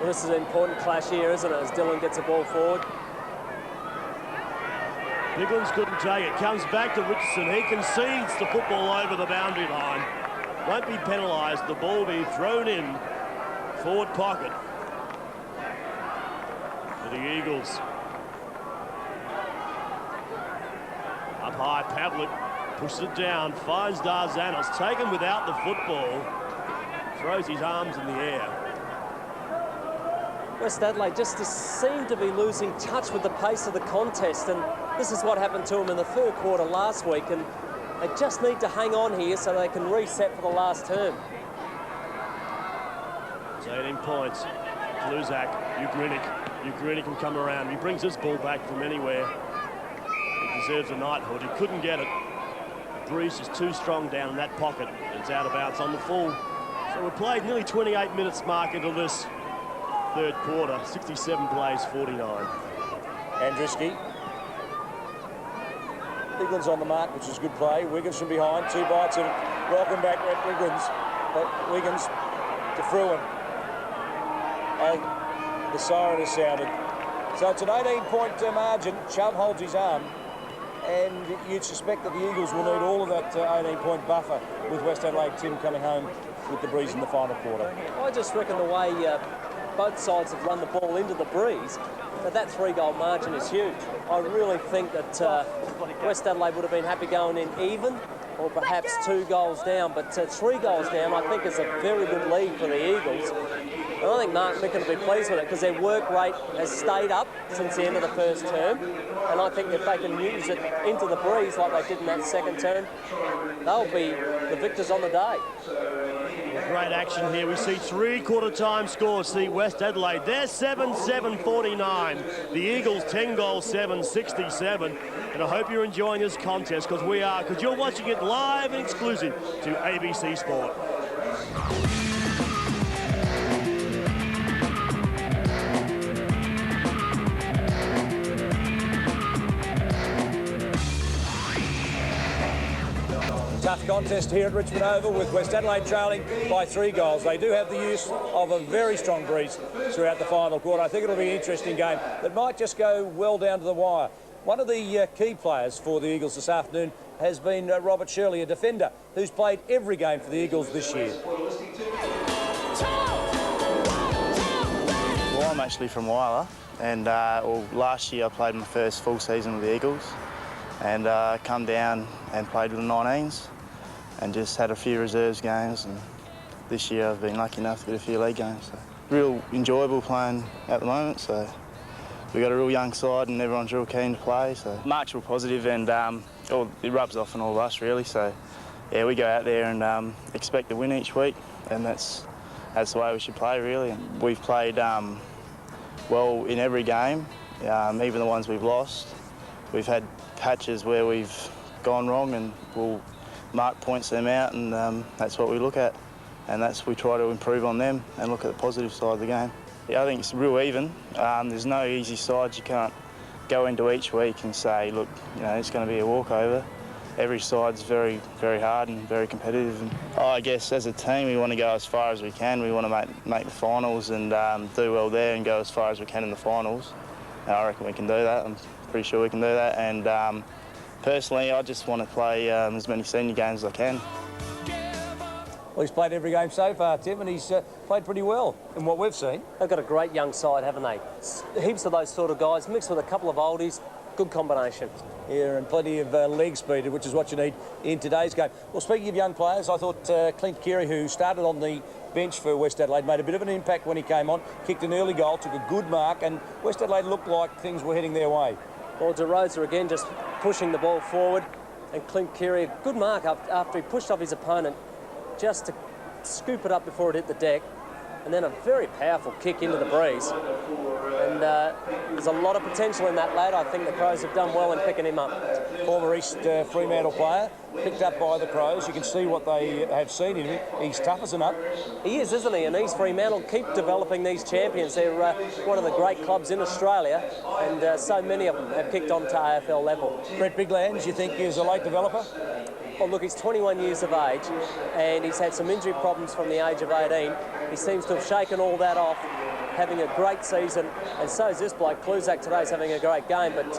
Well, this is an important clash here, isn't it, as Dillon gets the ball forward. Biglands couldn't take it, comes back to Richardson, he concedes the football over the boundary line. Won't be penalised, the ball be thrown in, forward pocket. For the Eagles. Up high, Pavlik pushes it down, finds Darzanos, taken without the football, throws his arms in the air. West Adelaide just seem to be losing touch with the pace of the contest, and this is what happened to them in the third quarter last week, and they just need to hang on here so they can reset for the last term. It's 18 points. Kluzak, Ugrinik can come around. He brings this ball back from anywhere. He deserves a knighthood. He couldn't get it. The breeze is too strong down in that pocket. It's out of bounds on the full. So we've played nearly 28 minutes mark into this third quarter. 67 plays, 49. Andruski. Wiggins on the mark, which is good play. Wiggins from behind, 2 bites of it. Welcome back, Wiggins. Wiggins to Fruin. The siren has sounded. So it's an 18-point margin. Chubb holds his arm, and you'd suspect that the Eagles will need all of that 18-point buffer with West Adelaide Tim coming home with the breeze in the final quarter. I just reckon the way both sides have run the ball into the breeze, that 3-goal margin is huge. I really think that West Adelaide would have been happy going in even, or perhaps 2 goals down, but 3 goals down I think is a very good lead for the Eagles. And I think Mark Micken will be pleased with it because their work rate has stayed up since the end of the first term, and I think if they can use it into the breeze like they did in that second term, they'll be the victors on the day. Great action here. We see 3-quarter time scores. See West Adelaide, they're 7-7-49. The Eagles 10 goals, 7-67. And I hope you're enjoying this contest, because we are, because you're watching it live and exclusive to ABC Sport. Tough contest here at Richmond Oval with West Adelaide trailing by 3 goals. They do have the use of a very strong breeze throughout the final quarter. I think it'll be an interesting game that might just go well down to the wire. One of the key players for the Eagles this afternoon has been Robert Shirley, a defender who's played every game for the Eagles this year. Well, I'm actually from Wyler, and last year I played my first full season with the Eagles, and come down and played with the 19s and just had a few reserves games, and this year I've been lucky enough to get a few league games. So real enjoyable playing at the moment, so we've got a real young side and everyone's real keen to play, so Mark's real positive, and it rubs off on all of us really, so yeah, we go out there and expect to win each week, and that's the way we should play really. We've played well in every game, even the ones we've lost. We've had patches where we've gone wrong, and Mark points them out, and that's what we look at, and we try to improve on them and look at the positive side of the game. Yeah, I think it's real even. There's no easy sides. You can't go into each week and say, look, it's going to be a walkover. Every side's very, very hard and very competitive. And I guess as a team, we want to go as far as we can. We want to make the finals and do well there and go as far as we can in the finals. I reckon we can do that. I'm pretty sure we can do that. And personally, I just want to play as many senior games as I can. Well, he's played every game so far, Tim, and he's played pretty well in what we've seen. They've got a great young side, haven't they? Heaps of those sort of guys, mixed with a couple of oldies. Good combination. Yeah, and plenty of leg speed, which is what you need in today's game. Well, speaking of young players, I thought Clint Keary, who started on the bench for West Adelaide, made a bit of an impact when he came on, kicked an early goal, took a good mark, and West Adelaide looked like things were heading their way. Well, DeRosa again just pushing the ball forward, and Clint Keary, a good mark after he pushed off his opponent, just to scoop it up before it hit the deck, and then a very powerful kick into the breeze. And there's a lot of potential in that lad. I think the Crows have done well in picking him up. Former East Fremantle player, picked up by the Crows. You can see what they have seen in him. He's tough as a nut. He is, isn't he? And East Fremantle keep developing these champions. They're one of the great clubs in Australia, and so many of them have kicked on to AFL level. Brett Biglands, you think is a late developer? Well, look, he's 21 years of age, and he's had some injury problems from the age of 18. He seems to have shaken all that off, having a great season, and so is this bloke. Kluzak today's having a great game, but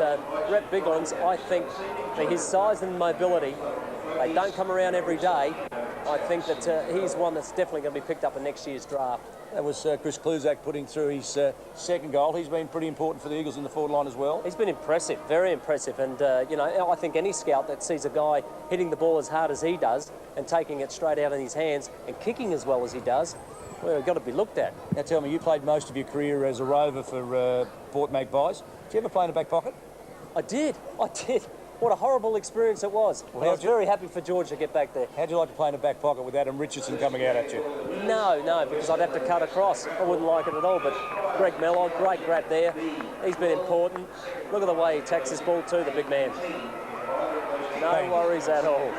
Brett Biglands, I think, for his size and mobility, they don't come around every day. I think that he's one that's definitely going to be picked up in next year's draft. That was Chris Kluzak putting through his second goal. He's been pretty important for the Eagles in the forward line as well. He's been impressive, very impressive. And, you know, I think any scout that sees a guy hitting the ball as hard as he does and taking it straight out in his hands and kicking as well as he does, well, we've got to be looked at. Now, tell me, you played most of your career as a rover for Port Magpies. Did you ever play in a back pocket? I did. What a horrible experience it was. Well, I was very happy for George to get back there. How'd you like to play in a back pocket with Adam Richardson coming out at you? No, because I'd have to cut across. I wouldn't like it at all, but Greg Mellor, great grab there. He's been important. Look at the way he attacks this ball too, the big man. No worries at all.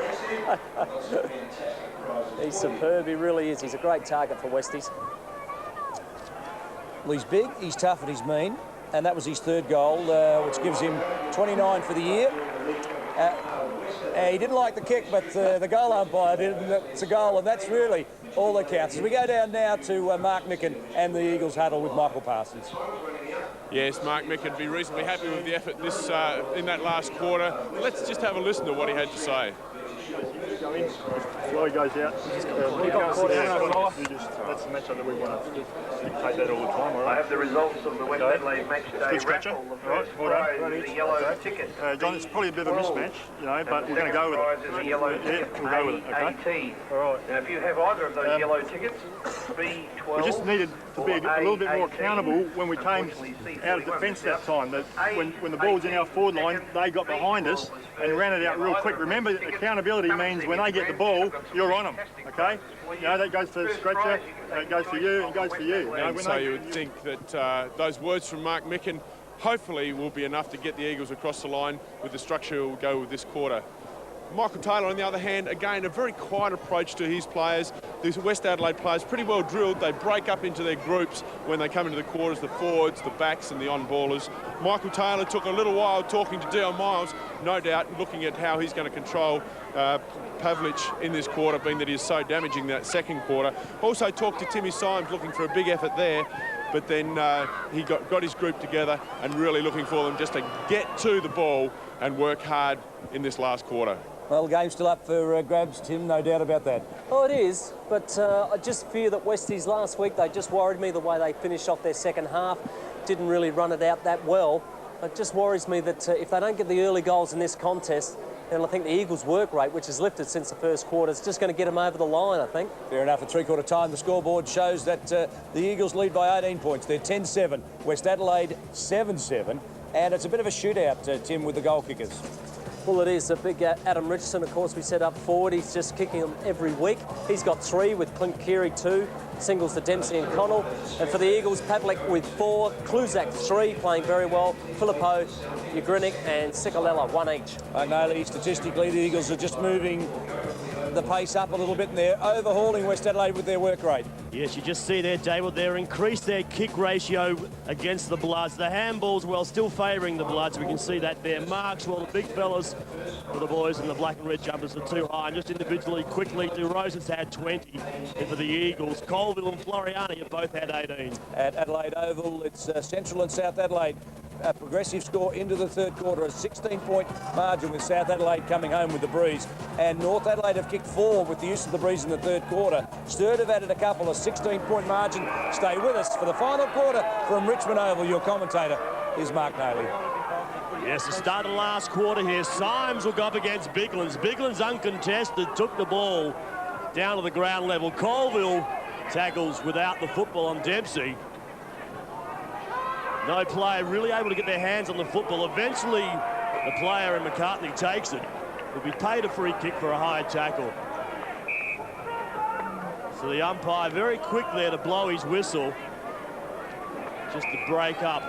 He's superb, he really is. He's a great target for Westies. Well, he's big, he's tough and he's mean. And that was his third goal, which gives him 29 for the year. He didn't like the kick, but the goal umpire did, and it's a goal, and that's really all that counts. As we go down now to Mark Micken and the Eagles huddle with Michael Parsons. Yes, Mark Micken be reasonably happy with the effort this in that last quarter. Let's just have a listen to what he had to say. Floy goes out. That's the matchup that we want to dictate that all the time. All right. I have the results of the West Adelaide match day raffle. The first prize is a yellow ticket. John, it's probably a bit of a mismatch, you know, but we're going to go with it. The yellow ticket. We'll go with it, okay? All right. Now, if you have either of those yellow tickets, B12. We just needed to be a little bit more accountable when we came out of defence that time. That when the ball was in our forward line, they got behind us and ran it out real quick. Remember, accountability means when they get the ball, you're on them, okay? You know, that goes for the stretcher, it goes for you, and it goes for you. And so you would think that those words from Mark Micken hopefully will be enough to get the Eagles across the line with the structure we'll go with this quarter. Michael Taylor, on the other hand, again, a very quiet approach to his players. These West Adelaide players, pretty well drilled. They break up into their groups when they come into the quarters, the forwards, the backs and the on-ballers. Michael Taylor took a little while talking to Dion Miles, no doubt looking at how he's going to control Pavlich in this quarter, being that he is so damaging that second quarter. Also talked to Timmy Symes, looking for a big effort there. But then he got his group together and really looking for them just to get to the ball and work hard in this last quarter. Well, the game's still up for grabs, Tim, no doubt about that. Oh, it is, but I just fear that Westies last week, they just worried me the way they finished off their second half. Didn't really run it out that well. It just worries me that if they don't get the early goals in this contest, then I think the Eagles' work rate, which has lifted since the first quarter, is just going to get them over the line, I think. Fair enough. At three-quarter time, the scoreboard shows that the Eagles lead by 18 points. They're 10-7. West Adelaide 7-7. And it's a bit of a shootout, Tim, with the goal kickers. Well, it is. A big Adam Richardson, of course, we set up forward. He's just kicking them every week. He's got 3 with Clint Keary 2, singles to Dempsey and Connell. And for the Eagles, Pavlich with 4, Kluzak 3, playing very well, Filippo, Ugrinik and Sikalella 1 each. O'Neill, statistically, the Eagles are just moving the pace up a little bit and they're overhauling West Adelaide with their work rate. Yes, you just see there, David, they're increased their kick ratio against the Bloods. The handballs, well, still favouring the Bloods. We can see that there. Marks, well, the big fellas for the boys in the black and red jumpers are too high. And just individually, quickly, DeRosa's had 20. And for the Eagles, Colville and Floriani have both had 18. At Adelaide Oval, it's Central and South Adelaide a progressive score into the third quarter, a 16-point margin with South Adelaide coming home with the breeze. And North Adelaide have kicked 4 with the use of the breeze in the third quarter. Sturt have added a couple, a 16-point margin. Stay with us for the final quarter from Richmond Oval. Your commentator is Mark Nayley. Yes, the start of the last quarter here. Symes will go up against Biglands. Biglands uncontested, took the ball down to the ground level. Colville tackles without the football on Dempsey. No player really able to get their hands on the football. Eventually, the player in McCartney takes it. Will be paid a free kick for a high tackle. So the umpire very quick there to blow his whistle, just to break up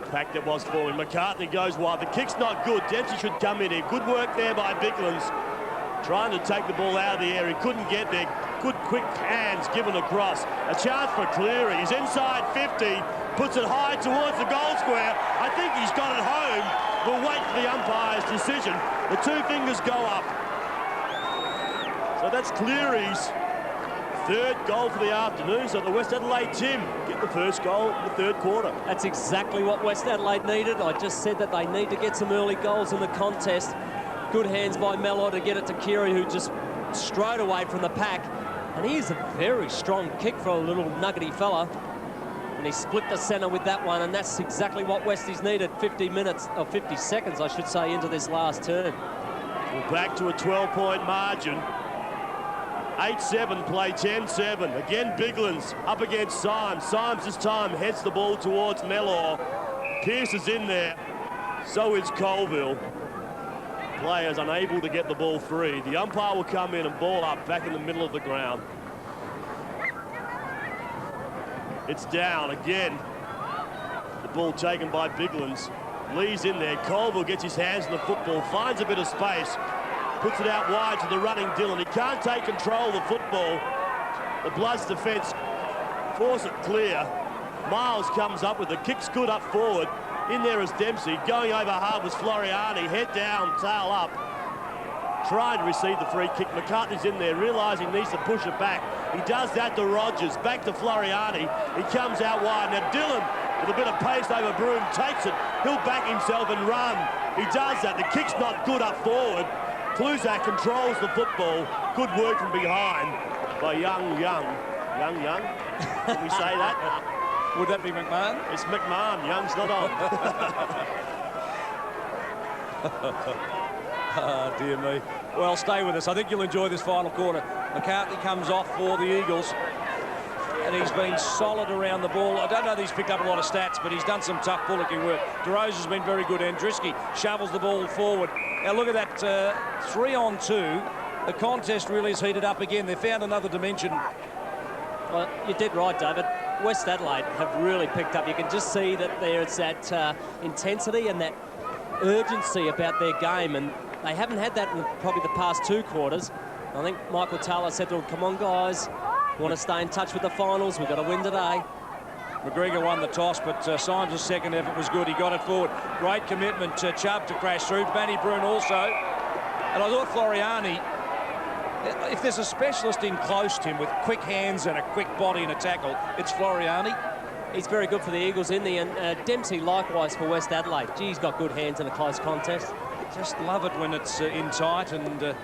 the pack that was forming. McCartney goes wide. The kick's not good. Dempsey should come in here. Good work there by Biglands, trying to take the ball out of the air. He couldn't get there. Good quick hands given across. A chance for Cleary. He's inside 50, puts it high towards the goal square. I think he's got it home. We'll wait for the umpire's decision. The two fingers go up. So that's Cleary's third goal for the afternoon. So the West Adelaide team get the first goal in the third quarter. That's exactly what West Adelaide needed. I just said that they need to get some early goals in the contest. Good hands by Mello to get it to Keary, who just strode away from the pack. And he's a very strong kick for a little nuggety fella. And he split the centre with that one, and that's exactly what Westies needed. 50 minutes, or 50 seconds, I should say, into this last turn. We're back to a 12-point margin. 8-7, play 10-7. Again, Biglands up against Symes. Symes this time heads the ball towards Mellor. Pearce is in there. So is Colville. Players unable to get the ball free. The umpire will come in and ball up back in the middle of the ground. It's down again. The ball taken by Biglands. Lee's in there. Colville gets his hands on the football, finds a bit of space, puts it out wide to the running Dillon. He can't take control of the football. The Bloods defence force it clear. Miles comes up with the kick's good up forward. In there is Dempsey. Going over hard was Floriani. Head down, tail up. Trying to receive the free kick. McCartney's in there, realising he needs to push it back. He does that to Rogers. Back to Floriani. He comes out wide. Now Dillon, with a bit of pace over Broome, takes it. He'll back himself and run. He does that. The kick's not good up forward. Kluzak controls the football. Good work from behind by Young. Can we say that? Would that be McMahon? It's McMahon. Young's not on. Oh, dear me. Well, stay with us. I think you'll enjoy this final quarter. McCartney comes off for the Eagles, and he's been solid around the ball. I don't know that he's picked up a lot of stats, but he's done some tough bullocking work. DeRose has been very good. Andriski shovels the ball forward. Now look at that 3-on-2. The contest really is heated up again. They found another dimension. Well, you did right, David. West Adelaide have really picked up. You can just see that there's that intensity and that urgency about their game, and they haven't had that in probably the past 2 quarters. I think Michael Taylor said to them, come on, guys, we want to stay in touch with the finals. We've got to win today. McGregor won the toss, but Symes' second effort was good. He got it forward. Great commitment to Chubb to crash through. Manny Brune also. And I thought Floriani, if there's a specialist in close to him with quick hands and a quick body and a tackle, it's Floriani. He's very good for the Eagles in the end. Dempsey likewise for West Adelaide. Gee, he's got good hands in a close contest. Just love it when it's in tight and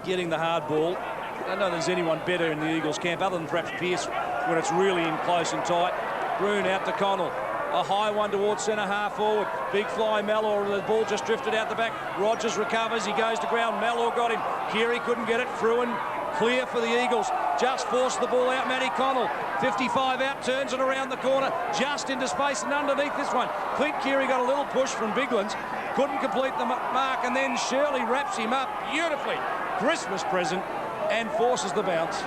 getting the hard ball. I don't know there's anyone better in the Eagles camp other than perhaps Pearce when it's really in close and tight. Brune out to Connell. A high one towards centre half forward. Big fly Mellor. The ball just drifted out the back. Rogers recovers. He goes to ground. Mellor got him. Keary couldn't get it. Fruin clear for the Eagles. Just forced the ball out. Matty Connell. 55 out. Turns it around the corner. Just into space and underneath this one. Clint Keary got a little push from Biglands. Couldn't complete the mark, and then Shirley wraps him up beautifully. Christmas present, and forces the bounce.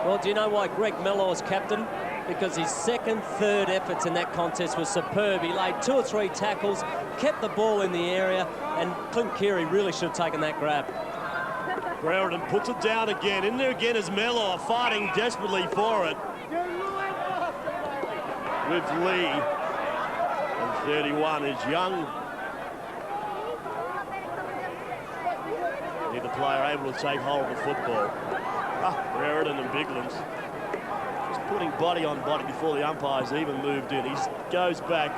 Well, do you know why Greg Mellor is captain? Because his second, third efforts in that contest was superb. He laid 2 or 3 tackles, kept the ball in the area, and Clint Keary really should have taken that grab. Brereton puts it down again. In there again is Mellor fighting desperately for it. With Lee. And 31 is Young. Neither player able to take hold of the football. Brereton and Biglands. Just putting body on body before the umpires even moved in. He goes back,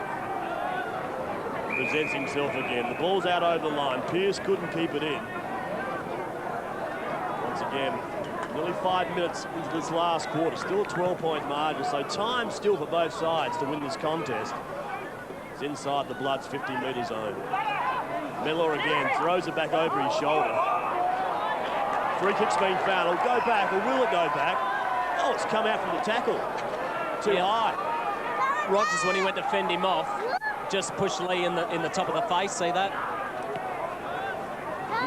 presents himself again. The ball's out over the line. Pearce couldn't keep it in. Once again, nearly 5 minutes into this last quarter. Still a 12-point margin, so time still for both sides to win this contest. It's inside the Bloods' 50-metre zone. Miller again throws it back over his shoulder. Free kick's been found. It'll go back, or will it go back? Oh, it's come out from the tackle. Too high. Rogers, when he went to fend him off, just pushed Lee in the top of the face. See that?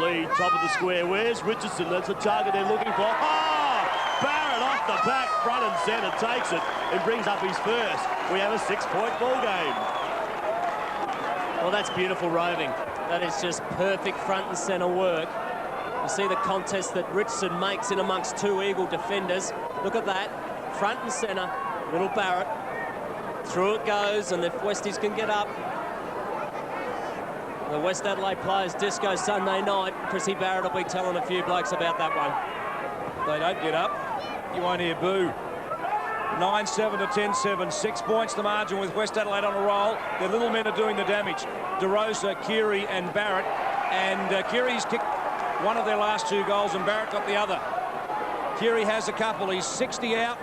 Lee, top of the square. Where's Richardson? That's the target they're looking for. Oh! Barrett off the back, front and centre, takes it and brings up his first. We have a 6-point ball game. Well, that's beautiful roving. That is just perfect front and centre work. You see the contest that Richardson makes in amongst two Eagle defenders. Look at that, front and centre, little Barrett. Through it goes, and if Westies can get up. The West Adelaide players disco Sunday night. Chrissy Barrett will be telling a few blokes about that one. They don't get up, you won't hear boo. 9-7 to 10-7, 6 points the margin with West Adelaide on a roll. Their little men are doing the damage. DeRosa, Keary and Barrett. And Keary's kicked one of their last 2 goals and Barrett got the other. Keary has a couple, he's 60 out.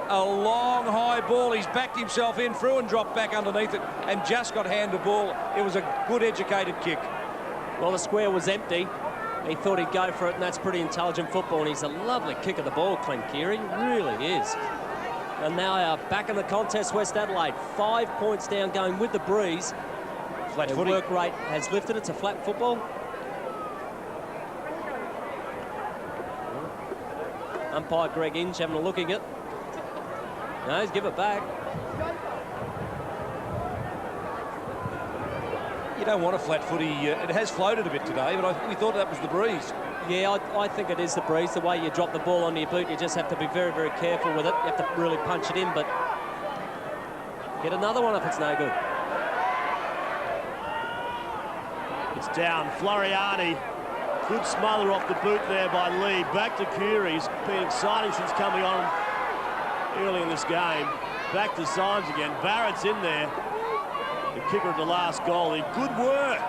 A long high ball, he's backed himself in through and dropped back underneath it and just got hand the ball. It was a good educated kick. Well, the square was empty. He thought he'd go for it, and that's pretty intelligent football, and he's a lovely kick of the ball, Clint Keary, really is. And now back in the contest, West Adelaide, 5 points down, going with the breeze. Flat Their footy. work rate has lifted. It's a flat football. Umpire Greg Inge having a look at it. No, he's give it back. You don't want a flat footy. It has floated a bit today, but we thought that was the breeze. Yeah, I think it is the breeze. The way you drop the ball onto your boot, you just have to be very, very careful with it. You have to really punch it in, but get another one if it's no good. It's down. Floriani. Good smother off the boot there by Lee. Back to Keary. He's been exciting since coming on early in this game. Back to Symes again. Barrett's in there. The kicker of the last goal. Good work.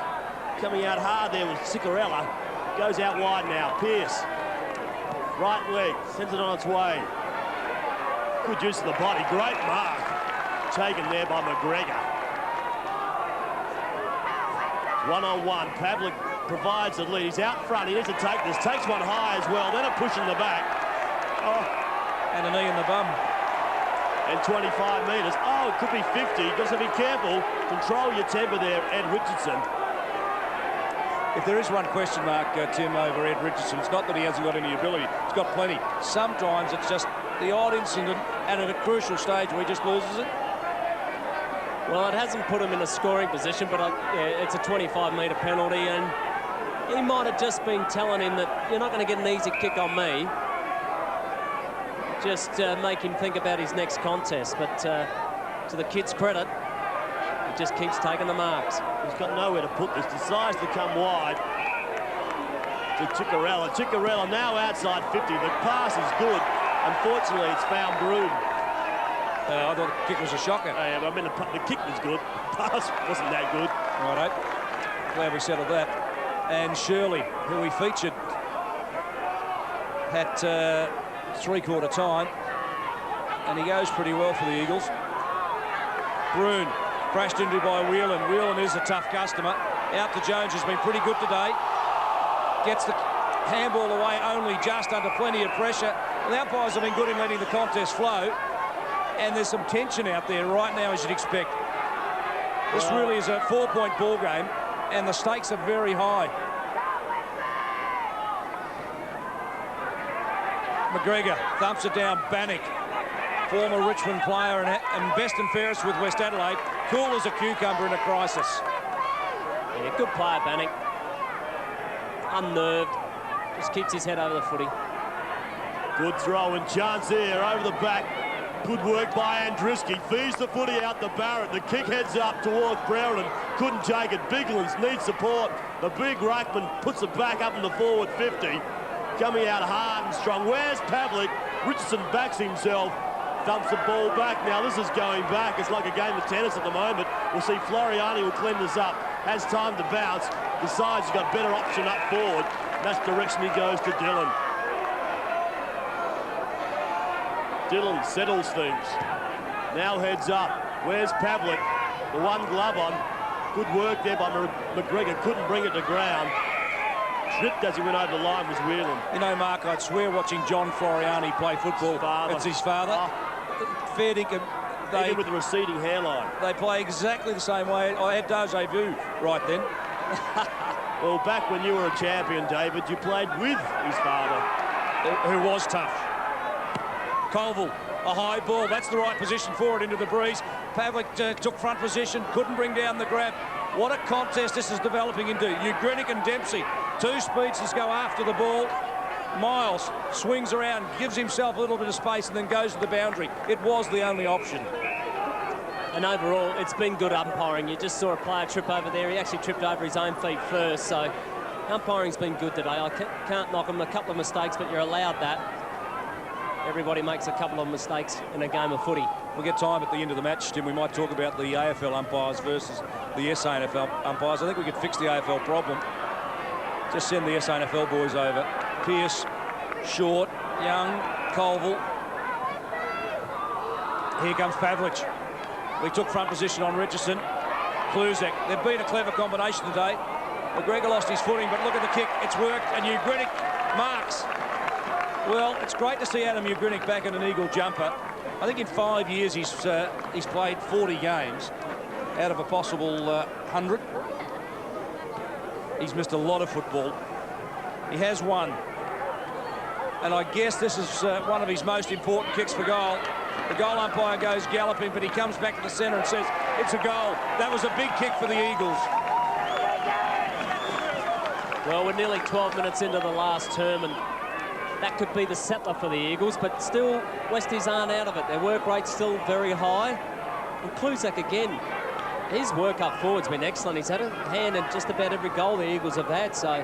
Coming out hard there was Ciccarella. Goes out wide now. Pearce. Right leg. Sends it on its way. Good use of the body. Great mark. Taken there by McGregor. One-on-one. Pavlik provides the lead. He's out front. He needs to take this. Takes one high as well. Then a push in the back. Oh, and a knee in the bum. And 25 metres. Oh, it could be 50. You've got to be careful. Control your temper there, Ed Richardson. If there is one question mark, Tim, over Ed Richardson, it's not that he hasn't got any ability. He's got plenty. Sometimes it's just the odd incident, and at a crucial stage where he just loses it. Well, it hasn't put him in a scoring position, but yeah, it's a 25-metre penalty, and he might have just been telling him that you're not going to get an easy kick on me. Just make him think about his next contest. But to the kid's credit, he just keeps taking the marks. He's got nowhere to put this. Decides to come wide to Ciccarella. Ciccarella now outside 50. The pass is good. Unfortunately, it's found Broom. I thought the kick was a shocker. Yeah, but I mean, the kick was good. The pass wasn't that good. Righto. Glad we settled that. And Shirley, who we featured at three-quarter time, and he goes pretty well for the Eagles. Broom crashed into by Whelan. Whelan is a tough customer. Out to Jones, who's been pretty good today. Gets the handball away only just under plenty of pressure. Well, the umpires have been good in letting the contest flow, and there's some tension out there right now, as you'd expect. This really is a 4-point ball game, and the stakes are very high. McGregor thumps it down. Bannock, former Richmond player and best and fairest with West Adelaide, cool as a cucumber in a crisis. Yeah, good player, Bannock. Unnerved, just keeps his head over the footy. Good throw and chance here over the back. Good work by Andriski. Feeds the footy out to Barrett. The kick heads up towards Brereton. Couldn't take it. Biglands needs support. The big ruckman puts it back up in the forward 50. Coming out hard and strong. Where's Pavlik? Richardson backs himself. Dumps the ball back. Now this is going back. It's like a game of tennis at the moment. We'll see Floriani will clean this up. Has time to bounce. Decides he's got a better option up forward. That's the direction he goes to Dylan. Dylan settles things. Now heads up. Where's Pavlik? The one glove on. Good work there by McGregor. Couldn't bring it to ground. Tripped as he went over the line, was wheeling. You know, Mark, I'd swear watching John Floriani play football. It's his father. Fair dinkum. Even with the receding hairline. They play exactly the same way. I had deja vu right then. Well, back when you were a champion, David, you played with his father. Who was tough. Colville, a high ball. That's the right position for it into the breeze. Pavlik took front position, couldn't bring down the grab. What a contest this is developing into. Ugrinik and Dempsey, two speedsters go after the ball. Miles swings around, gives himself a little bit of space and then goes to the boundary. It was the only option. And overall, it's been good umpiring. You just saw a player trip over there. He actually tripped over his own feet first, so umpiring's been good today. I can't knock him. A couple of mistakes, but you're allowed that. Everybody makes a couple of mistakes in a game of footy. We'll get time at the end of the match, Tim. We might talk about the AFL umpires versus the SANFL umpires. I think we could fix the AFL problem. Just send the SANFL boys over. Pearce, Short, Young, Colville. Here comes Pavlich. We took front position on Richardson. Kluzek. They've been a clever combination today. McGregor lost his footing, but look at the kick. It's worked, and Ugrinik marks. Well, it's great to see Adam Ugrinik back in an Eagle jumper. I think in 5 years he's played 40 games out of a possible 100. He's missed a lot of football. He has one. And I guess this is one of his most important kicks for goal. The goal umpire goes galloping, but he comes back to the centre and says, it's a goal. That was a big kick for the Eagles. Well, we're nearly 12 minutes into the last term, and that could be the settler for the Eagles, but still, Westies aren't out of it. Their work rate's still very high. And Kluzak again, his work up forward's been excellent. He's had a hand in just about every goal the Eagles have had, so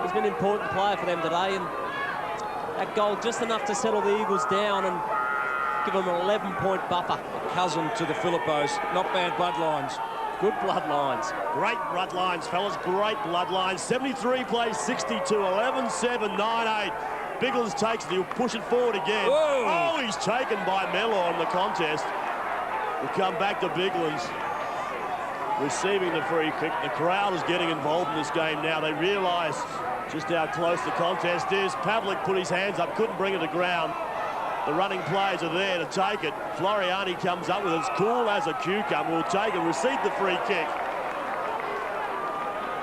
he's been an important player for them today, and that goal just enough to settle the Eagles down and give them an 11-point buffer. Cousin to the Philippos. Not bad bloodlines. Good bloodlines. Great bloodlines, fellas. Great bloodlines. 73 plays 62. 11-7, 9-8. Biggles takes it. He'll push it forward again. Whoa. Oh, he's taken by Mellor in the contest. We'll come back to Biglins. Receiving the free kick. The crowd is getting involved in this game now. They realise just how close the contest is. Pavlik put his hands up, couldn't bring it to ground. The running players are there to take it. Floriani comes up with it, as cool as a cucumber. Will take it, receive the free kick.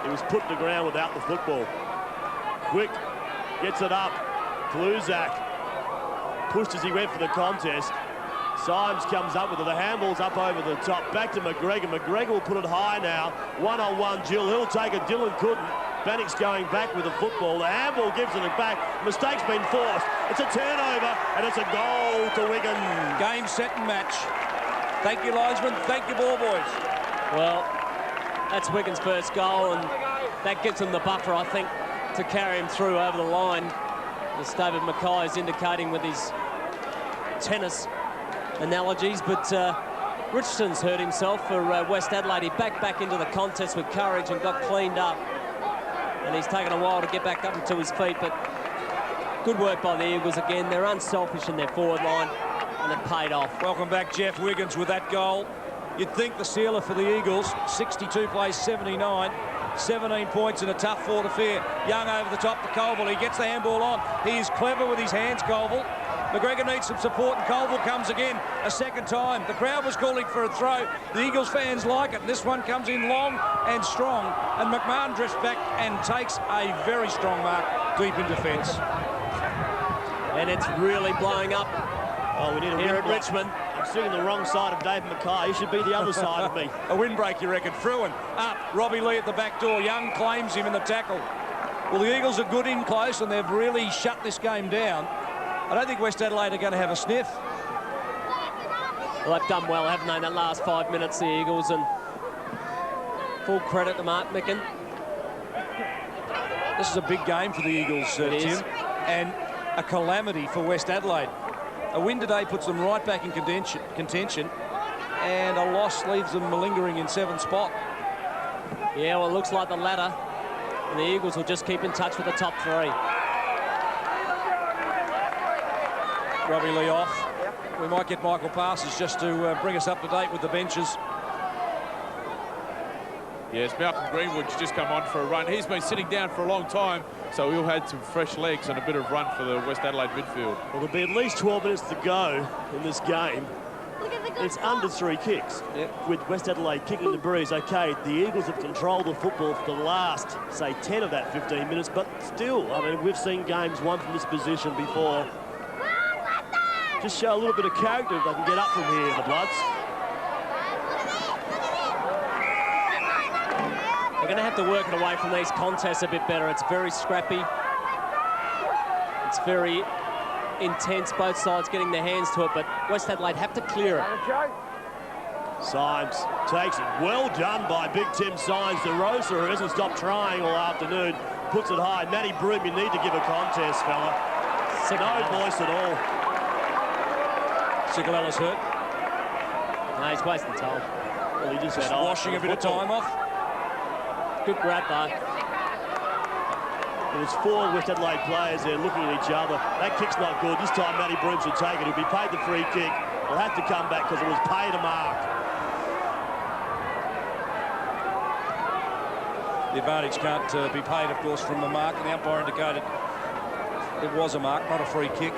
He was put to ground without the football. Quick gets it up. Kluzak pushed as he went for the contest. Symes comes up with it. The handball's up over the top. Back to McGregor. McGregor will put it high now. One-on-one, Jill. He'll take it. Dylan couldn't. Bannock's going back with the football. The handball gives it back. Mistake's been forced. It's a turnover, and it's a goal to Wigan. Game, set, and match. Thank you, linesman. Thank you, ball boys. Well, that's Wigan's first goal, and that gives them the buffer, I think, to carry him through over the line. As David Mackay is indicating with his tennis analogies, but Richardson's hurt himself for West Adelaide. He backed back into the contest with courage and got cleaned up. And he's taken a while to get back up into his feet, but good work by the Eagles again. They're unselfish in their forward line, and it paid off. Welcome back, Jeff Wiggins, with that goal. You'd think the sealer for the Eagles, 62 plays 79, 17 points in a tough 4 to fair. Young over the top to Colville. He gets the handball on. He is clever with his hands, Colville. McGregor needs some support, and Colville comes again a second time. The crowd was calling for a throw. The Eagles fans like it. This one comes in long and strong, and McMahon drifts back and takes a very strong mark deep in defence. And it's really blowing up. Oh, we need a here at Richmond. I'm sitting the wrong side of David Mackay. He should be the other side of me. A windbreak, you reckon? Fruin up. Robbie Lee at the back door. Young claims him in the tackle. Well, the Eagles are good in close, and they've really shut this game down. I don't think West Adelaide are going to have a sniff. Well, they've done well, haven't they, that last 5 minutes, the Eagles, and full credit to Mark Micken. This is a big game for the Eagles, Tim, and a calamity for West Adelaide. A win today puts them right back in contention, and a loss leaves them malingering in 7th spot. Yeah, well, it looks like the ladder, and the Eagles will just keep in touch with the top 3. Robbie Lee off. We might get Michael Parsons just to bring us up to date with the benches. Yes, Malcolm Greenwood's just come on for a run. He's been sitting down for a long time, so he'll had some fresh legs and a bit of run for the West Adelaide midfield. Well, there'll be at least 12 minutes to go in this game. It's under 3 kicks. Yep. With West Adelaide kicking the breeze. Okay, the Eagles have controlled the football for the last, say, 10 of that 15 minutes, but still, I mean, we've seen games won from this position before. Just show a little bit of character if they can get up from here, the Bloods. They're going to have to work it away from these contests a bit better. It's very scrappy. It's very intense, both sides getting their hands to it, but West Adelaide have to clear it. Symes takes it. Well done by Big Tim Symes. DeRosa, who hasn't stopped trying all afternoon, puts it high. Matty Broom, you need to give a contest, fella. No voice at all. Cicalella's hurt. No, he's wasting time. Well, he just had washing a bit of time off. Good grab, though. There's 4 West Adelaide players there looking at each other. That kick's not good. This time Matty Broom should take it. He'll be paid the free kick. He'll have to come back because it was paid a mark. The advantage can't be paid, of course, from the mark. And the umpire indicated it was a mark, not a free kick.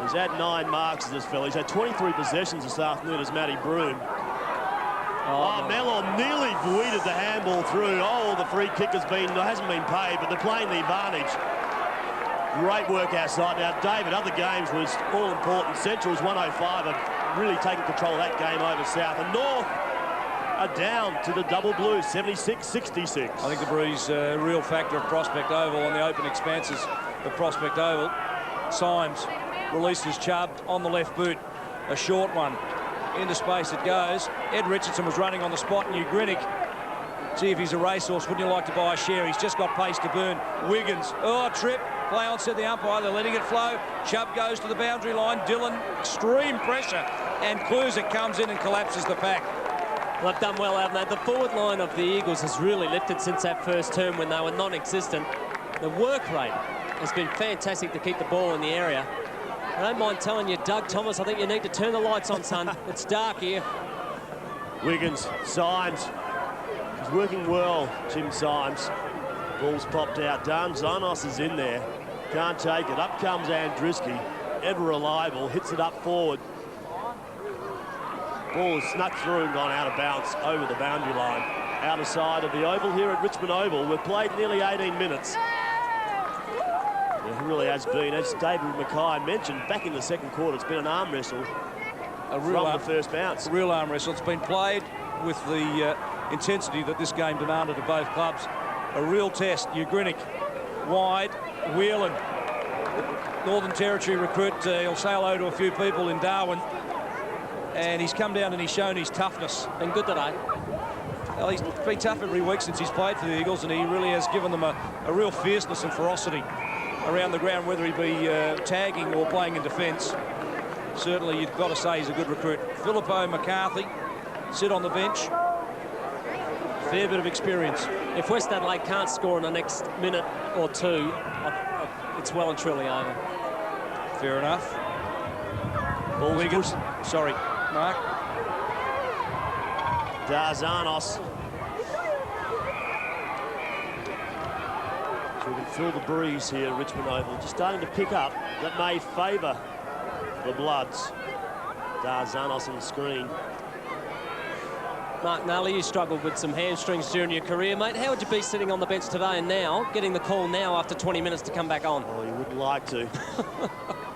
He's had 9 marks, this fella. He's had 23 possessions this afternoon as Matty Broom. Oh, Mellor nearly weeded the handball through. Oh, the free kick hasn't been paid, but they're playing the advantage. Great work outside. Now, David, other games was all important. Central's 105 have really taken control of that game over South. And North are down to the double blues, 76-66. I think the breeze, real factor of Prospect Oval on the open expanses of Prospect Oval. Symes releases Chubb on the left boot, a short one. Into space it goes. Ed Richardson was running on the spot, and Ugrinnick. See if he's a racehorse. Wouldn't you like to buy a share? He's just got pace to burn. Wiggins. Oh, trip. Play on, said the umpire. They're letting it flow. Chubb goes to the boundary line. Dillon, extreme pressure. And Kluser comes in and collapses the pack. Well, they've done well, haven't they? The forward line of the Eagles has really lifted since that first term when they were non-existent. The work rate has been fantastic to keep the ball in the area. I don't mind telling you, Doug Thomas, I think you need to turn the lights on, son. It's dark here. Wiggins, Symes. He's working well, Tim Symes. Ball's popped out. Dan Zanos is in there. Can't take it. Up comes Andriski. Ever reliable. Hits it up forward. Ball has snuck through and gone out of bounds over the boundary line. Outer side of the oval here at Richmond Oval. We've played nearly 18 minutes. It really has been, as David Mackay mentioned, back in the second quarter, it's been an arm wrestle from the first bounce. A real arm wrestle. It's been played with the intensity that this game demanded of both clubs. A real test. Ugrinnick wide, Whelan, Northern Territory recruit. He'll say hello to a few people in Darwin. And he's come down and he's shown his toughness. Been good today. Well, he's been tough every week since he's played for the Eagles, and he really has given them a real fierceness and ferocity around the ground, whether he be tagging or playing in defence. Certainly, you've got to say he's a good recruit. Philippo McCarthy, sit on the bench. Fair bit of experience. If West Adelaide can't score in the next minute or two, it's well and truly over. Fair enough. Wiggins. Sorry, Mark. Darzanos. So we can feel the breeze here at Richmond Oval. Just starting to pick up. That may favour the Bloods. Darzanos on the screen. Mark Nally, you struggled with some hamstrings during your career, mate. How would you be sitting on the bench today and now, getting the call now after 20 minutes to come back on? Oh, you wouldn't like to.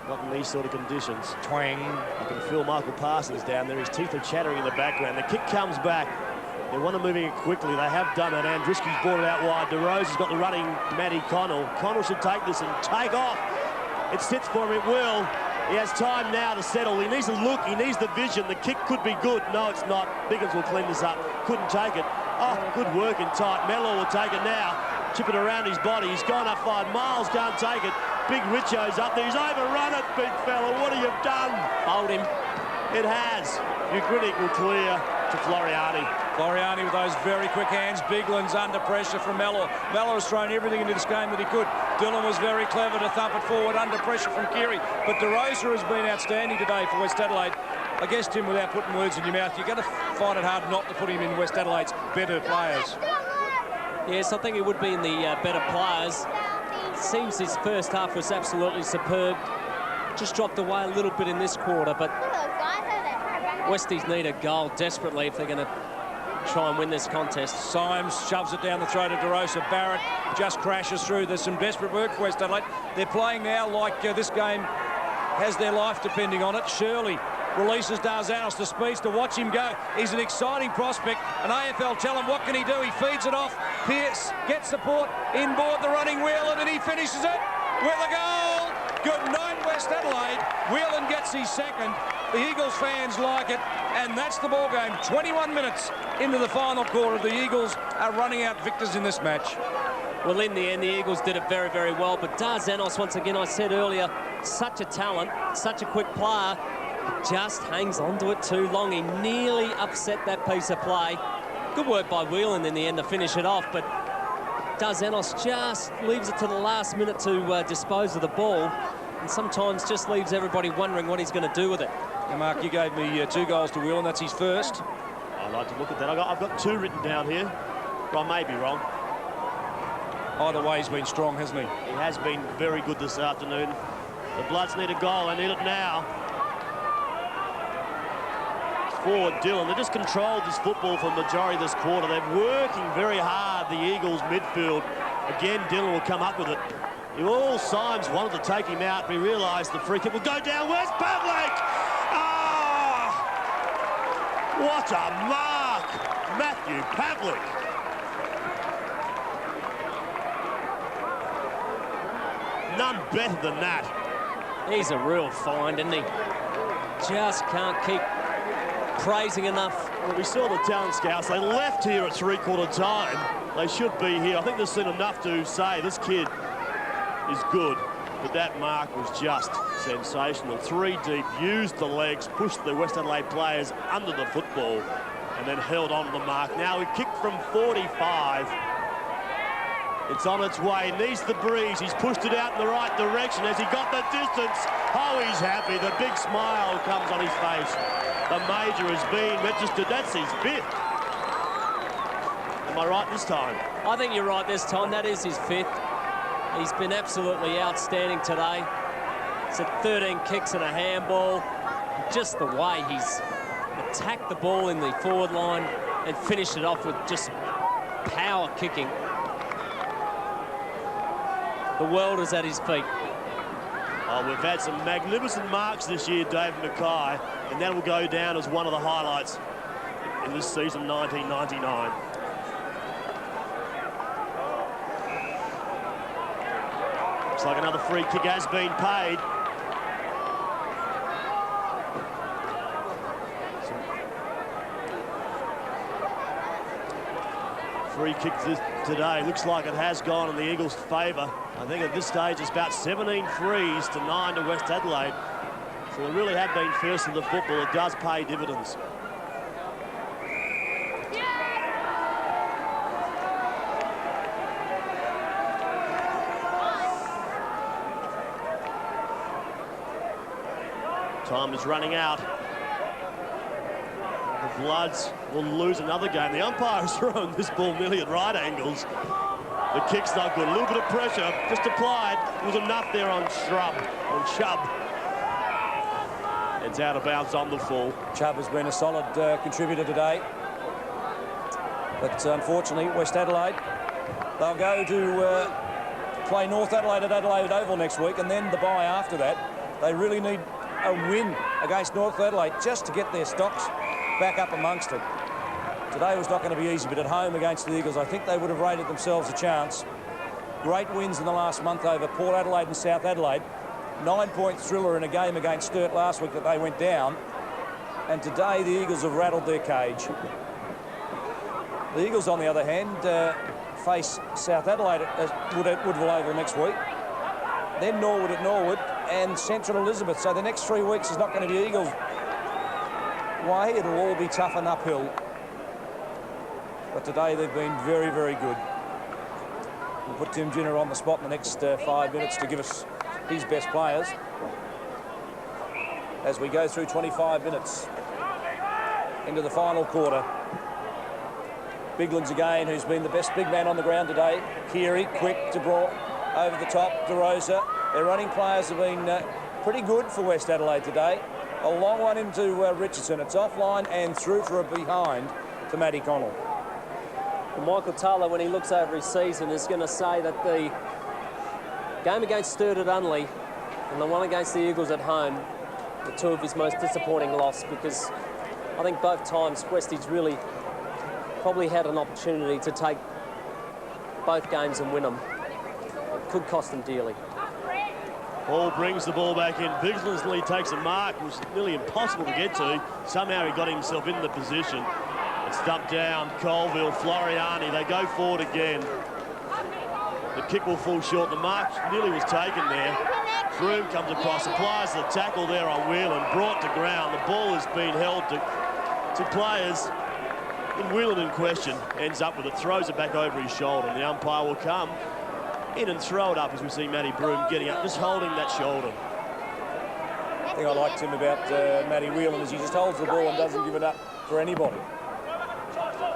Not in these sort of conditions. Twang. You can feel Michael Parsons down there. His teeth are chattering in the background. The kick comes back. They want to moving it quickly. They have done it. Andriski's brought it out wide. DeRosa's got the running Matty Connell. Connell should take this and take off. It sits for him. It will. He has time now to settle. He needs to look. He needs the vision. The kick could be good. No, it's not. Biggins will clean this up. Couldn't take it. Oh, good work in tight. Mellor will take it now. chip it around his body. He's gone up 5 miles, can't take it. Big Richo's up there. He's overrun it, big fella. What have you done? Hold him. It has. Ugritic will clear to Floriani. Floriani with those very quick hands. Bigland's under pressure from Mellor. Mellor has thrown everything into this game that he could. Dillon was very clever to thump it forward under pressure from Keary. But DeRosa has been outstanding today for West Adelaide. I guess, Tim, without putting words in your mouth, you're going to find it hard not to put him in West Adelaide's better players. Yes, I think he would be in the better players. Seems his first half was absolutely superb. Just dropped away a little bit in this quarter, but Westies need a goal desperately if they're going to try and win this contest. Symes shoves it down the throat of DeRosa. Barrett just crashes through. There's some desperate work for West Adelaide. They're playing now like this game has their life depending on it. Shirley releases Darzanos. The speeds to watch him go. He's an exciting prospect. An AFL tell him what can he do. He feeds it off. Pearce gets support inboard the running Whelan, and he finishes it with a goal. Good night, West Adelaide. Whelan gets his second. The Eagles fans like it, and that's the ball game. 21 minutes into the final quarter. The Eagles are running out victors in this match. Well, in the end, the Eagles did it very, very well. But Darzanos, once again, I said earlier, such a talent, such a quick player, just hangs on to it too long. He nearly upset that piece of play. Good work by Whelan in the end to finish it off, but Darzanos just leaves it to the last minute to dispose of the ball, and sometimes just leaves everybody wondering what he's going to do with it. Now, Mark, you gave me 2 goals to Whelan. That's his first. I'd like to look at that. I've got 2 written down here. I may be wrong. Either way, he's been strong, hasn't he? He has been very good this afternoon. The Bloods need a goal. They need it now. Forward Dillon. They just controlled this football for the majority of this quarter. They're working very hard, the Eagles midfield. Again, Dillon will come up with it. All Symes wanted to take him out, but he realised the free kick will go down. Where's Pavlik? Ah! What a mark! Matthew Pavlik. None better than that. He's a real find, isn't he? Just can't keep praising enough. Well, we saw the talent scouts. They left here at 3/4 time. They should be here. I think they've seen enough to say this kid is good, but that mark was just sensational. 3 deep, used the legs, pushed the West Adelaide players under the football, and then held on to the mark. Now he kicked from 45. It's on its way, needs the breeze. He's pushed it out in the right direction. Has he got the distance? Oh, he's happy. The big smile comes on his face. The major has been registered. That's his 5th. Am I right this time? I think you're right this time. That is his 5th. He's been absolutely outstanding today. It's at 13 kicks and a handball. Just the way he's attacked the ball in the forward line and finished it off with just power kicking. The world is at his feet. Oh, we've had some magnificent marks this year, David Mackay, and that will go down as one of the highlights in this season, 1999. Looks like another free kick has been paid. Free kick today. Looks like it has gone in the Eagles' favour. I think at this stage it's about 17 frees to 9 to West Adelaide. So they really have been first in the football. It does pay dividends. Time is running out. The Bloods will lose another game. The umpire has thrown this ball nearly at right angles. The kick's not good. A little bit of pressure just applied. It was enough there on Chubb. It's out of bounds on the full. Chubb has been a solid contributor today. But unfortunately, West Adelaide, they'll go to play North Adelaide at Adelaide Oval next week, and then the bye after that. They really need a win against North Adelaide just to get their stocks back up amongst it. Today was not going to be easy, but at home against the Eagles, I think they would have rated themselves a chance. Great wins in the last month over Port Adelaide and South Adelaide. 9-point thriller in a game against Sturt last week that they went down. And today the Eagles have rattled their cage. The Eagles, on the other hand, face South Adelaide at Woodville Oval next week. Then Norwood at Norwood and Central Elizabeth. So the next 3 weeks is not going to be Eagles' way. It'll all be tough and uphill. But today they've been very, very good. We'll put Tim Ginner on the spot in the next 5 minutes to give us his best players as we go through 25 minutes into the final quarter. Biglands again, who's been the best big man on the ground today. Keary, quick to draw over the top. DeRosa. Their running players have been pretty good for West Adelaide today. A long one into Richardson. It's offline and through for a behind to Matty Connell. Well, Michael Taylor, when he looks over his season, is going to say that the game against Sturt at Unley and the one against the Eagles at home were two of his most disappointing losses, because I think both times Westies really probably had an opportunity to take both games and win them. It could cost them dearly. Paul brings the ball back in. Biglansley takes a mark. It was nearly impossible to get to. Somehow he got himself in the position. It's dumped down. Colville, Floriani, they go forward again. The kick will fall short. The mark nearly was taken there. Broome comes across, applies the tackle there on Whelan, brought to ground. The ball has been held to players. And Whelan in question ends up with it, throws it back over his shoulder, and the umpire will come in and throw it up as we see Matty Broome getting up, just holding that shoulder. The thing I liked him about Matty Whelan is he just holds the ball and doesn't give it up for anybody.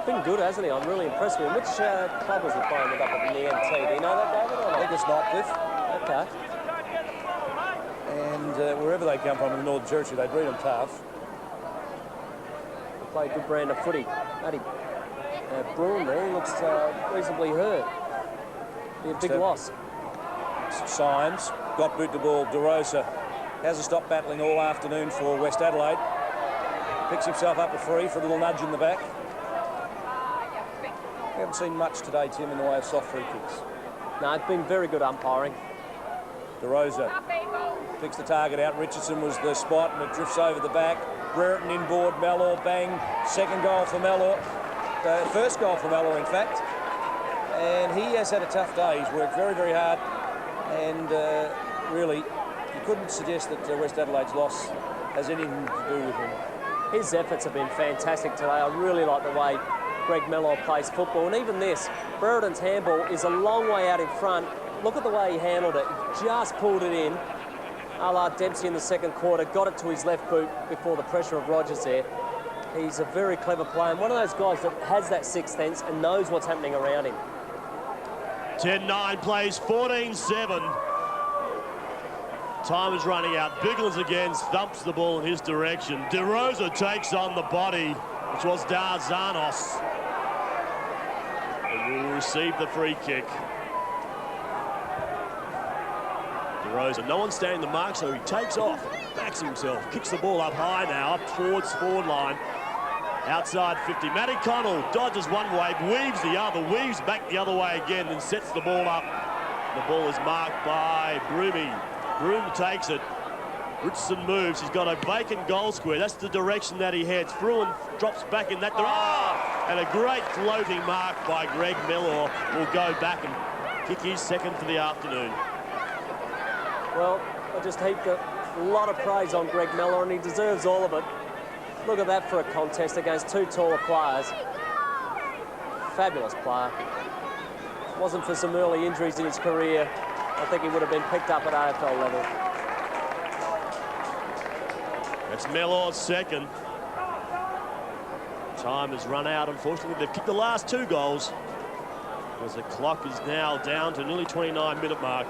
Been good, hasn't he? I'm really impressed with him. Which club was he playing with up at the NT? Do you know that, David? Or not? I think it's Nightcliff. Okay. And wherever they come from in the Northern Territory, they breed them tough. They play a good brand of footy. Matty Broome there, he looks reasonably hurt. Be a big loss. Symes got boot the ball. DeRosa hasn't stopped battling all afternoon for West Adelaide. Picks himself up a free for a little nudge in the back. We haven't seen much today, Tim, in the way of soft free kicks. No, it's been very good umpiring. DeRosa picks the target out. Richardson was the spot, and it drifts over the back. Brereton inboard. Mellor, bang. Second goal for Mellor. First goal for Mellor, in fact. And he has had a tough day. He's worked very, very hard. And really, you couldn't suggest that West Adelaide's loss has anything to do with him. His efforts have been fantastic today. I really like the way Greg Mellor plays football. And even this, Brereton's handball is a long way out in front. Look at the way he handled it. He just pulled it in. A la Dempsey in the second quarter, got it to his left boot before the pressure of Rogers there. He's a very clever player, and one of those guys that has that sixth sense and knows what's happening around him. 10-9 plays 14-7. Time is running out. Biglands again thumps the ball in his direction. DeRosa takes on the body, which was Darzanos. And will receive the free kick. DeRosa, no one's standing the mark, so he takes off, backs himself, kicks the ball up high now, up towards forward line. Outside 50. Matty Connell dodges one way, weaves the other, weaves back the other way again, and sets the ball up. The ball is marked by Broome. Broome takes it. Richardson moves. He's got a vacant goal square. That's the direction that he heads. Fruin drops back in that direction. Oh! And a great floating mark by Greg Mellor will go back and kick his second for the afternoon. Well, I just heaped a lot of praise on Greg Mellor, and he deserves all of it. Look at that for a contest against two taller players. Fabulous player. If it wasn't for some early injuries in his career, I think he would have been picked up at AFL level. That's Mellor's second. Time has run out, unfortunately. They've kicked the last two goals, because the clock is now down to nearly 29-minute mark.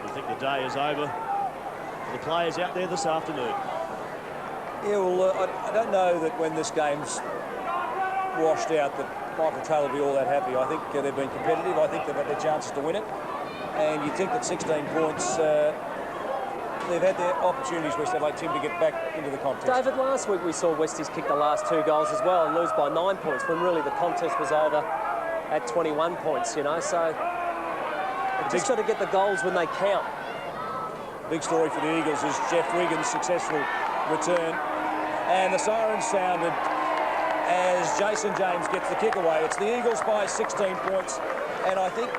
I think the day is over for the players out there this afternoon. Yeah, well, I don't know that when this game's washed out that Michael Taylor will be all that happy. I think they've been competitive. I think they've had their chances to win it. And you'd think that 16 points, they've had their opportunities, West Adelaide team, to get back into the contest. David, last week we saw Westies kick the last two goals as well and lose by 9 points, when really the contest was over at 21 points, you know, so they've just got to get the goals when they count. Big story for the Eagles is Jeff Wiggins' successful return, and the siren sounded as Jason James gets the kick away. It's the Eagles by 16 points And I think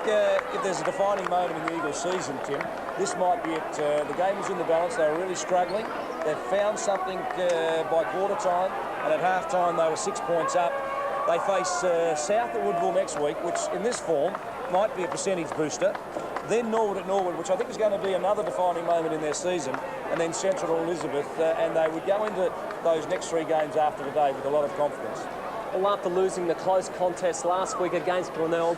if there's a defining moment in the Eagles season, Tim, this might be it. The game was in the balance. They were really struggling. They've found something by quarter time, and at half time they were 6 points up. They face South at Woodville next week, which in this form might be a percentage booster. Then Norwood at Norwood, which I think is going to be another defining moment in their season, and then Central Elizabeth, and they would go into those next 3 games after today with a lot of confidence. Well, after losing the close contest last week against Glenelg,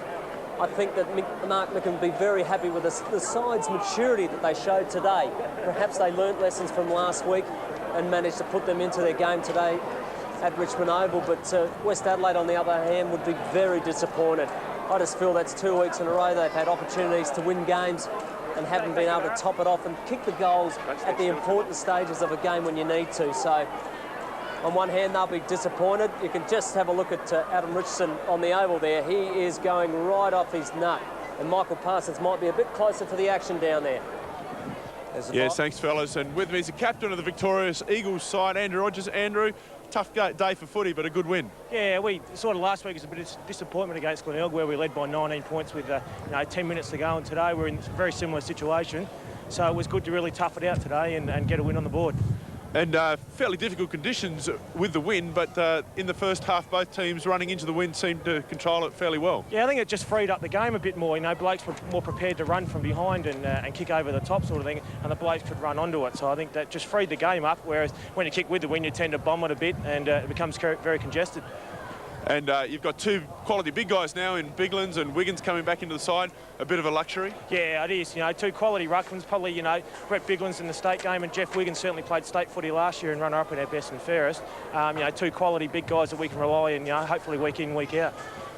I think that Mark Micken would be very happy with the side's maturity that they showed today. Perhaps they learnt lessons from last week and managed to put them into their game today at Richmond Oval, but West Adelaide, on the other hand, would be very disappointed. I just feel that's 2 weeks in a row they've had opportunities to win games and haven't been able to top it off and kick the goals at the important stages of a game when you need to. So, on one hand, they'll be disappointed. You can just have a look at Adam Richardson on the oval there. He is going right off his nut. And Michael Parsons might be a bit closer to the action down there. Yes, thanks, fellas. And with me is the captain of the victorious Eagles side, Andrew Rogers. Andrew, tough day for footy, but a good win. Yeah, we sort of last week was a bit of disappointment against Glenelg, where we led by 19 points with 10 minutes to go, and today we're in a very similar situation. So it was good to really tough it out today and get a win on the board. And fairly difficult conditions with the wind, but in the first half, both teams running into the wind seemed to control it fairly well. Yeah, I think it just freed up the game a bit more. You know, blokes were more prepared to run from behind and kick over the top sort of thing, and the blokes could run onto it. So I think that just freed the game up, whereas when you kick with the wind, you tend to bomb it a bit, and it becomes very congested. And you've got 2 quality big guys now in Biglands and Wiggins coming back into the side. A bit of a luxury. Yeah, it is. You know, 2 quality ruckmans. Probably, you know, Brett Biglands in the state game, and Jeff Wiggins certainly played state footy last year and runner-up in our best and fairest. You know, 2 quality big guys that we can rely on, you know, hopefully week in, week out.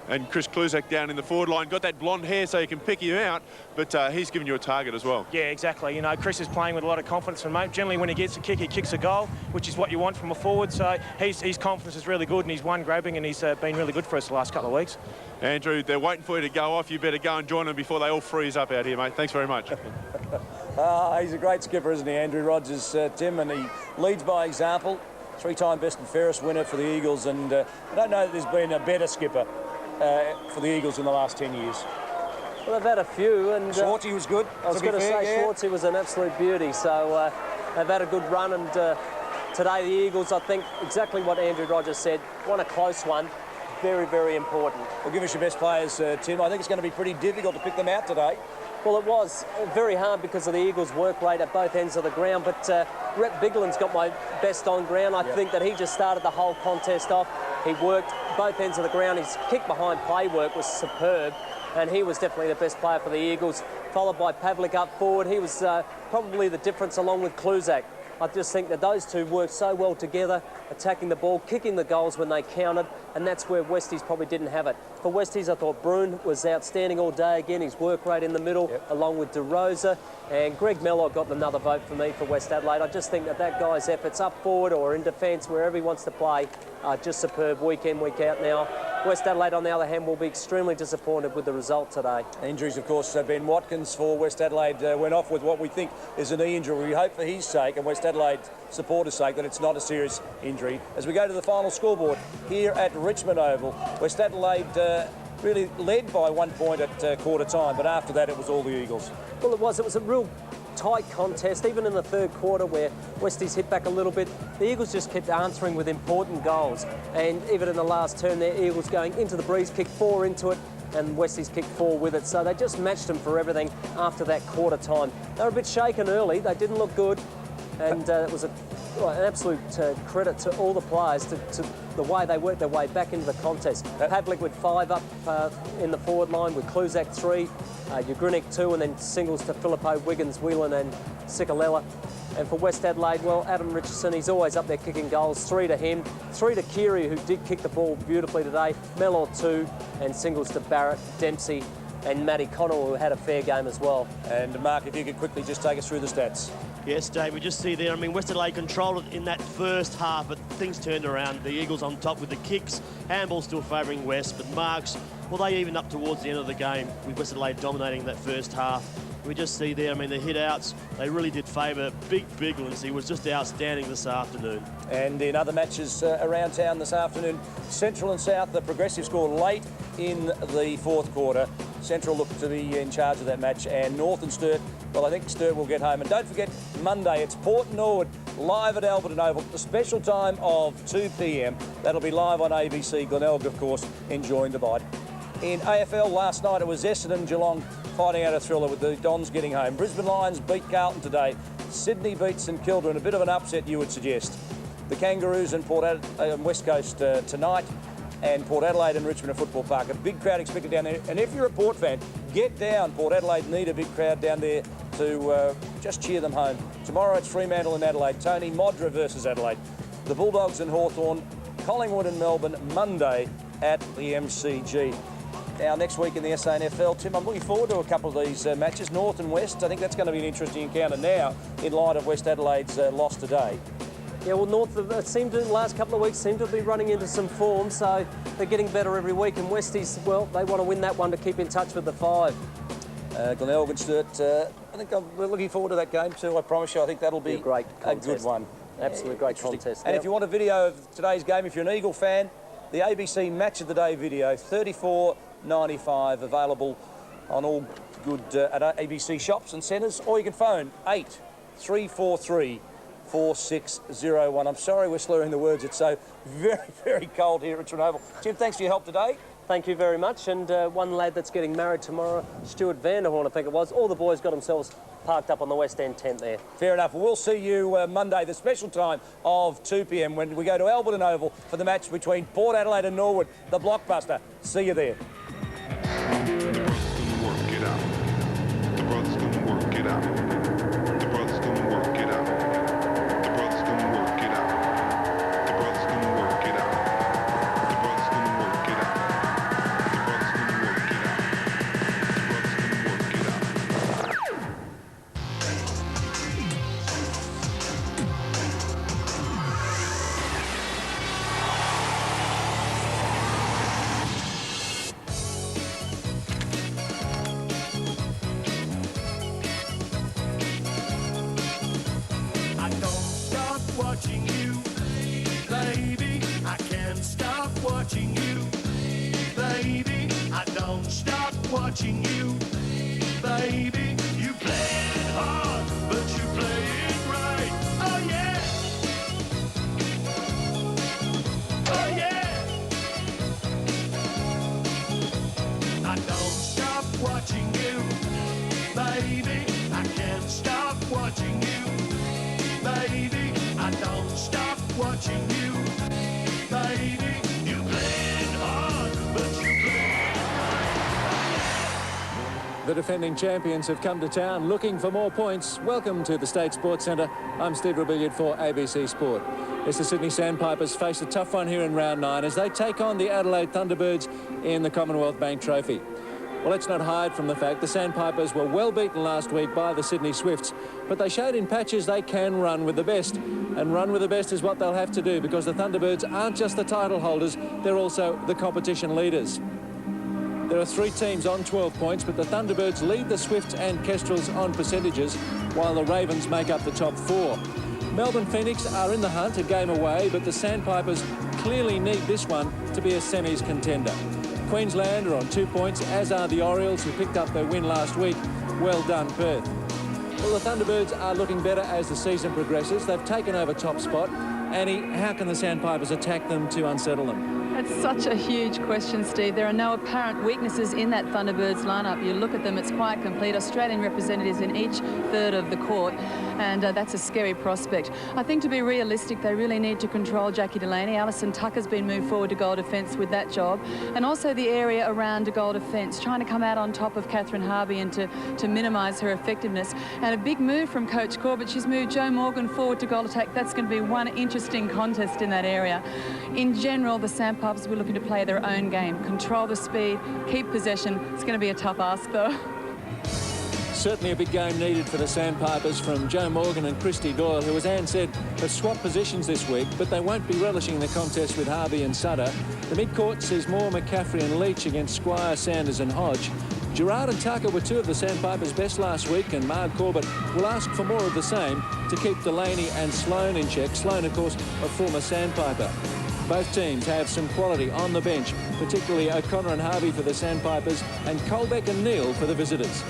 And Chris Kluzak down in the forward line, got that blonde hair so he can pick you out, but he's given you a target as well. Yeah, exactly. You know, Chris is playing with a lot of confidence, and generally when he gets a kick, he kicks a goal, which is what you want from a forward. So his confidence is really good, and he's one grabbing, and he's been really good for us the last couple of weeks. Andrew, they're waiting for you to go off. You better go and join them before they all freeze up out here, mate. Thanks very much. He's a great skipper, isn't he, Andrew Rogers, Tim, and he leads by example. 3-time best and fairest winner for the Eagles, and I don't know that there's been a better skipper for the Eagles in the last 10 years. Well, they've had a few, and Schwartzy was good. I was going to say Schwartzy was an absolute beauty. So they've had a good run, and today the Eagles, I think, exactly what Andrew Rogers said, won a close one. Very important. Well, give us your best players, Tim. I think it's going to be pretty difficult to pick them out today. Well, it was very hard because of the Eagles' work rate at both ends of the ground, but Rhett Bigland's got my best on ground. I think that he just started the whole contest off. He worked both ends of the ground. His kick behind play work was superb, and he was definitely the best player for the Eagles, followed by Pavlik up forward. He was probably the difference along with Kluzak. I just think that those 2 worked so well together, attacking the ball, kicking the goals when they counted, and that's where Westies probably didn't have it. For Westies, I thought Bruin was outstanding all day again. His work rate in the middle, along with DeRosa, and Greg Mellor got another vote for me for West Adelaide. I just think that guy's efforts up forward or in defence, wherever he wants to play, are just superb week in, week out now. West Adelaide, on the other hand, will be extremely disappointed with the result today. Injuries, of course, Ben Watkins for West Adelaide went off with what we think is a knee injury. We hope for his sake and West Adelaide supporters' sake that it's not a serious injury. As we go to the final scoreboard here at Richmond Oval, West Adelaide really led by 1 point at quarter time, but after that it was all the Eagles. Well, it was a real tight contest, even in the third quarter where Westies hit back a little bit. The Eagles just kept answering with important goals, and even in the last turn there, Eagles going into the breeze, kicked 4 into it, and Westies kicked 4 with it. So they just matched them for everything after that quarter time. They were a bit shaken early, they didn't look good, and it was an absolute credit to all the players to the way they worked their way back into the contest. Pavlik with 5 up in the forward line, with Kluzak 3, Ugrinik 2, and then singles to Filippo, Wiggins, Whelan and Sikalella. And for West Adelaide, well, Adam Richardson, he's always up there kicking goals. 3 to him, 3 to Keary, who did kick the ball beautifully today, Mellor 2, and singles to Barrett, Dempsey and Matty Connell, who had a fair game as well. And Mark, if you could quickly just take us through the stats. Yes, Dave, we just see there, I mean, West Adelaide controlled it in that first half, but things turned around. The Eagles on top with the kicks, handball still favouring West, but marks, well, they evened up towards the end of the game with West Adelaide dominating that first half. We just see there, I mean, the hit-outs, they really did favour Big Biglands. He was just outstanding this afternoon. And in other matches around town this afternoon, Central and South, the progressive score late in the fourth quarter. Central look to be in charge of that match, and North and Sturt, well, I think Sturt will get home. And don't forget, Monday, it's Port and Norwood live at Albertson Oval, the special time of 2 p.m. That'll be live on ABC. Glenelg, of course, enjoying the bite. In AFL last night, it was Essendon Geelong fighting out a thriller with the Dons getting home. Brisbane Lions beat Carlton today. Sydney beat St Kilda in a bit of an upset, you would suggest. The Kangaroos and West Coast tonight, and Port Adelaide and Richmond at Football Park. A big crowd expected down there. And if you're a Port fan, get down. Port Adelaide need a big crowd down there to just cheer them home. Tomorrow it's Fremantle and Adelaide. Tony Modra versus Adelaide. The Bulldogs and Hawthorn, Collingwood and Melbourne, Monday at the MCG. Now, next week in the SANFL, Tim, I'm looking forward to a couple of these matches, North and West. I think that's going to be an interesting encounter now in light of West Adelaide's loss today. Yeah, well, North, seemed to, in the last couple of weeks, seem to be running into some form, so they're getting better every week. And Westies, well, they want to win that one to keep in touch with the 5. Glenelg and Sturt, I think we're looking forward to that game too. I promise you, I think that'll be a good one. Absolutely great contest. And if you want a video of today's game, if you're an Eagle fan, the ABC Match of the Day video, $34.95, available on all good at ABC shops and centres, or you can phone 8343 4601. I'm sorry we're slurring the words. It's so very, very cold here at Richmond Oval. Tim, thanks for your help today. Thank you very much. And one lad that's getting married tomorrow, Stuart Vanderhorn, I think it was. All the boys got themselves parked up on the West End tent there. Fair enough. We'll see you Monday, the special time of 2 p.m. when we go to Albertson Oval for the match between Port Adelaide and Norwood, the blockbuster. See you there. Watching you, baby, I can't stop watching you, baby, I don't stop watching you, baby, you play it hard, but you play it right, oh yeah, oh yeah, I don't stop watching you, baby, I can't stop watching you, baby, I don't stop watching you, baby. You play it hard, but you play it right. The defending champions have come to town looking for more points. Welcome to the State Sports Centre. I'm Steve Rebellion for ABC Sport. As the Sydney Sandpipers face a tough one here in round 9 as they take on the Adelaide Thunderbirds in the Commonwealth Bank Trophy. Well, let's not hide from the fact the Sandpipers were well beaten last week by the Sydney Swifts, but they showed in patches they can run with the best. And run with the best is what they'll have to do, because the Thunderbirds aren't just the title holders, they're also the competition leaders. There are 3 teams on 12 points, but the Thunderbirds lead the Swifts and Kestrels on percentages, while the Ravens make up the top 4. Melbourne Phoenix are in the hunt, a game away, but the Sandpipers clearly need this one to be a semis contender. Queensland are on 2 points, as are the Orioles, who picked up their win last week. Well done, Perth. Well, the Thunderbirds are looking better as the season progresses. They've taken over top spot. Annie, how can the Sandpipers attack them to unsettle them? It's such a huge question, Steve. There are no apparent weaknesses in that Thunderbirds lineup. You look at them, it's quite complete. Australian representatives in each third of the court, and that's a scary prospect. I think to be realistic, they really need to control Jackie Delaney. Alison Tucker's been moved forward to goal defence with that job, and also the area around the goal defence, trying to come out on top of Catherine Harvey and to minimise her effectiveness. And a big move from Coach Corbett. She's moved Joe Morgan forward to goal attack. That's going to be one interesting contest in that area. In general, the Sandpipers will be looking to play their own game, control the speed, keep possession. It's going to be a tough ask, though. Certainly a big game needed for the Sandpipers from Joe Morgan and Christy Doyle, who, as Anne said, have swapped positions this week, but they won't be relishing the contest with Harvey and Sutter. The mid-court sees Moore, McCaffrey and Leach against Squire, Sanders and Hodge. Gerard and Tucker were 2 of the Sandpipers' best last week, and Marg Corbett will ask for more of the same to keep Delaney and Sloan in check. Sloan, of course, a former Sandpiper. Both teams have some quality on the bench, particularly O'Connor and Harvey for the Sandpipers and Colbeck and Neal for the visitors.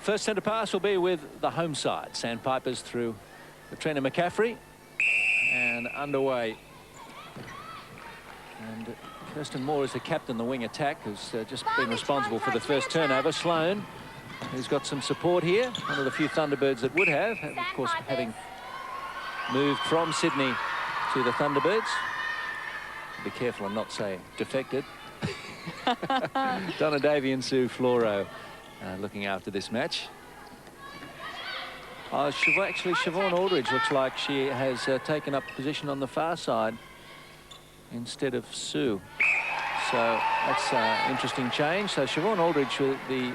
First centre pass will be with the home side. Sandpipers through Katrina McCaffrey and underway. And Kirsten Moore is the captain, the wing attack, who's just been responsible for the first turnover. Sloan, who's got some support here, one of the few Thunderbirds that would have, of course, having moved from Sydney to the Thunderbirds. Be careful and not say defected. Donna Davey and Sue Floro looking after this match. Actually, Siobhan Aldridge looks like she has taken up position on the far side instead of Sue. So that's an interesting change. So Siobhan Aldridge, the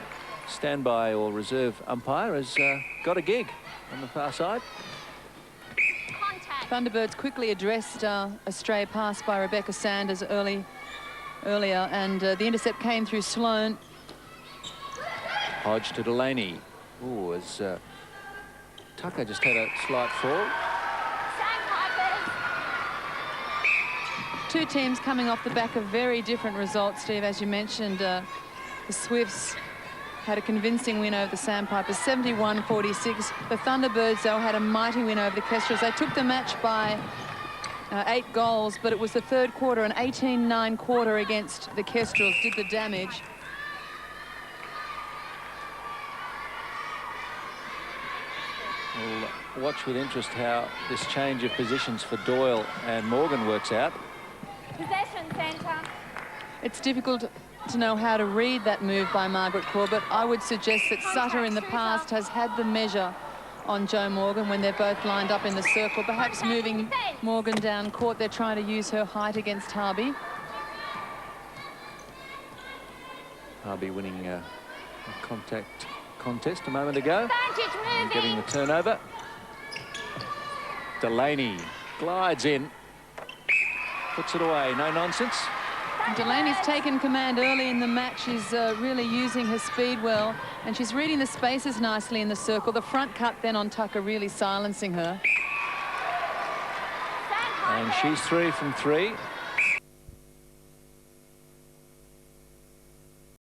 standby or reserve umpire, has got a gig on the far side. Thunderbirds quickly addressed a stray pass by Rebecca Sanders earlier, and the intercept came through Sloan. Hodge to Delaney. Ooh, as Tucker just had a slight fall. Two teams coming off the back of very different results, Steve. As you mentioned, the Swifts had a convincing win over the Sandpipers, 71-46. The Thunderbirds, though, had a mighty win over the Kestrels. They took the match by 8 goals, but it was the third quarter, an 18-9 quarter against the Kestrels did the damage. We'll watch with interest how this change of positions for Doyle and Morgan works out. Possession centre. It's difficult to know how to read that move by Margaret Corbett. I would suggest that Sutter in the past has had the measure on Joe Morgan when they're both lined up in the circle, perhaps moving Morgan down court. They're trying to use her height against Harvey. Harvey winning a contest a moment ago and getting the turnover. Delaney glides in, puts it away, no nonsense. Delaney's taken command early in the match. She's really using her speed well, and she's reading the spaces nicely in the circle. The front cut then on Tucker really silencing her. And she's 3 from 3.